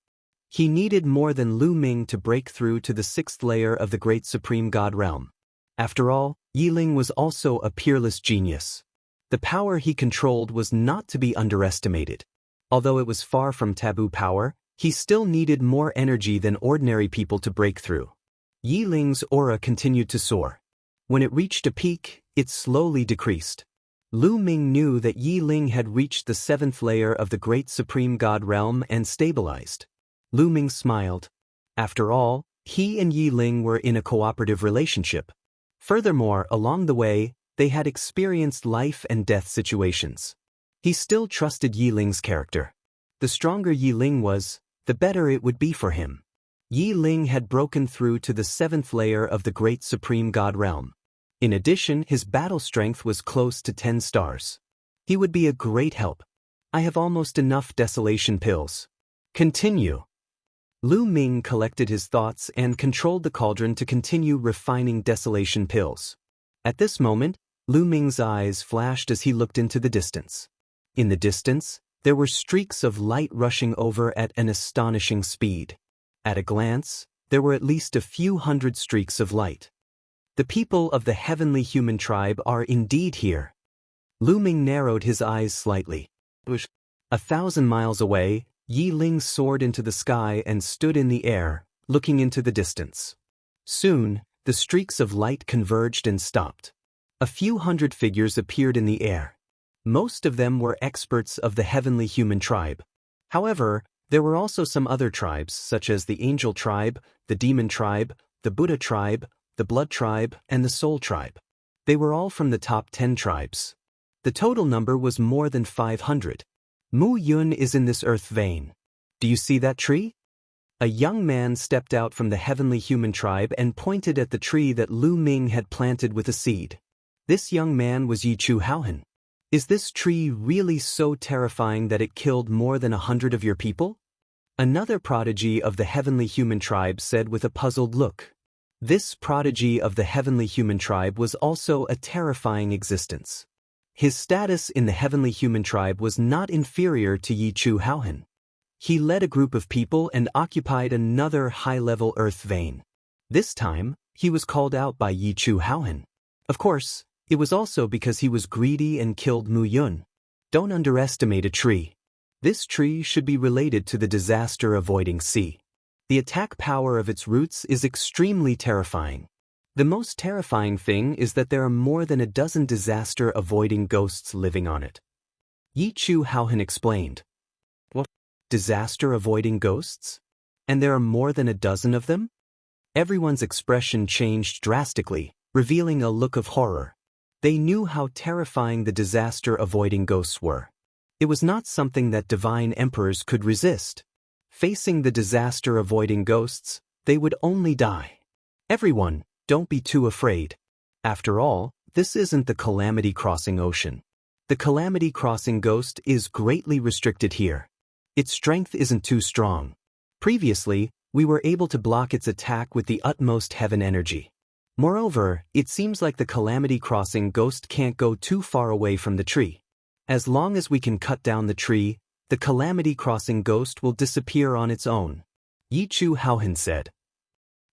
A: He needed more than Lu Ming to break through to the 6th layer of the Great Supreme God Realm. After all, Yi Ling was also a peerless genius. The power he controlled was not to be underestimated. Although it was far from taboo power, he still needed more energy than ordinary people to break through. Yi Ling's aura continued to soar. When it reached a peak, it slowly decreased. Lu Ming knew that Yi Ling had reached the 7th layer of the Great Supreme God Realm and stabilized. Lu Ming smiled. After all, he and Yi Ling were in a cooperative relationship. Furthermore, along the way, they had experienced life and death situations. He still trusted Yi Ling's character. The stronger Yi Ling was, the better it would be for him. Yi Ling had broken through to the 7th layer of the Great Supreme God Realm. In addition, his battle strength was close to 10 stars. He would be a great help. I have almost enough desolation pills. Continue. Lu Ming collected his thoughts and controlled the cauldron to continue refining desolation pills. At this moment, Lu Ming's eyes flashed as he looked into the distance. In the distance, there were streaks of light rushing over at an astonishing speed. At a glance, there were at least a few hundred streaks of light. The people of the heavenly human tribe are indeed here. Lu Ming narrowed his eyes slightly. 1,000 miles away, Yi Ling soared into the sky and stood in the air, looking into the distance. Soon, the streaks of light converged and stopped. A few hundred figures appeared in the air. Most of them were experts of the heavenly human tribe. However, there were also some other tribes, such as the Angel tribe, the Demon tribe, the Buddha tribe, the Blood tribe, and the Soul tribe. They were all from the top 10 tribes. The total number was more than 500. Mu Yun is in this earth vein. Do you see that tree? A young man stepped out from the heavenly human tribe and pointed at the tree that Lu Ming had planted with a seed. This young man was Yi Chu Haohan. Is this tree really so terrifying that it killed more than 100 of your people? Another prodigy of the heavenly human tribe said with a puzzled look. This prodigy of the heavenly human tribe was also a terrifying existence. His status in the heavenly human tribe was not inferior to Yi Chu Haohan. He led a group of people and occupied another high-level earth vein. This time, he was called out by Yi Chu Haohan. Of course, it was also because he was greedy and killed Mu Yun. Don't underestimate a tree. This tree should be related to the disaster-avoiding sea. The attack power of its roots is extremely terrifying. The most terrifying thing is that there are more than a dozen disaster-avoiding ghosts living on it. Yi Chu Haohan explained. What? Disaster-avoiding ghosts? And there are more than a dozen of them? Everyone's expression changed drastically, revealing a look of horror. They knew how terrifying the disaster-avoiding ghosts were. It was not something that divine emperors could resist. Facing the disaster-avoiding ghosts, they would only die. Everyone, don't be too afraid. After all, this isn't the Calamity Crossing Ocean. The Calamity Crossing Ghost is greatly restricted here. Its strength isn't too strong. Previously, we were able to block its attack with the utmost heaven energy. Moreover, it seems like the Calamity Crossing Ghost can't go too far away from the tree. As long as we can cut down the tree, the Calamity Crossing Ghost will disappear on its own. Yi Chu Haohan said.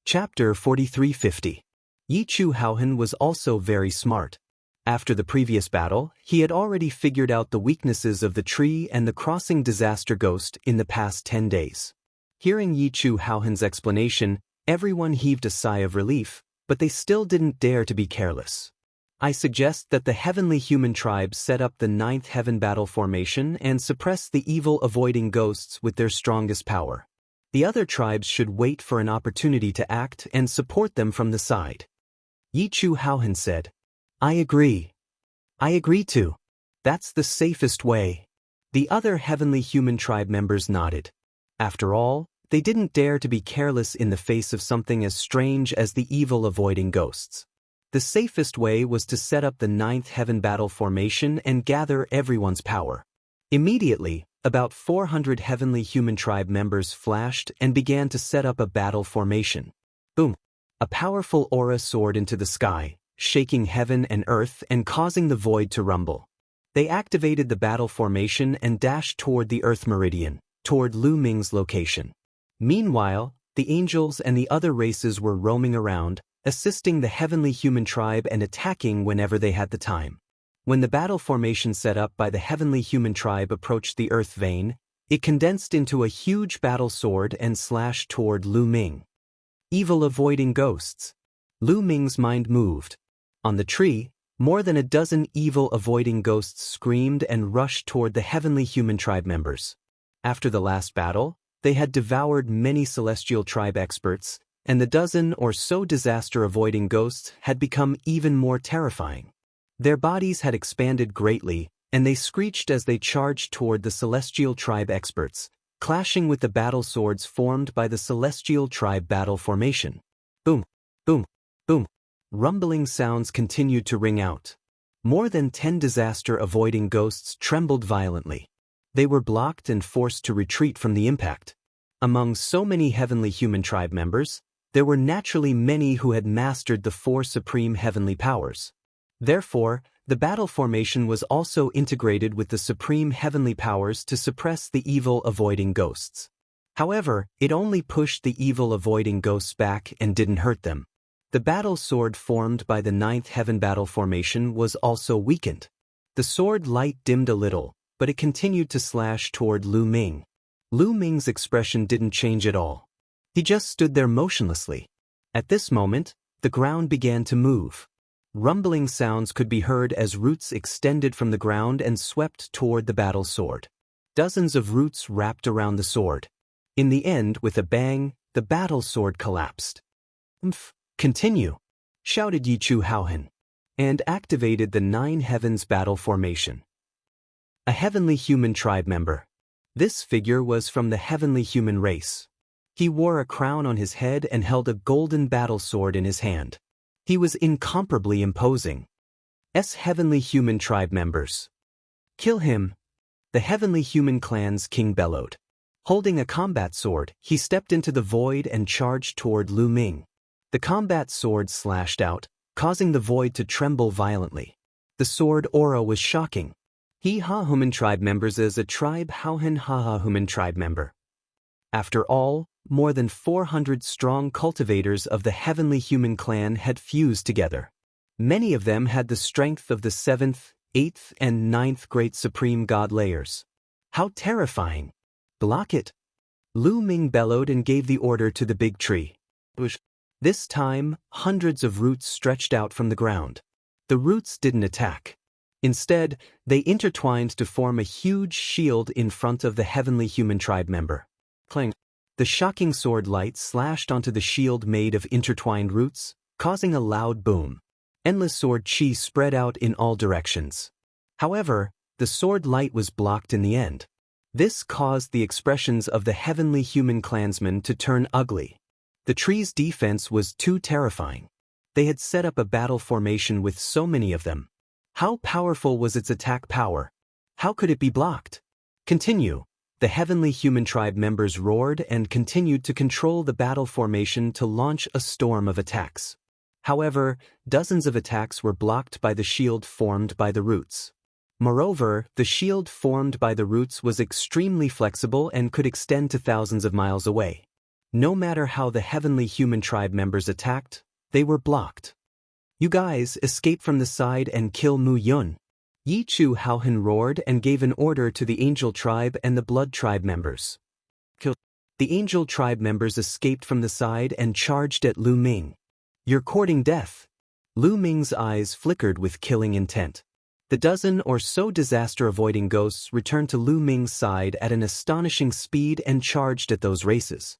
A: Chapter 4350. Yi Chu Haohan was also very smart. After the previous battle, he had already figured out the weaknesses of the tree and the crossing disaster ghost in the past 10 days. Hearing Yi Chu Haohan's explanation, everyone heaved a sigh of relief, but they still didn't dare to be careless. I suggest that the heavenly human tribe set up the 9th heaven battle formation and suppress the evil-avoiding ghosts with their strongest power. The other tribes should wait for an opportunity to act and support them from the side. Yi Chu Haohan said. I agree. I agree too. That's the safest way. The other heavenly human tribe members nodded. After all, they didn't dare to be careless in the face of something as strange as the evil-avoiding ghosts. The safest way was to set up the 9th heaven battle formation and gather everyone's power. Immediately, about 400 heavenly human tribe members flashed and began to set up a battle formation. Boom! A powerful aura soared into the sky, shaking heaven and earth and causing the void to rumble. They activated the battle formation and dashed toward the Earth Meridian, toward Lu Ming's location. Meanwhile, the angels and the other races were roaming around, assisting the heavenly human tribe and attacking whenever they had the time. When the battle formation set up by the heavenly human tribe approached the earth vein, it condensed into a huge battle sword and slashed toward Lu Ming. Evil-avoiding ghosts. Lu Ming's mind moved. On the tree, more than a dozen evil-avoiding ghosts screamed and rushed toward the heavenly human tribe members. After the last battle, they had devoured many celestial tribe experts, and the dozen or so disaster-avoiding ghosts had become even more terrifying. Their bodies had expanded greatly, and they screeched as they charged toward the celestial tribe experts, clashing with the battle swords formed by the celestial tribe battle formation. Boom, boom, boom. Rumbling sounds continued to ring out. More than 10 disaster-avoiding ghosts trembled violently. They were blocked and forced to retreat from the impact. Among so many heavenly human tribe members, there were naturally many who had mastered the 4 supreme heavenly powers. Therefore, the battle formation was also integrated with the supreme heavenly powers to suppress the evil-avoiding ghosts. However, it only pushed the evil-avoiding ghosts back and didn't hurt them. The battle sword formed by the 9th heaven battle formation was also weakened. The sword light dimmed a little, but it continued to slash toward Lu Ming. Lu Ming's expression didn't change at all. He just stood there motionlessly. At this moment, the ground began to move. Rumbling sounds could be heard as roots extended from the ground and swept toward the battle sword. Dozens of roots wrapped around the sword. In the end, with a bang, the battle sword collapsed. Continue, shouted Yi Chu Haohan, and activated the 9 heavens battle formation. A heavenly human tribe member. This figure was from the heavenly human race. He wore a crown on his head and held a golden battle sword in his hand. He was incomparably imposing. Heavenly human tribe members. Kill him. The heavenly human clan's king bellowed. Holding a combat sword, he stepped into the void and charged toward Lu Ming. The combat sword slashed out, causing the void to tremble violently. The sword aura was shocking. He Ha Human tribe members as a tribe Hauhan Ha Human tribe member. After all, more than 400 strong cultivators of the heavenly human clan had fused together. Many of them had the strength of the 7th, 8th, and 9th great supreme god layers. How terrifying! Block it! Lu Ming bellowed and gave the order to the big tree. This time, hundreds of roots stretched out from the ground. The roots didn't attack. Instead, they intertwined to form a huge shield in front of the heavenly human tribe member. Clang! The shocking sword light slashed onto the shield made of intertwined roots, causing a loud boom. Endless sword chi spread out in all directions. However, the sword light was blocked in the end. This caused the expressions of the heavenly human clansmen to turn ugly. The tree's defense was too terrifying. They had set up a battle formation with so many of them. How powerful was its attack power? How could it be blocked? Continue. The heavenly human tribe members roared and continued to control the battle formation to launch a storm of attacks. However, dozens of attacks were blocked by the shield formed by the roots. Moreover, the shield formed by the roots was extremely flexible and could extend to thousands of miles away. No matter how the heavenly human tribe members attacked, they were blocked. You guys, escape from the side and kill Mu Yun. Yi Chu Haohan roared and gave an order to the angel tribe and the blood tribe members. Kill. The angel tribe members escaped from the side and charged at Lu Ming. You're courting death. Lu Ming's eyes flickered with killing intent. The dozen or so disaster-avoiding ghosts returned to Lu Ming's side at an astonishing speed and charged at those races.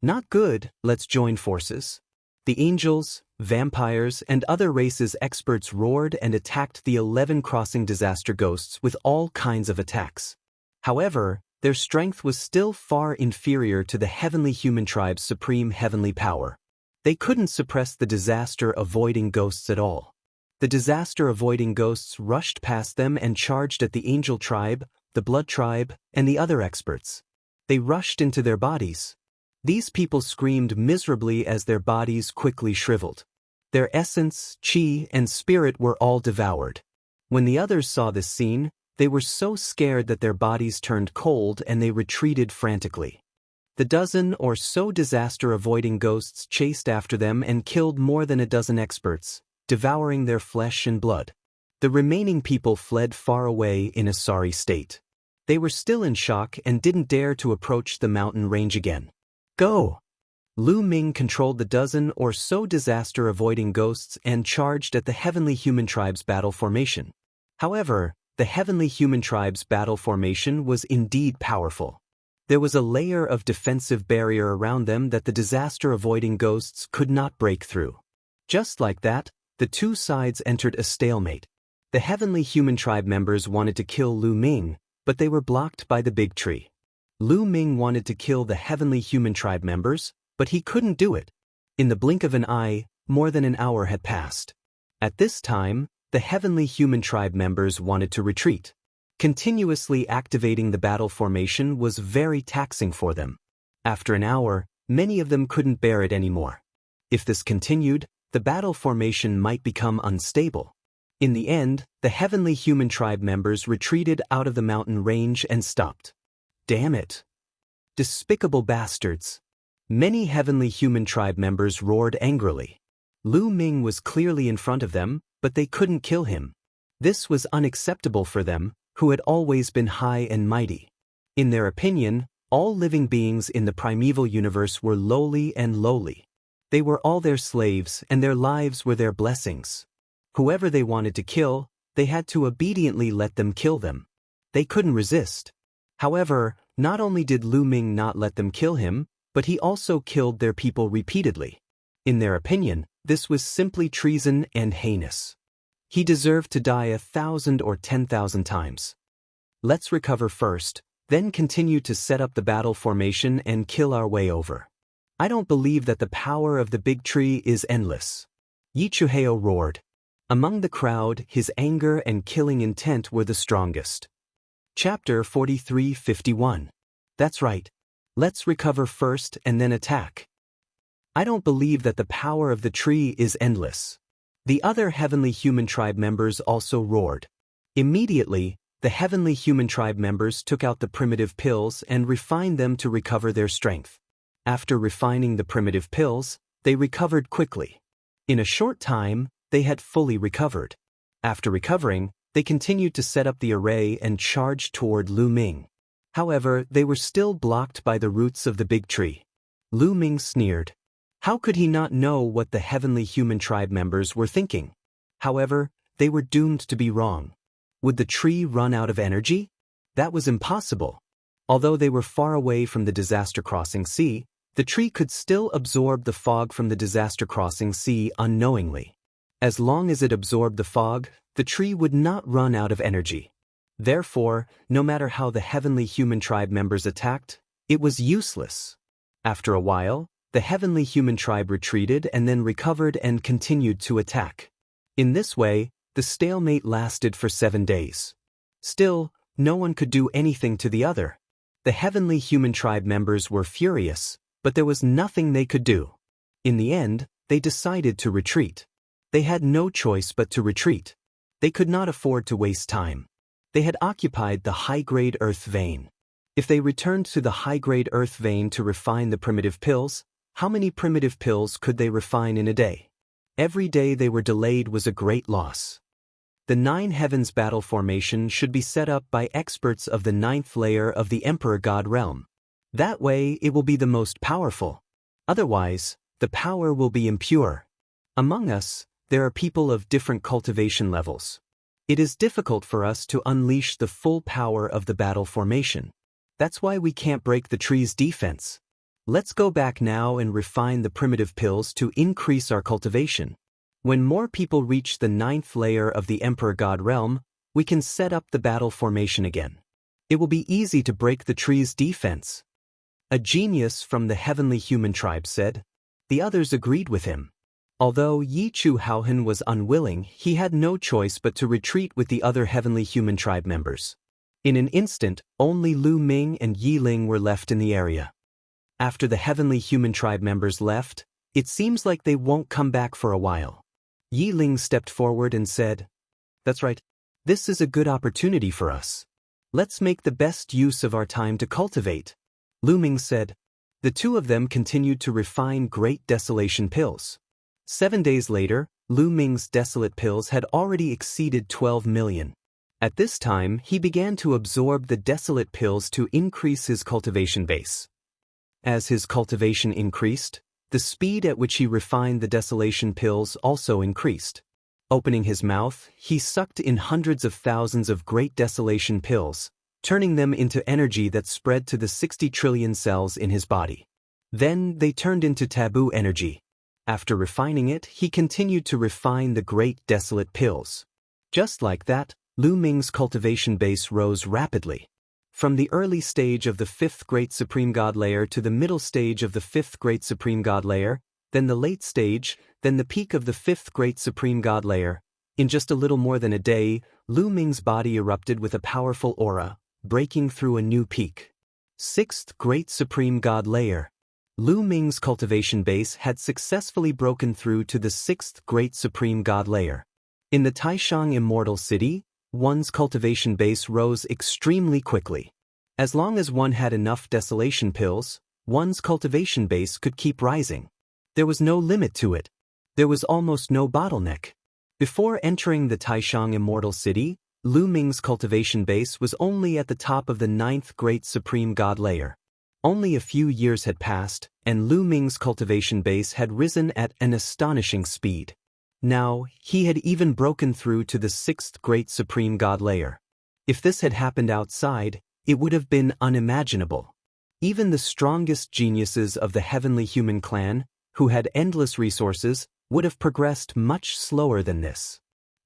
A: Not good, let's join forces. The angels, vampires, and other races experts roared and attacked the 11 crossing disaster ghosts with all kinds of attacks. However, their strength was still far inferior to the heavenly human tribe's supreme heavenly power. They couldn't suppress the disaster-avoiding ghosts at all. The disaster-avoiding ghosts rushed past them and charged at the angel tribe, the blood tribe, and the other experts. They rushed into their bodies. These people screamed miserably as their bodies quickly shriveled. Their essence, chi, and spirit were all devoured. When the others saw this scene, they were so scared that their bodies turned cold and they retreated frantically. The dozen or so disaster-avoiding ghosts chased after them and killed more than a dozen experts, devouring their flesh and blood. The remaining people fled far away in a sorry state. They were still in shock and didn't dare to approach the mountain range again. Go! Lu Ming controlled the dozen or so disaster-avoiding ghosts and charged at the heavenly human tribe's battle formation. However, the heavenly human tribe's battle formation was indeed powerful. There was a layer of defensive barrier around them that the disaster-avoiding ghosts could not break through. Just like that, the two sides entered a stalemate. The heavenly human tribe members wanted to kill Lu Ming, but they were blocked by the big tree. Lu Ming wanted to kill the heavenly human tribe members, but he couldn't do it. In the blink of an eye, more than an hour had passed. At this time, the heavenly human tribe members wanted to retreat. Continuously activating the battle formation was very taxing for them. After an hour, many of them couldn't bear it anymore. If this continued, the battle formation might become unstable. In the end, the heavenly human tribe members retreated out of the mountain range and stopped. Damn it! Despicable bastards! Many heavenly human tribe members roared angrily. Lu Ming was clearly in front of them, but they couldn't kill him. This was unacceptable for them, who had always been high and mighty. In their opinion, all living beings in the primeval universe were lowly and lowly. They were all their slaves and their lives were their blessings. Whoever they wanted to kill, they had to obediently let them kill them. They couldn't resist. However, not only did Lu Ming not let them kill him, but he also killed their people repeatedly. In their opinion, this was simply treason and heinous. He deserved to die 1,000 or 10,000 times. Let's recover first, then continue to set up the battle formation and kill our way over. I don't believe that the power of the big tree is endless. Yi Chuheo roared. Among the crowd, his anger and killing intent were the strongest. Chapter 43:51. That's right, Let's recover first and then attack. I don't believe that the power of the tree is endless. The other heavenly human tribe members also roared. Immediately, the heavenly human tribe members took out the primitive pills and refined them to recover their strength. After refining the primitive pills, they recovered quickly. In a short time, they had fully recovered. After recovering, they continued to set up the array and charged toward Lu Ming. However, they were still blocked by the roots of the big tree. Lu Ming sneered. How could he not know what the heavenly human tribe members were thinking? However, they were doomed to be wrong. Would the tree run out of energy? That was impossible. Although they were far away from the disaster-crossing sea, the tree could still absorb the fog from the disaster-crossing sea unknowingly. As long as it absorbed the fog, the tree would not run out of energy. Therefore, no matter how the heavenly human tribe members attacked, it was useless. After a while, the heavenly human tribe retreated and then recovered and continued to attack. In this way, the stalemate lasted for 7 days. Still, no one could do anything to the other. The heavenly human tribe members were furious, but there was nothing they could do. In the end, they decided to retreat. They had no choice but to retreat. They could not afford to waste time. They had occupied the high-grade earth vein. If they returned to the high-grade earth vein to refine the primitive pills, how many primitive pills could they refine in a day? Every day they were delayed was a great loss. The 9 heavens battle formation should be set up by experts of the 9th layer of the Emperor God realm. That way it will be the most powerful. Otherwise, the power will be impure. Among us, there are people of different cultivation levels. It is difficult for us to unleash the full power of the battle formation. That's why we can't break the tree's defense. Let's go back now and refine the primitive pills to increase our cultivation. When more people reach the 9th layer of the Emperor God realm, we can set up the battle formation again. It will be easy to break the tree's defense. A genius from the heavenly human tribe said. The others agreed with him. Although Yi Chu Haohan was unwilling, he had no choice but to retreat with the other heavenly human tribe members. In an instant, only Lu Ming and Yi Ling were left in the area. After the heavenly human tribe members left, it seems like they won't come back for a while. Yi Ling stepped forward and said, "That's right. This is a good opportunity for us. Let's make the best use of our time to cultivate." Lu Ming said. The two of them continued to refine great desolation pills. 7 days later, Lu Ming's desolate pills had already exceeded 12 million. At this time, he began to absorb the desolate pills to increase his cultivation base. As his cultivation increased, the speed at which he refined the desolation pills also increased. Opening his mouth, he sucked in hundreds of thousands of great desolation pills, turning them into energy that spread to the 60 trillion cells in his body. Then they turned into taboo energy. After refining it, he continued to refine the great desolate pills. Just like that, Lu Ming's cultivation base rose rapidly. From the early stage of the 5th Great Supreme God layer to the middle stage of the 5th Great Supreme God layer, then the late stage, then the peak of the 5th Great Supreme God layer. In just a little more than a day, Lu Ming's body erupted with a powerful aura, breaking through a new peak. 6th Great Supreme God layer. Lu Ming's cultivation base had successfully broken through to the 6th Great Supreme God layer. In the Taishang Immortal City, one's cultivation base rose extremely quickly. As long as one had enough desolation pills, one's cultivation base could keep rising. There was no limit to it. There was almost no bottleneck. Before entering the Taishang Immortal City, Lu Ming's cultivation base was only at the top of the 9th Great Supreme God layer. Only a few years had passed, and Lu Ming's cultivation base had risen at an astonishing speed. Now, he had even broken through to the 6th Great Supreme God layer. If this had happened outside, it would have been unimaginable. Even the strongest geniuses of the heavenly human clan, who had endless resources, would have progressed much slower than this.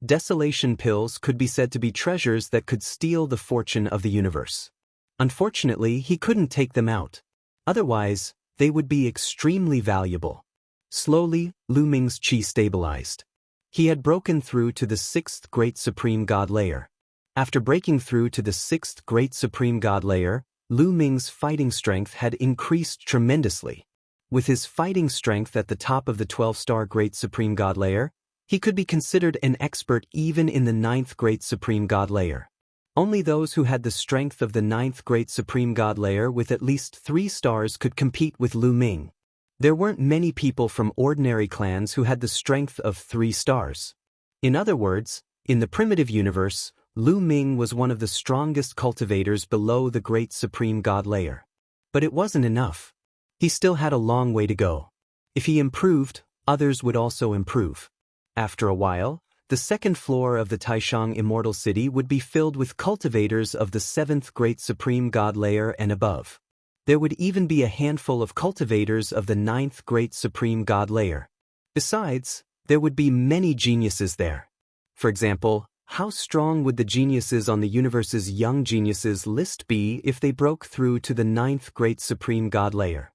A: Desolation pills could be said to be treasures that could steal the fortune of the universe. Unfortunately, he couldn't take them out. Otherwise, they would be extremely valuable. Slowly, Lu Ming's qi stabilized. He had broken through to the 6th Great Supreme God layer. After breaking through to the 6th Great Supreme God layer, Lu Ming's fighting strength had increased tremendously. With his fighting strength at the top of the 12-star Great Supreme God layer, he could be considered an expert even in the 9th Great Supreme God layer. Only those who had the strength of the 9th Great Supreme God layer with at least 3 stars could compete with Lu Ming. There weren't many people from ordinary clans who had the strength of 3 stars. In other words, in the primitive universe, Lu Ming was one of the strongest cultivators below the Great Supreme God layer. But it wasn't enough. He still had a long way to go. If he improved, others would also improve. After a while, the second floor of the Taishang Immortal City would be filled with cultivators of the 7th Great Supreme God layer and above. There would even be a handful of cultivators of the 9th Great Supreme God layer. Besides, there would be many geniuses there. For example, how strong would the geniuses on the universe's Young Geniuses list be if they broke through to the 9th Great Supreme God layer?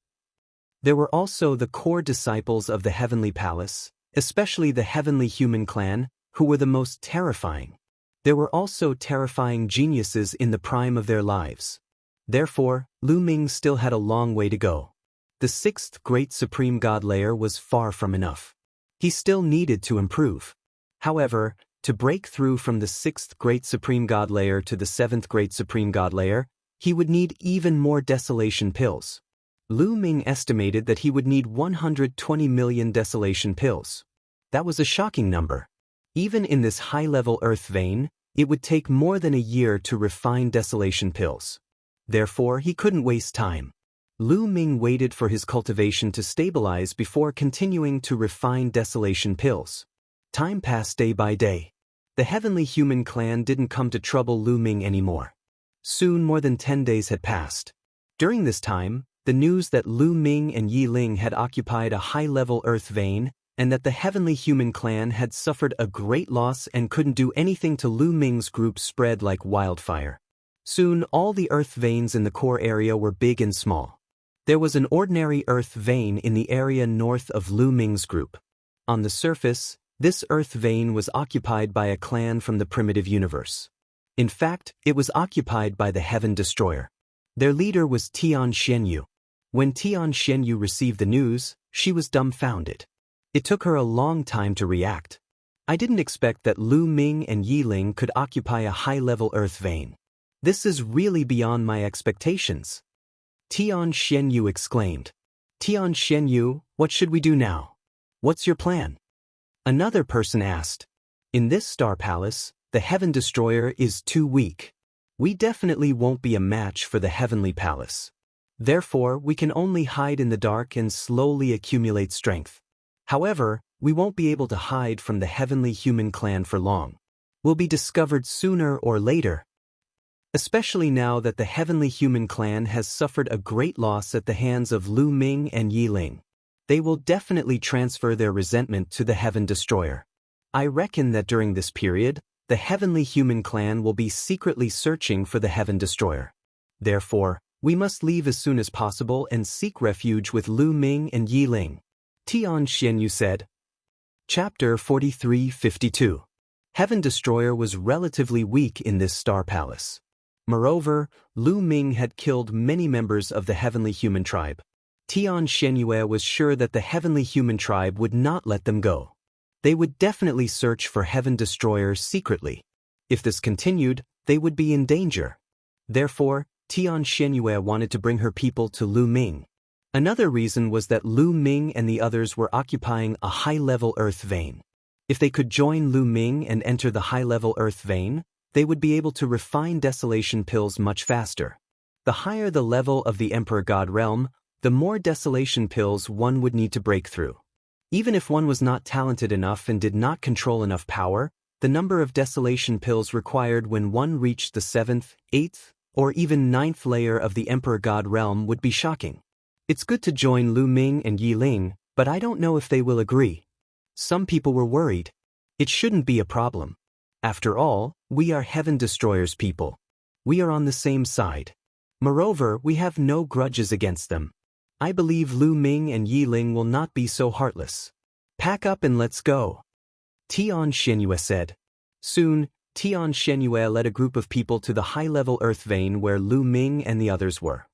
A: There were also the core disciples of the Heavenly Palace, especially the Heavenly Human Clan, who were the most terrifying. There were also terrifying geniuses in the prime of their lives. Therefore, Lu Ming still had a long way to go. The 6th Great Supreme God layer was far from enough. He still needed to improve. However, to break through from the 6th Great Supreme God layer to the 7th Great Supreme God layer, he would need even more desolation pills. Lu Ming estimated that he would need 120 million desolation pills. That was a shocking number. Even in this high-level earth vein, it would take more than a year to refine desolation pills. Therefore, he couldn't waste time. Lu Ming waited for his cultivation to stabilize before continuing to refine desolation pills. Time passed day by day. The Heavenly Human Clan didn't come to trouble Lu Ming anymore. Soon more than 10 days had passed. During this time, the news that Lu Ming and Yi Ling had occupied a high-level earth vein, and that the Heavenly Human Clan had suffered a great loss and couldn't do anything to Lu Ming's group spread like wildfire. Soon all the earth veins in the core area were big and small. There was an ordinary earth vein in the area north of Lu Ming's group. On the surface, this earth vein was occupied by a clan from the primitive universe. In fact, it was occupied by the Heaven Destroyer. Their leader was Tian Xianyu. When Tian Xianyu received the news, she was dumbfounded. It took her a long time to react. I didn't expect that Lu Ming and Yi Ling could occupy a high-level earth vein. This is really beyond my expectations. Tian Xianyu exclaimed. Tian Xianyu, what should we do now? What's your plan? Another person asked. In this star palace, the Heaven Destroyer is too weak. We definitely won't be a match for the Heavenly Palace. Therefore, we can only hide in the dark and slowly accumulate strength. However, we won't be able to hide from the Heavenly Human Clan for long. We'll be discovered sooner or later. Especially now that the Heavenly Human Clan has suffered a great loss at the hands of Lu Ming and Yi Ling. They will definitely transfer their resentment to the Heaven Destroyer. I reckon that during this period, the Heavenly Human Clan will be secretly searching for the Heaven Destroyer. Therefore, we must leave as soon as possible and seek refuge with Lu Ming and Yi Ling. Tian Xianyu said. Chapter 43-52. Heaven Destroyer was relatively weak in this star palace. Moreover, Lu Ming had killed many members of the Heavenly Human Tribe. Tian Xianyu was sure that the Heavenly Human Tribe would not let them go. They would definitely search for Heaven Destroyer secretly. If this continued, they would be in danger. Therefore, Tian Xianyu wanted to bring her people to Lu Ming. Another reason was that Lu Ming and the others were occupying a high-level earth vein. If they could join Lu Ming and enter the high-level earth vein, they would be able to refine desolation pills much faster. The higher the level of the Emperor God realm, the more desolation pills one would need to break through. Even if one was not talented enough and did not control enough power, the number of desolation pills required when one reached the 7th, 8th, or even 9th layer of the Emperor God realm would be shocking. It's good to join Lu Ming and Yi Ling, but I don't know if they will agree. Some people were worried. It shouldn't be a problem. After all, we are Heaven Destroyer's people. We are on the same side. Moreover, we have no grudges against them. I believe Lu Ming and Yi Ling will not be so heartless. Pack up and let's go. Tian Xianyu said. Soon, Tian Shenyue led a group of people to the high-level earth vein where Lu Ming and the others were.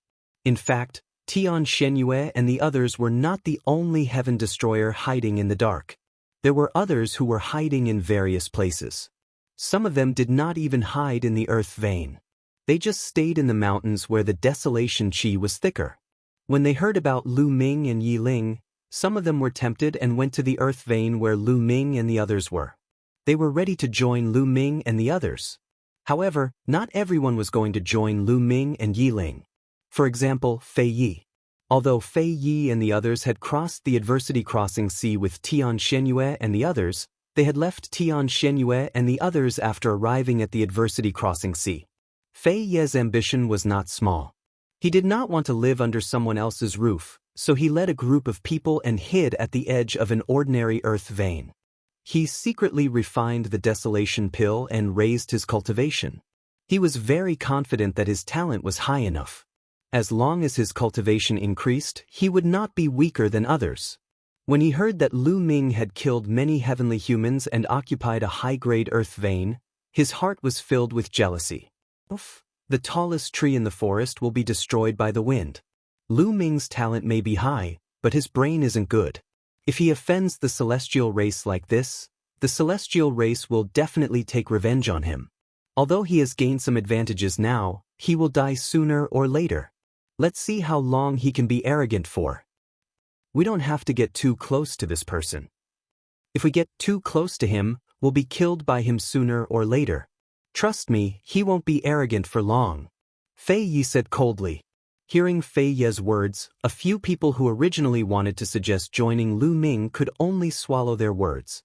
A: In fact, Tian Shenyue and the others were not the only heaven destroyer hiding in the dark. There were others who were hiding in various places. Some of them did not even hide in the earth vein. They just stayed in the mountains where the desolation qi was thicker. When they heard about Lu Ming and Yi Ling, some of them were tempted and went to the earth vein where Lu Ming and the others were. They were ready to join Lu Ming and the others. However, not everyone was going to join Lu Ming and Yi Ling. For example, Fei Yi. Although Fei Yi and the others had crossed the adversity crossing sea with Tian Shenyue and the others, they had left Tian Shenyue and the others after arriving at the adversity crossing sea. Fei Ye's ambition was not small. He did not want to live under someone else's roof, so he led a group of people and hid at the edge of an ordinary earth vein. He secretly refined the desolation pill and raised his cultivation. He was very confident that his talent was high enough. As long as his cultivation increased, he would not be weaker than others. When he heard that Lu Ming had killed many heavenly humans and occupied a high-grade earth vein, his heart was filled with jealousy. The tallest tree in the forest will be destroyed by the wind. Lu Ming's talent may be high, but his brain isn't good. If he offends the celestial race like this, the celestial race will definitely take revenge on him. Although he has gained some advantages now, he will die sooner or later. Let's see how long he can be arrogant for. We don't have to get too close to this person. If we get too close to him, we'll be killed by him sooner or later. Trust me, he won't be arrogant for long. Fei Yi said coldly. Hearing Fei Ye's words, a few people who originally wanted to suggest joining Lu Ming could only swallow their words.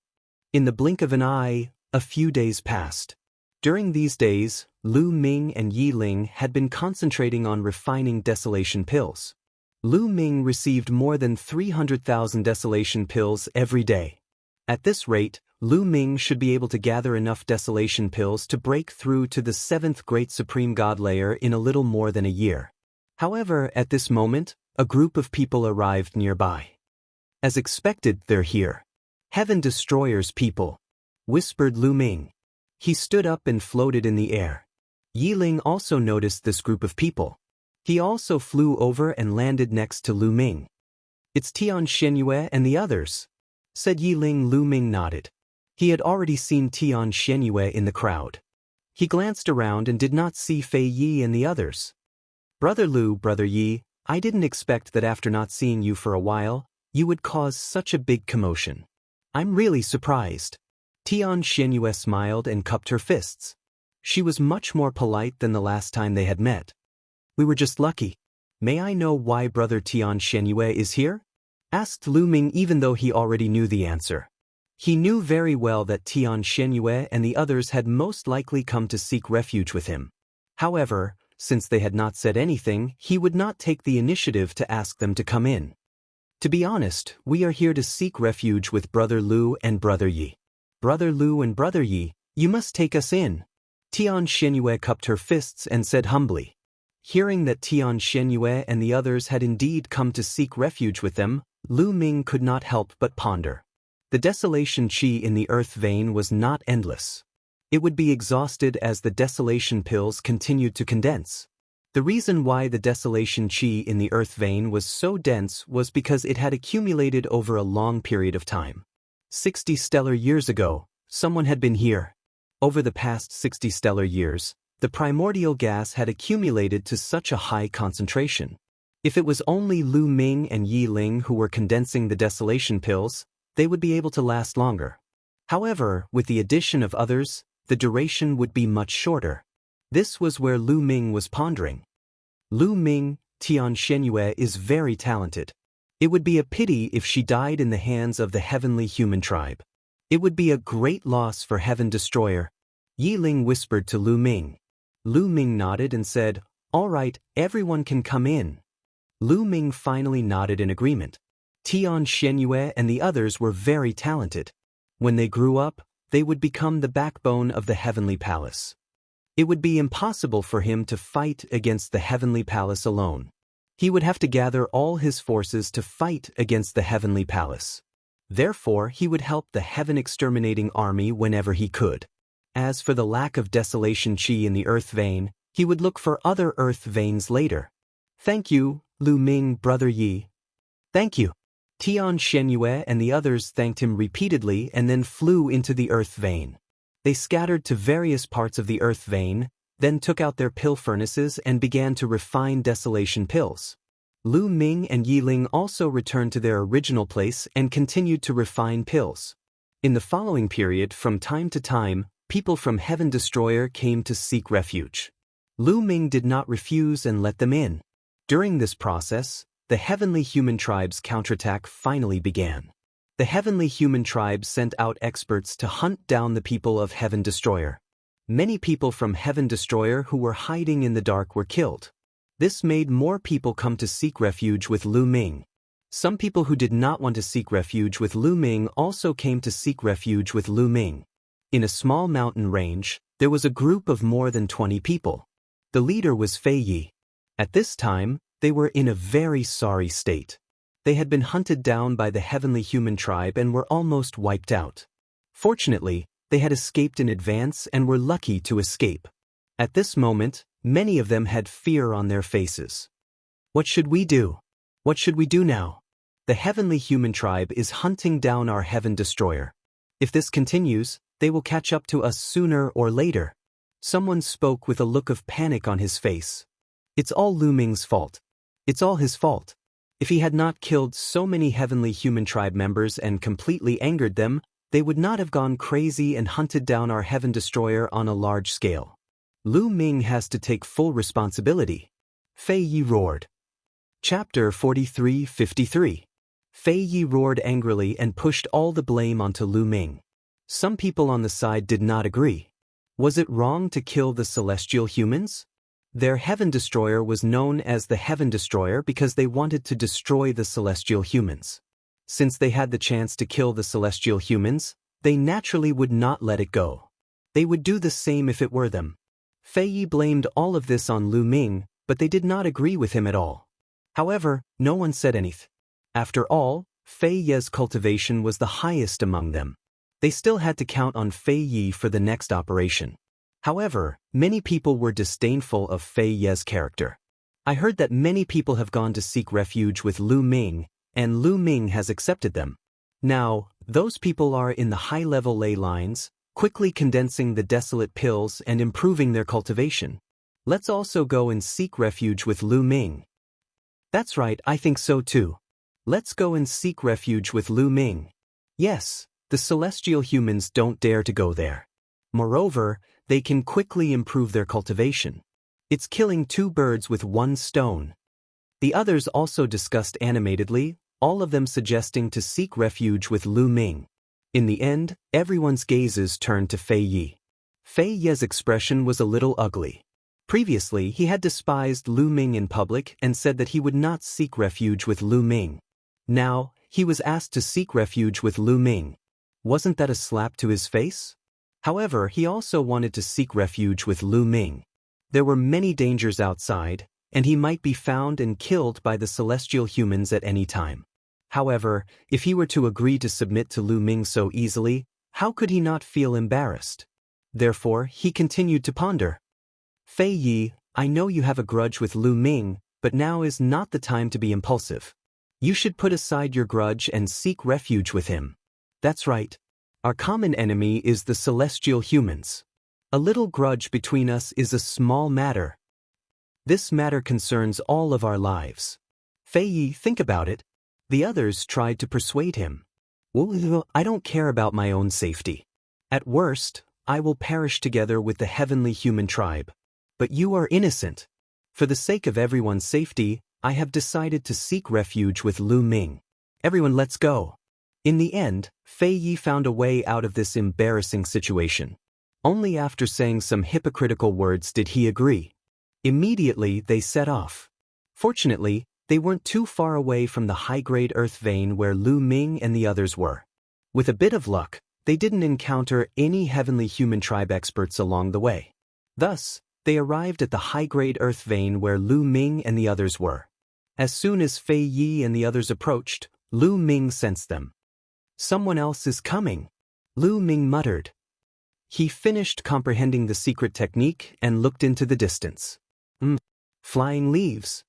A: In the blink of an eye, a few days passed. During these days, Lu Ming and Yi Ling had been concentrating on refining desolation pills. Lu Ming received more than 300,000 desolation pills every day. At this rate, Lu Ming should be able to gather enough desolation pills to break through to the 7th Great Supreme God layer in a little more than a year. However, at this moment, a group of people arrived nearby. As expected, they're here. Heaven Destroyer's people, whispered Lu Ming. He stood up and floated in the air. Yi Ling also noticed this group of people. He also flew over and landed next to Lu Ming. It's Tian Shenyue and the others, said Yi Ling. Lu Ming nodded. He had already seen Tian Shenyue in the crowd. He glanced around and did not see Fei Yi and the others. Brother Lu, Brother Yi, I didn't expect that after not seeing you for a while, you would cause such a big commotion. I'm really surprised. Tian Shenyue smiled and cupped her fists. She was much more polite than the last time they had met. We were just lucky. May I know why Brother Tian Shenyue is here? Asked Lu Ming, even though he already knew the answer. He knew very well that Tian Shenyue and the others had most likely come to seek refuge with him. However, since they had not said anything, he would not take the initiative to ask them to come in. To be honest, we are here to seek refuge with Brother Lu and Brother Yi. Brother Lu and Brother Yi, you must take us in. Tian Shenyue cupped her fists and said humbly. Hearing that Tian Shenyue and the others had indeed come to seek refuge with them, Lu Ming could not help but ponder. The desolation qi in the earth vein was not endless. It would be exhausted as the desolation pills continued to condense. The reason why the desolation qi in the earth vein was so dense was because it had accumulated over a long period of time. 60 stellar years ago, someone had been here. Over the past 60 stellar years, the primordial gas had accumulated to such a high concentration. If it was only Lu Ming and Yi Ling who were condensing the desolation pills, they would be able to last longer. However, with the addition of others, the duration would be much shorter. This was where Lu Ming was pondering. Lu Ming, Tian Shenyue, is very talented. It would be a pity if she died in the hands of the heavenly human tribe. It would be a great loss for Heaven Destroyer. Yi Ling whispered to Lu Ming. Lu Ming nodded and said, All right, everyone can come in. Lu Ming finally nodded in agreement. Tian Shenyue and the others were very talented. When they grew up, they would become the backbone of the heavenly palace. It would be impossible for him to fight against the heavenly palace alone. He would have to gather all his forces to fight against the heavenly palace. Therefore, he would help the heaven exterminating army whenever he could. As for the lack of desolation qi in the earth vein, he would look for other earth veins later. Thank you, Lu Ming, Brother Yi. Thank you. Tian Shenyue and the others thanked him repeatedly and then flew into the earth vein. They scattered to various parts of the earth vein, then took out their pill furnaces and began to refine desolation pills. Lu Ming and Yi Ling also returned to their original place and continued to refine pills. In the following period, from time to time, people from Heaven Destroyer came to seek refuge. Lu Ming did not refuse and let them in. During this process, the heavenly human tribe's counterattack finally began. The heavenly human tribe sent out experts to hunt down the people of Heaven Destroyer. Many people from Heaven Destroyer who were hiding in the dark were killed. This made more people come to seek refuge with Lu Ming. Some people who did not want to seek refuge with Lu Ming also came to seek refuge with Lu Ming. In a small mountain range, there was a group of more than 20 people. The leader was Fei Yi. At this time, they were in a very sorry state. They had been hunted down by the heavenly human tribe and were almost wiped out. Fortunately, they had escaped in advance and were lucky to escape. At this moment, many of them had fear on their faces. What should we do? What should we do now? The heavenly human tribe is hunting down our Heaven Destroyer. If this continues, they will catch up to us sooner or later. Someone spoke with a look of panic on his face. It's all Lu Ming's fault. It's all his fault. If he had not killed so many heavenly human tribe members and completely angered them, they would not have gone crazy and hunted down our Heaven Destroyer on a large scale. Lu Ming has to take full responsibility. Fei Yi roared. Chapter 43-53. Fei Yi roared angrily and pushed all the blame onto Lu Ming. Some people on the side did not agree. Was it wrong to kill the celestial humans? Their Heaven Destroyer was known as the Heaven Destroyer because they wanted to destroy the celestial humans. Since they had the chance to kill the celestial humans, they naturally would not let it go. They would do the same if it were them. Fei Yi blamed all of this on Lu Ming, but they did not agree with him at all. However, no one said anything. After all, Fei Yi's cultivation was the highest among them. They still had to count on Fei Yi for the next operation. However, many people were disdainful of Fei Yi's character. I heard that many people have gone to seek refuge with Lu Ming, and Lu Ming has accepted them. Now, those people are in the high-level ley lines, quickly condensing the desolate pills and improving their cultivation. Let's also go and seek refuge with Lu Ming. That's right, I think so too. Let's go and seek refuge with Lu Ming. Yes, the celestial humans don't dare to go there. Moreover, they can quickly improve their cultivation. It's killing two birds with one stone. The others also discussed animatedly, all of them suggesting to seek refuge with Lu Ming. In the end, everyone's gazes turned to Fei Yi. Fei Yi's expression was a little ugly. Previously, he had despised Lu Ming in public and said that he would not seek refuge with Lu Ming. Now, he was asked to seek refuge with Lu Ming. Wasn't that a slap to his face? However, he also wanted to seek refuge with Lu Ming. There were many dangers outside, and he might be found and killed by the celestial humans at any time. However, if he were to agree to submit to Lu Ming so easily, how could he not feel embarrassed? Therefore, he continued to ponder. Fei Yi, I know you have a grudge with Lu Ming, but now is not the time to be impulsive. You should put aside your grudge and seek refuge with him. That's right. Our common enemy is the celestial humans. A little grudge between us is a small matter. This matter concerns all of our lives. Fei Yi, think about it. The others tried to persuade him. Well, I don't care about my own safety. At worst, I will perish together with the heavenly human tribe. But you are innocent. For the sake of everyone's safety, I have decided to seek refuge with Lu Ming. Everyone, let's go. In the end, Fei Yi found a way out of this embarrassing situation. Only after saying some hypocritical words did he agree. Immediately, they set off. Fortunately, they weren't too far away from the high-grade earth vein where Lu Ming and the others were. With a bit of luck, they didn't encounter any heavenly human tribe experts along the way. Thus, they arrived at the high-grade earth vein where Lu Ming and the others were. As soon as Fei Yi and the others approached, Lu Ming sensed them. Someone else is coming, Lu Ming muttered. He finished comprehending the secret technique and looked into the distance. Flying leaves.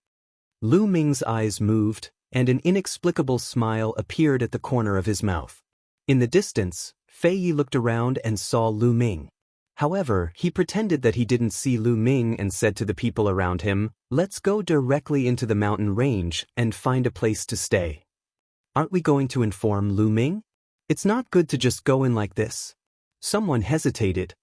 A: Lu Ming's eyes moved, and an inexplicable smile appeared at the corner of his mouth. In the distance, Fei Yi looked around and saw Lu Ming. However, he pretended that he didn't see Lu Ming and said to the people around him, "Let's go directly into the mountain range and find a place to stay." "Aren't we going to inform Lu Ming? It's not good to just go in like this." Someone hesitated.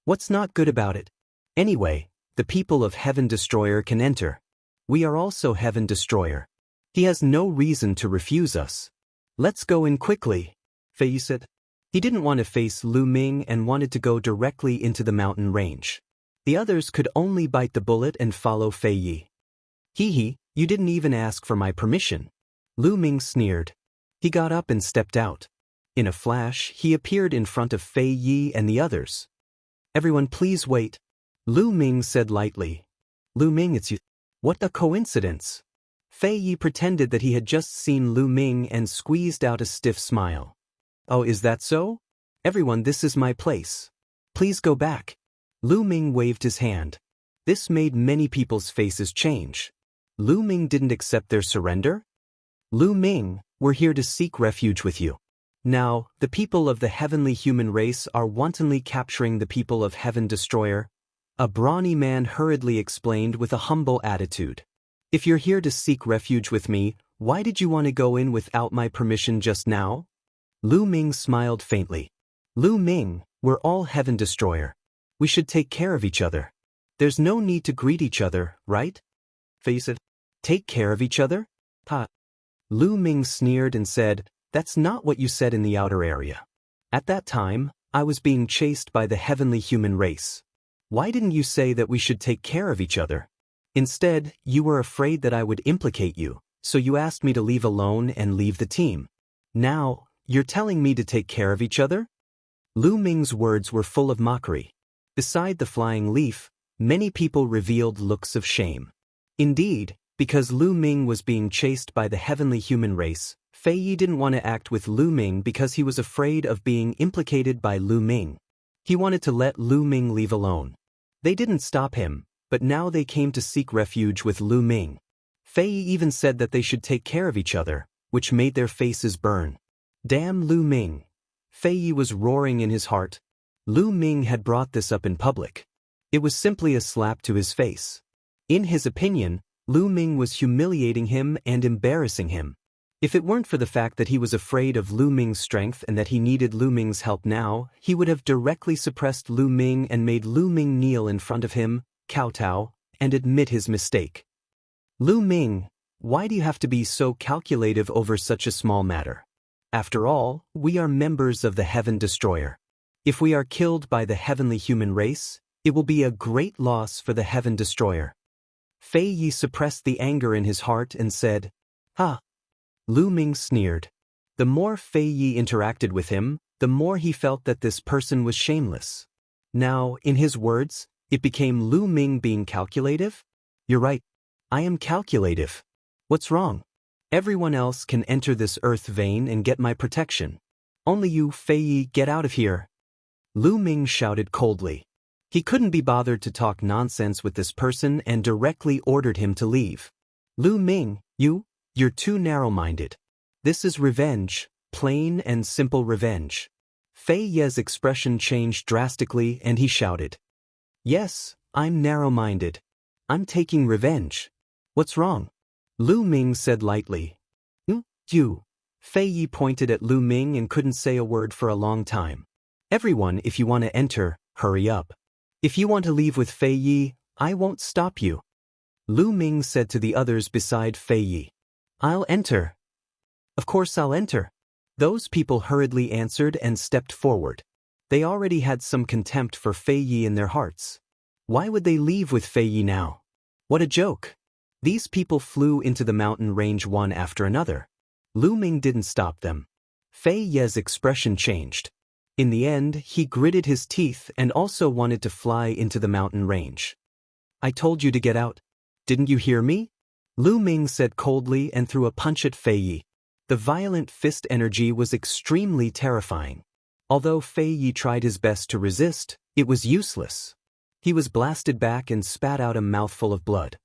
A: "What's not good about it? Anyway, the people of Heaven Destroyer can enter. We are also Heaven Destroyer. He has no reason to refuse us. Let's go in quickly," Fei Yi said. He didn't want to face Lu Ming and wanted to go directly into the mountain range. The others could only bite the bullet and follow Fei Yi. "Hee, you didn't even ask for my permission." Lu Ming sneered. He got up and stepped out. In a flash, he appeared in front of Fei Yi and the others. "Everyone please wait," Lu Ming said lightly. "Lu Ming, it's you. What a coincidence." Fei Yi pretended that he had just seen Lu Ming and squeezed out a stiff smile. "Oh, is that so? Everyone, this is my place. Please go back." Lu Ming waved his hand. This made many people's faces change. Lu Ming didn't accept their surrender? "Lu Ming, we're here to seek refuge with you. Now, the people of the heavenly human race are wantonly capturing the people of Heaven Destroyer," a brawny man hurriedly explained with a humble attitude. "If you're here to seek refuge with me, why did you want to go in without my permission just now?" Lu Ming smiled faintly. "Lu Ming, we're all Heaven Destroyer. We should take care of each other. There's no need to greet each other, right?" Fei said. "Take care of each other? Ha." Lu Ming sneered and said, "That's not what you said in the outer area. At that time, I was being chased by the heavenly human race. Why didn't you say that we should take care of each other? Instead, you were afraid that I would implicate you, so you asked me to leave alone and leave the team. Now, you're telling me to take care of each other?" Lu Ming's words were full of mockery. Beside the flying leaf, many people revealed looks of shame. Indeed, because Lu Ming was being chased by the heavenly human race, Fei Yi didn't want to act with Lu Ming because he was afraid of being implicated by Lu Ming. He wanted to let Lu Ming leave alone. They didn't stop him, but now they came to seek refuge with Lu Ming. Fei Yi even said that they should take care of each other, which made their faces burn. Damn Lu Ming. Fei Yi was roaring in his heart. Lu Ming had brought this up in public. It was simply a slap to his face. In his opinion, Lu Ming was humiliating him and embarrassing him. If it weren't for the fact that he was afraid of Lu Ming's strength and that he needed Lu Ming's help now, he would have directly suppressed Lu Ming and made Lu Ming kneel in front of him, kowtow, and admit his mistake. "Lu Ming, why do you have to be so calculative over such a small matter? After all, we are members of the Heaven Destroyer. If we are killed by the heavenly human race, it will be a great loss for the Heaven Destroyer." Fei Yi suppressed the anger in his heart and said, "Ha." Lu Ming sneered. The more Fei Yi interacted with him, the more he felt that this person was shameless. Now, in his words, it became Lu Ming being calculative? "You're right. I am calculative. What's wrong? Everyone else can enter this earth vein and get my protection. Only you, Fei Yi, get out of here." Lu Ming shouted coldly. He couldn't be bothered to talk nonsense with this person and directly ordered him to leave. "Lu Ming, you're too narrow-minded. This is revenge, plain and simple revenge." Fei Yi's expression changed drastically and he shouted, "Yes, I'm narrow-minded. I'm taking revenge. What's wrong?" Lu Ming said lightly. You." Fei Yi pointed at Lu Ming and couldn't say a word for a long time. "Everyone, if you want to enter, hurry up. If you want to leave with Fei Yi, I won't stop you." Lu Ming said to the others beside Fei Yi. "I'll enter." "Of course I'll enter." Those people hurriedly answered and stepped forward. They already had some contempt for Fei Yi in their hearts. Why would they leave with Fei Yi now? What a joke. These people flew into the mountain range one after another. Lu Ming didn't stop them. Fei Yi's expression changed. In the end, he gritted his teeth and also wanted to fly into the mountain range. "I told you to get out. Didn't you hear me?" Lu Ming said coldly and threw a punch at Fei Yi. The violent fist energy was extremely terrifying. Although Fei Yi tried his best to resist, it was useless. He was blasted back and spat out a mouthful of blood.